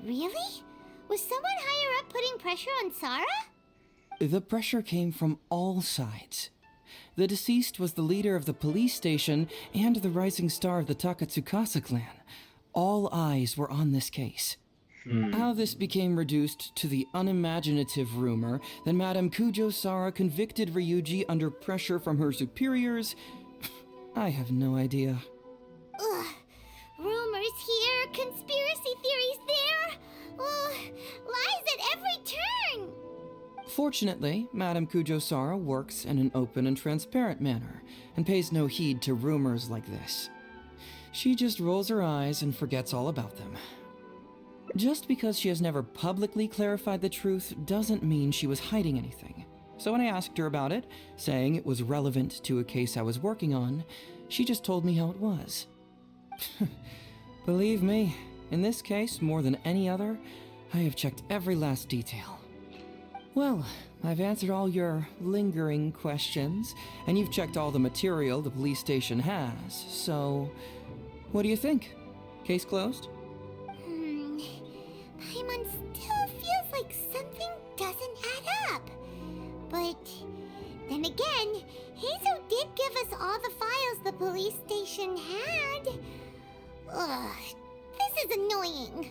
Really? Was someone higher up putting pressure on Sara? The pressure came from all sides. The deceased was the leader of the police station and the rising star of the Takatsukasa clan. All eyes were on this case. How this became reduced to the unimaginative rumor that Madame Kujo-Sara convicted Ryuji under pressure from her superiors, I have no idea. Ugh. Rumors here, conspiracy theories there. Ugh. Lies at every turn. Fortunately, Madame Kujo-Sara works in an open and transparent manner, and pays no heed to rumors like this. She just rolls her eyes and forgets all about them. Just because she has never publicly clarified the truth doesn't mean she was hiding anything. So when I asked her about it, saying it was relevant to a case I was working on, she just told me how it was. Believe me, in this case, more than any other, I have checked every last detail. Well, I've answered all your lingering questions, and you've checked all the material the police station has, so what do you think? Case closed? Paimon still feels like something doesn't add up. But then again, Heizou did give us all the files the police station had. Ugh, this is annoying.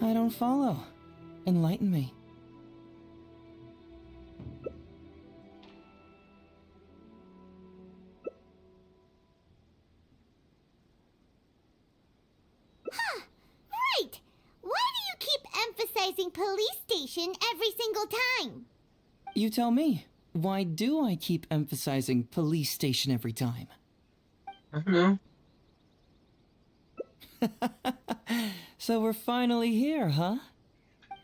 I don't follow. Enlighten me. Right! Why do you keep emphasizing police station every single time? You tell me. Why do I keep emphasizing police station every time? I don't know. So we're finally here, huh?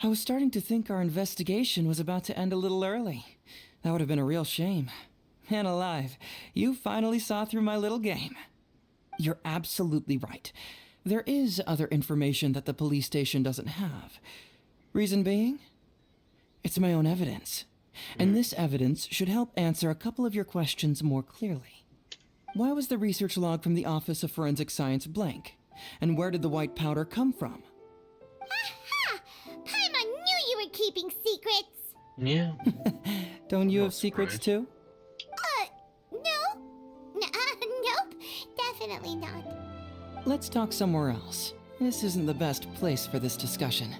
I was starting to think our investigation was about to end a little early. That would have been a real shame. Man alive, you finally saw through my little game. You're absolutely right. There is other information that the police station doesn't have. Reason being? It's my own evidence. And this evidence should help answer a couple of your questions more clearly. Why was the research log from the Office of Forensic Science blank? And where did the white powder come from? Aha! Paimon knew you Yeah. Don't you have secrets too? No. Nope. Definitely not. Let's talk somewhere else. This isn't the best place for this discussion.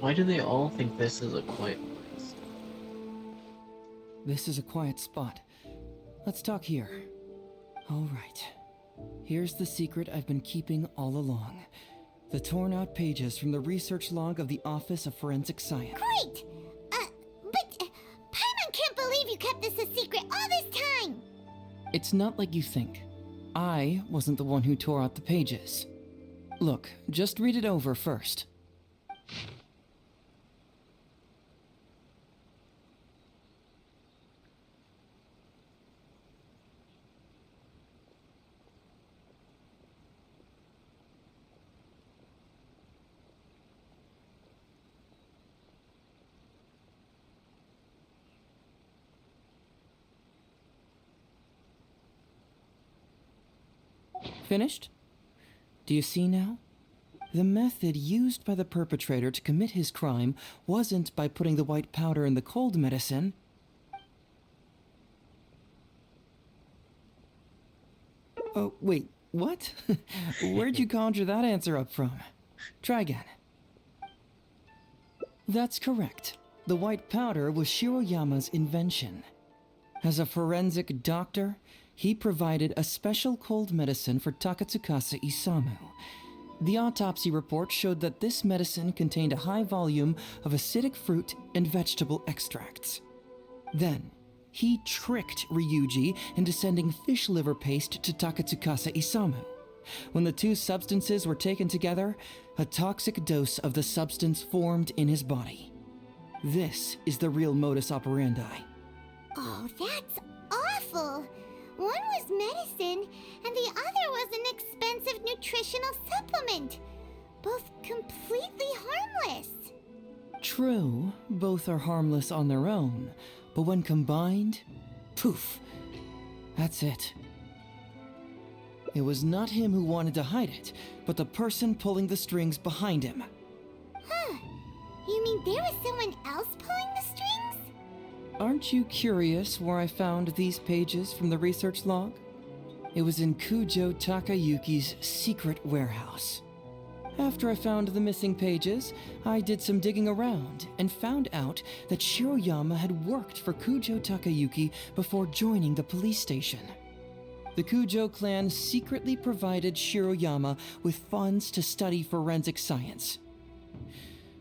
Why do they all think this is a quiet place? This is a quiet spot. Let's talk here. All right. Here's the secret I've been keeping all along. The torn out pages from the research log of the Office of Forensic Science. Great! But Paimon can't believe you kept this a secret all this time! It's not like you think. I wasn't the one who tore out the pages. Look, just read it over first. Finished? Do you see now? The method used by the perpetrator to commit his crime wasn't by putting the white powder in the cold medicine. Oh, wait, what? Where'd you conjure that answer up from? Try again. That's correct. The white powder was Shiroyama's invention. As a forensic doctor, he provided a special cold medicine for Takatsukasa Isamu. The autopsy report showed that this medicine contained a high volume of acidic fruit and vegetable extracts. Then, he tricked Ryuji into sending fish liver paste to Takatsukasa Isamu. When the two substances were taken together, a toxic dose of the substance formed in his body. This is the real modus operandi. Oh, that's awful! One was medicine, and the other was an expensive nutritional supplement. Both completely harmless. True, both are harmless on their own, but when combined, poof, that's it. It was not him who wanted to hide it, but the person pulling the strings behind him. Huh. You mean there was someone else pulling the strings? Aren't you curious where I found these pages from the research log? It was in Kujo Takayuki's secret warehouse. After I found the missing pages, I did some digging around and found out that Shiroyama had worked for Kujo Takayuki before joining the police station. The Kujo clan secretly provided Shiroyama with funds to study forensic science.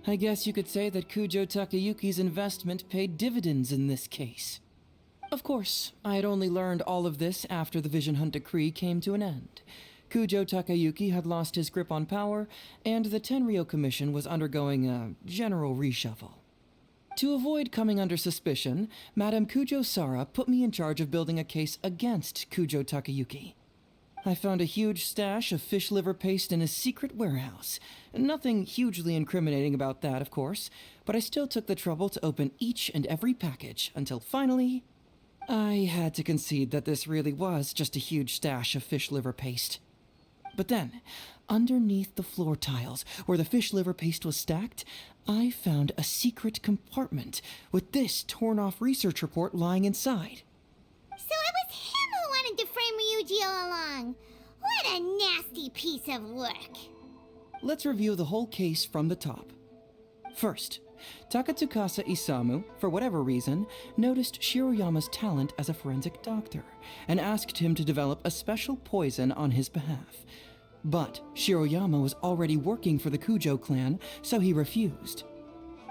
I guess you could say that Kujo Takayuki's investment paid dividends in this case. Of course, I had only learned all of this after the Vision Hunt decree came to an end. Kujo Takayuki had lost his grip on power, and the Tenryou Commission was undergoing a general reshuffle. To avoid coming under suspicion, Madame Kujo Sara put me in charge of building a case against Kujo Takayuki. I found a huge stash of fish liver paste in his secret warehouse. Nothing hugely incriminating about that, of course, but I still took the trouble to open each and every package until finally, I had to concede that this really was just a huge stash of fish liver paste. But then, underneath the floor tiles where the fish liver paste was stacked, I found a secret compartment with this torn-off research report lying inside. So it was him who wanted to frame Ryuji all along. What a nasty piece of work. Let's review the whole case from the top. First, Takatsukasa Isamu, for whatever reason, noticed Shiroyama's talent as a forensic doctor and asked him to develop a special poison on his behalf. But Shiroyama was already working for the Kujo clan, so he refused.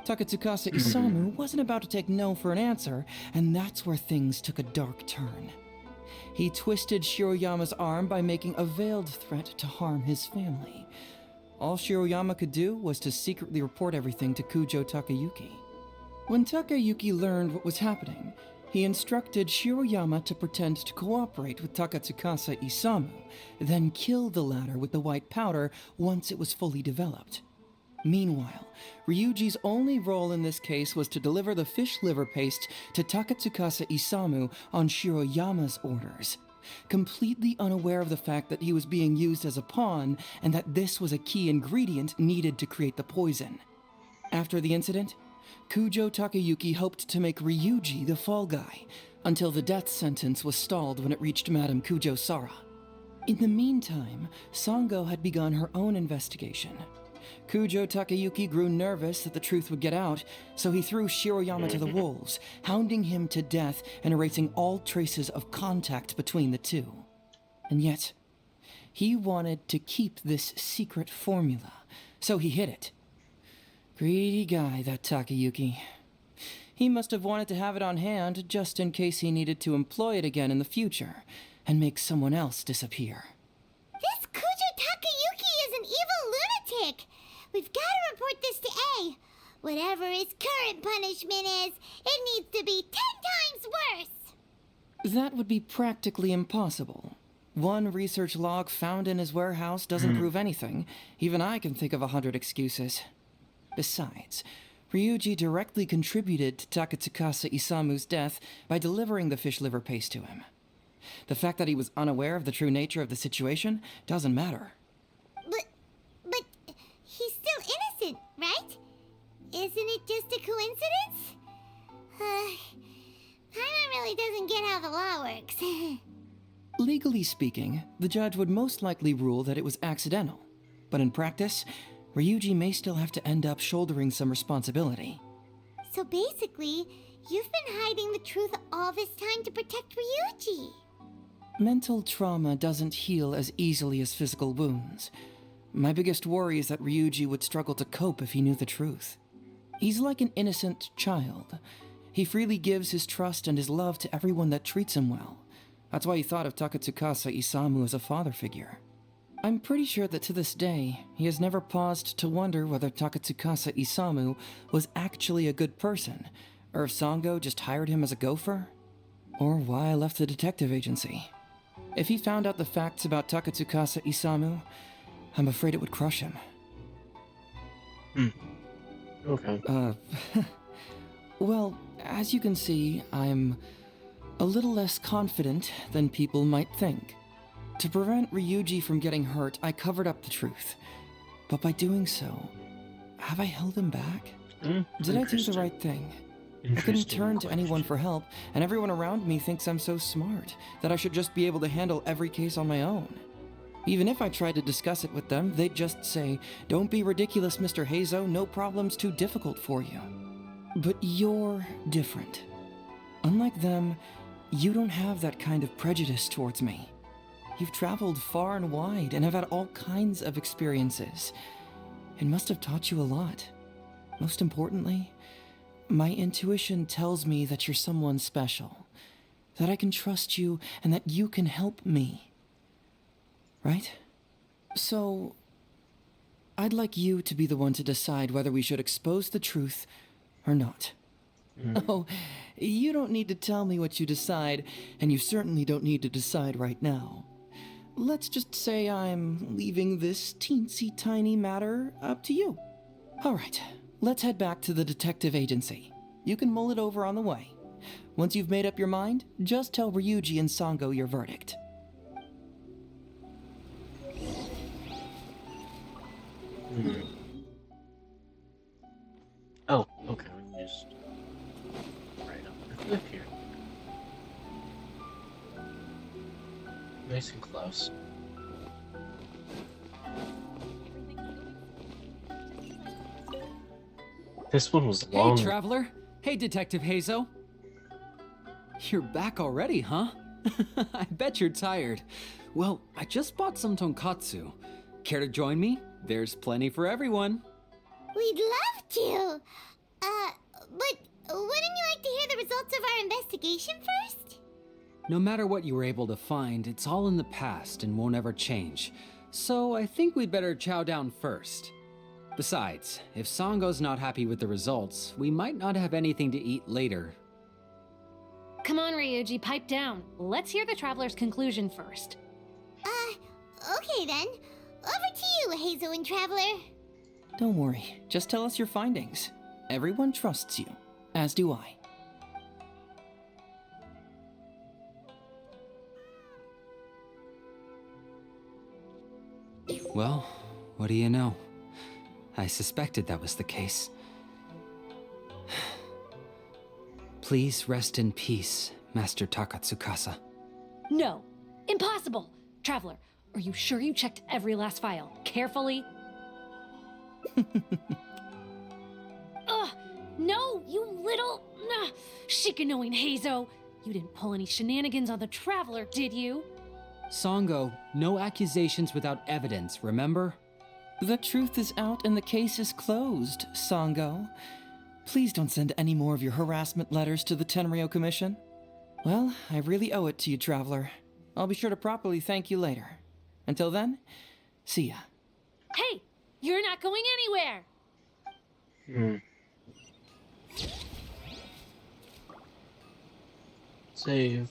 Takatsukasa Isamu wasn't about to take no for an answer, and that's where things took a dark turn. He twisted Shiroyama's arm by making a veiled threat to harm his family. All Shiroyama could do was to secretly report everything to Kujo Takayuki. When Takayuki learned what was happening, he instructed Shiroyama to pretend to cooperate with Takatsukasa Isamu, then kill the latter with the white powder once it was fully developed. Meanwhile, Ryuji's only role in this case was to deliver the fish liver paste to Takatsukasa Isamu on Shiroyama's orders, completely unaware of the fact that he was being used as a pawn and that this was a key ingredient needed to create the poison. After the incident, Kujo Takayuki hoped to make Ryuji the fall guy, until the death sentence was stalled when it reached Madame Kujo Sara. In the meantime, Sango had begun her own investigation. Kujo Takayuki grew nervous that the truth would get out, so he threw Shiroyama to the wolves, hounding him to death and erasing all traces of contact between the two. And yet, he wanted to keep this secret formula, so he hid it. Greedy guy, that Takayuki. He must have wanted to have it on hand just in case he needed to employ it again in the future, and make someone else disappear. This Kujo Takayuki is an evil lunatic! We've got to report this to A. Whatever his current punishment is, it needs to be 10 times worse! That would be practically impossible. One research log found in his warehouse doesn't prove anything. Even I can think of 100 excuses. Besides, Ryuji directly contributed to Takatsukasa Isamu's death by delivering the fish liver paste to him. The fact that he was unaware of the true nature of the situation doesn't matter. But he's still innocent, right? Isn't it just a coincidence? Paimon really doesn't get how the law works. Legally speaking, the judge would most likely rule that it was accidental. But in practice, Ryuji may still have to end up shouldering some responsibility. So basically, you've been hiding the truth all this time to protect Ryuji. Mental trauma doesn't heal as easily as physical wounds. My biggest worry is that Ryuji would struggle to cope if he knew the truth. He's like an innocent child. He freely gives his trust and his love to everyone that treats him well. That's why he thought of Takatsukasa Isamu as a father figure. I'm pretty sure that to this day, he has never paused to wonder whether Takatsukasa Isamu was actually a good person, or if Sango just hired him as a gopher, or why I left the detective agency. If he found out the facts about Takatsukasa Isamu, I'm afraid it would crush him. Okay. Well, as you can see, I'm a little less confident than people might think. To prevent Ryuji from getting hurt, I covered up the truth. But by doing so, have I held him back? Did I do the right thing? I couldn't turn to anyone for help, and everyone around me thinks I'm so smart that I should just be able to handle every case on my own. Even if I tried to discuss it with them, they'd just say, "Don't be ridiculous, Mr. Heizou, no problem's too difficult for you." But you're different. Unlike them, you don't have that kind of prejudice towards me. You've traveled far and wide and have had all kinds of experiences. It must have taught you a lot. Most importantly, my intuition tells me that you're someone special, that I can trust you and that you can help me. Right? So, I'd like you to be the one to decide whether we should expose the truth or not. Oh, you don't need to tell me what you decide, and you certainly don't need to decide right now. Let's just say I'm leaving this teensy tiny matter up to you. All right, let's head back to the detective agency. You can mull it over on the way. Once you've made up your mind, just tell Ryuji and Sango your verdict. Oh, okay, we can just right up the cliff here. Nice and close. This one was long. Hey, Traveler. Hey, Detective Heizou. You're back already, huh? I bet you're tired. Well, I just bought some tonkatsu. Care to join me? There's plenty for everyone. We'd love to. But wouldn't you like to hear the results of our investigation first? No matter what you were able to find, it's all in the past and won't ever change. So I think we'd better chow down first. Besides, if Sango's not happy with the results, we might not have anything to eat later. Come on, Ryuji, pipe down. Let's hear the Traveler's conclusion first. Okay then. Over to you, Heizou and Traveler. Don't worry, just tell us your findings. Everyone trusts you, as do I. Well, what do you know? I suspected that was the case. Please rest in peace, Master Takatsukasa. No, impossible! Traveler, are you sure you checked every last file carefully? Ugh! No, you little chicken-knowing Heizou! You didn't pull any shenanigans on the Traveler, did you? Songo, no accusations without evidence, remember? The truth is out and the case is closed, Songo. Please don't send any more of your harassment letters to the Tenryou Commission. Well, I really owe it to you, Traveler. I'll be sure to properly thank you later. Until then, see ya. Hey! You're not going anywhere! Save.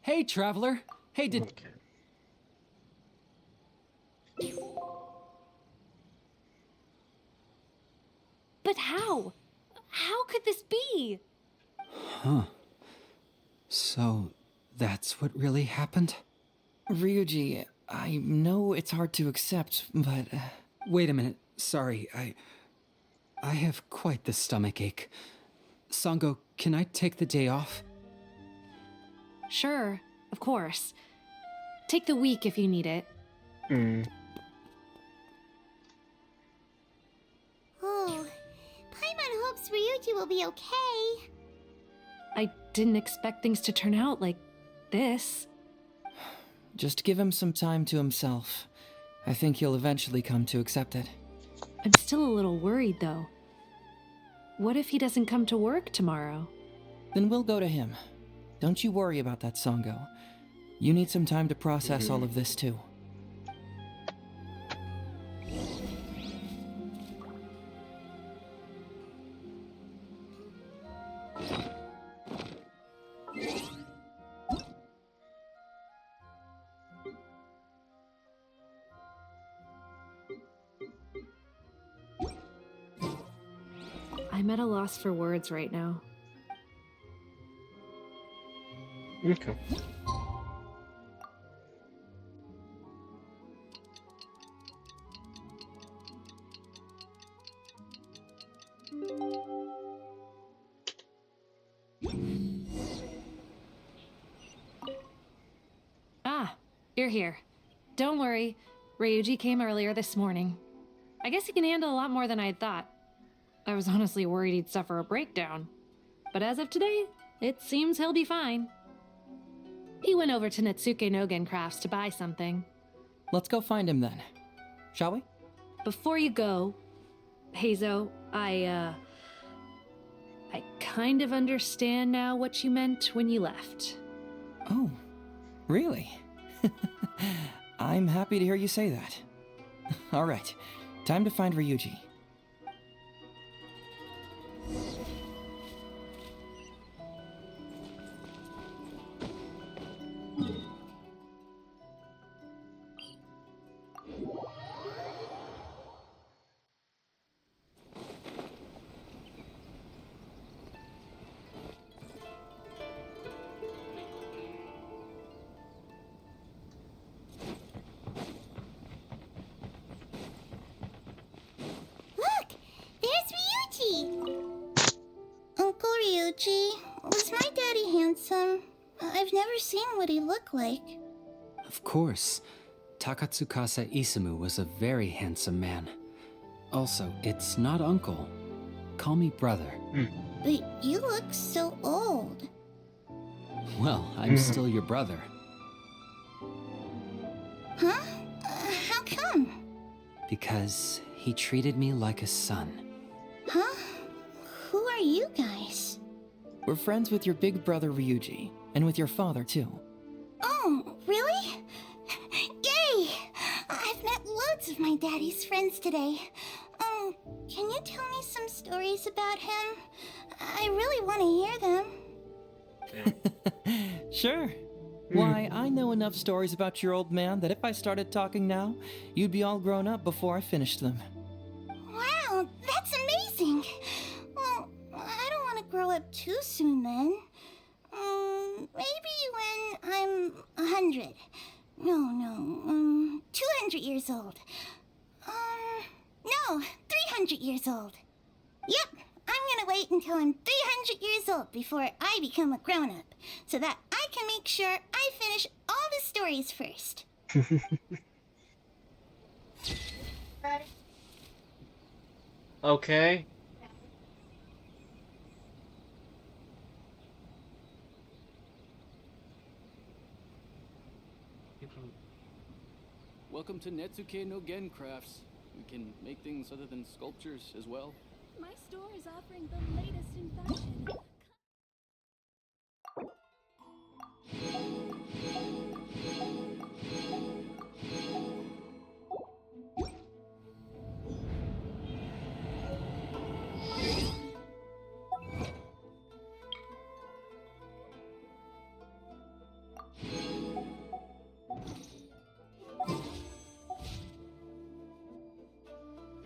Hey, Traveler! Hey, Okay. But how? How could this be? Huh. So, that's what really happened? Ryuji, I know it's hard to accept, but... Wait a minute. Sorry, I have quite the stomachache. Songo, can I take the day off? Sure, of course. Take the week if you need it. Oh, Paimon hopes Ryuji will be okay. I didn't expect things to turn out like this. Just give him some time to himself. I think he'll eventually come to accept it. I'm still a little worried, though. What if he doesn't come to work tomorrow? Then we'll go to him. Don't you worry about that, Songo. You need some time to process all of this, too. I'm at a loss for words right now. Okay. Ah, you're here. Don't worry. Ryuji came earlier this morning. I guess he can handle a lot more than I had thought. I was honestly worried he'd suffer a breakdown. But as of today, it seems he'll be fine. He went over to Natsuke Nogen Crafts to buy something. Let's go find him then. Shall we? Before you go, Heizou, I kind of understand now what you meant when you left. Oh, really? I'm happy to hear you say that. All right, time to find Ryuji. Look! There's Ryuji! Uncle Ryuji, was my daddy handsome? I've never seen what he looked like. Of course. Takatsukasa Isamu was a very handsome man. Also, it's not uncle. Call me brother. But you look so old. Well, I'm still your brother. Huh? How come? Because he treated me like a son. Huh? Who are you guys? We're friends with your big brother Ryuji, and with your father too. Oh, really? Yay! I've met loads of my daddy's friends today. Can you tell me some stories about him? I really want to hear them. Sure. Why, I know enough stories about your old man that if I started talking now, you'd be all grown up before I finished them. Wow, that's amazing. Well, I don't want to grow up too soon then. Maybe when I'm 100. No, 200 years old. No, 300 years old. Yep, I'm gonna wait until I'm 300 years old before I become a grown-up, so that I can make sure I finish all the stories first. Okay. Welcome to Netsuke no Gen Crafts. We can make things other than sculptures as well. My store is offering the latest in fashion.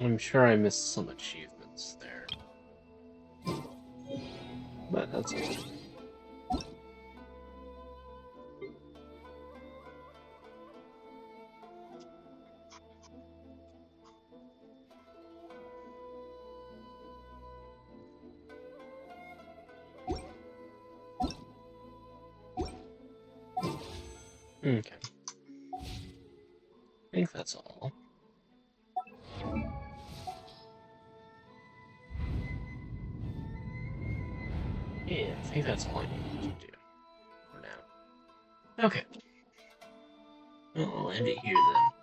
I'm sure I missed some achievements there. But that's okay. Okay. I think that's all. Yeah, I think that's all I need to do for now. Okay. Well, I'll end it here then.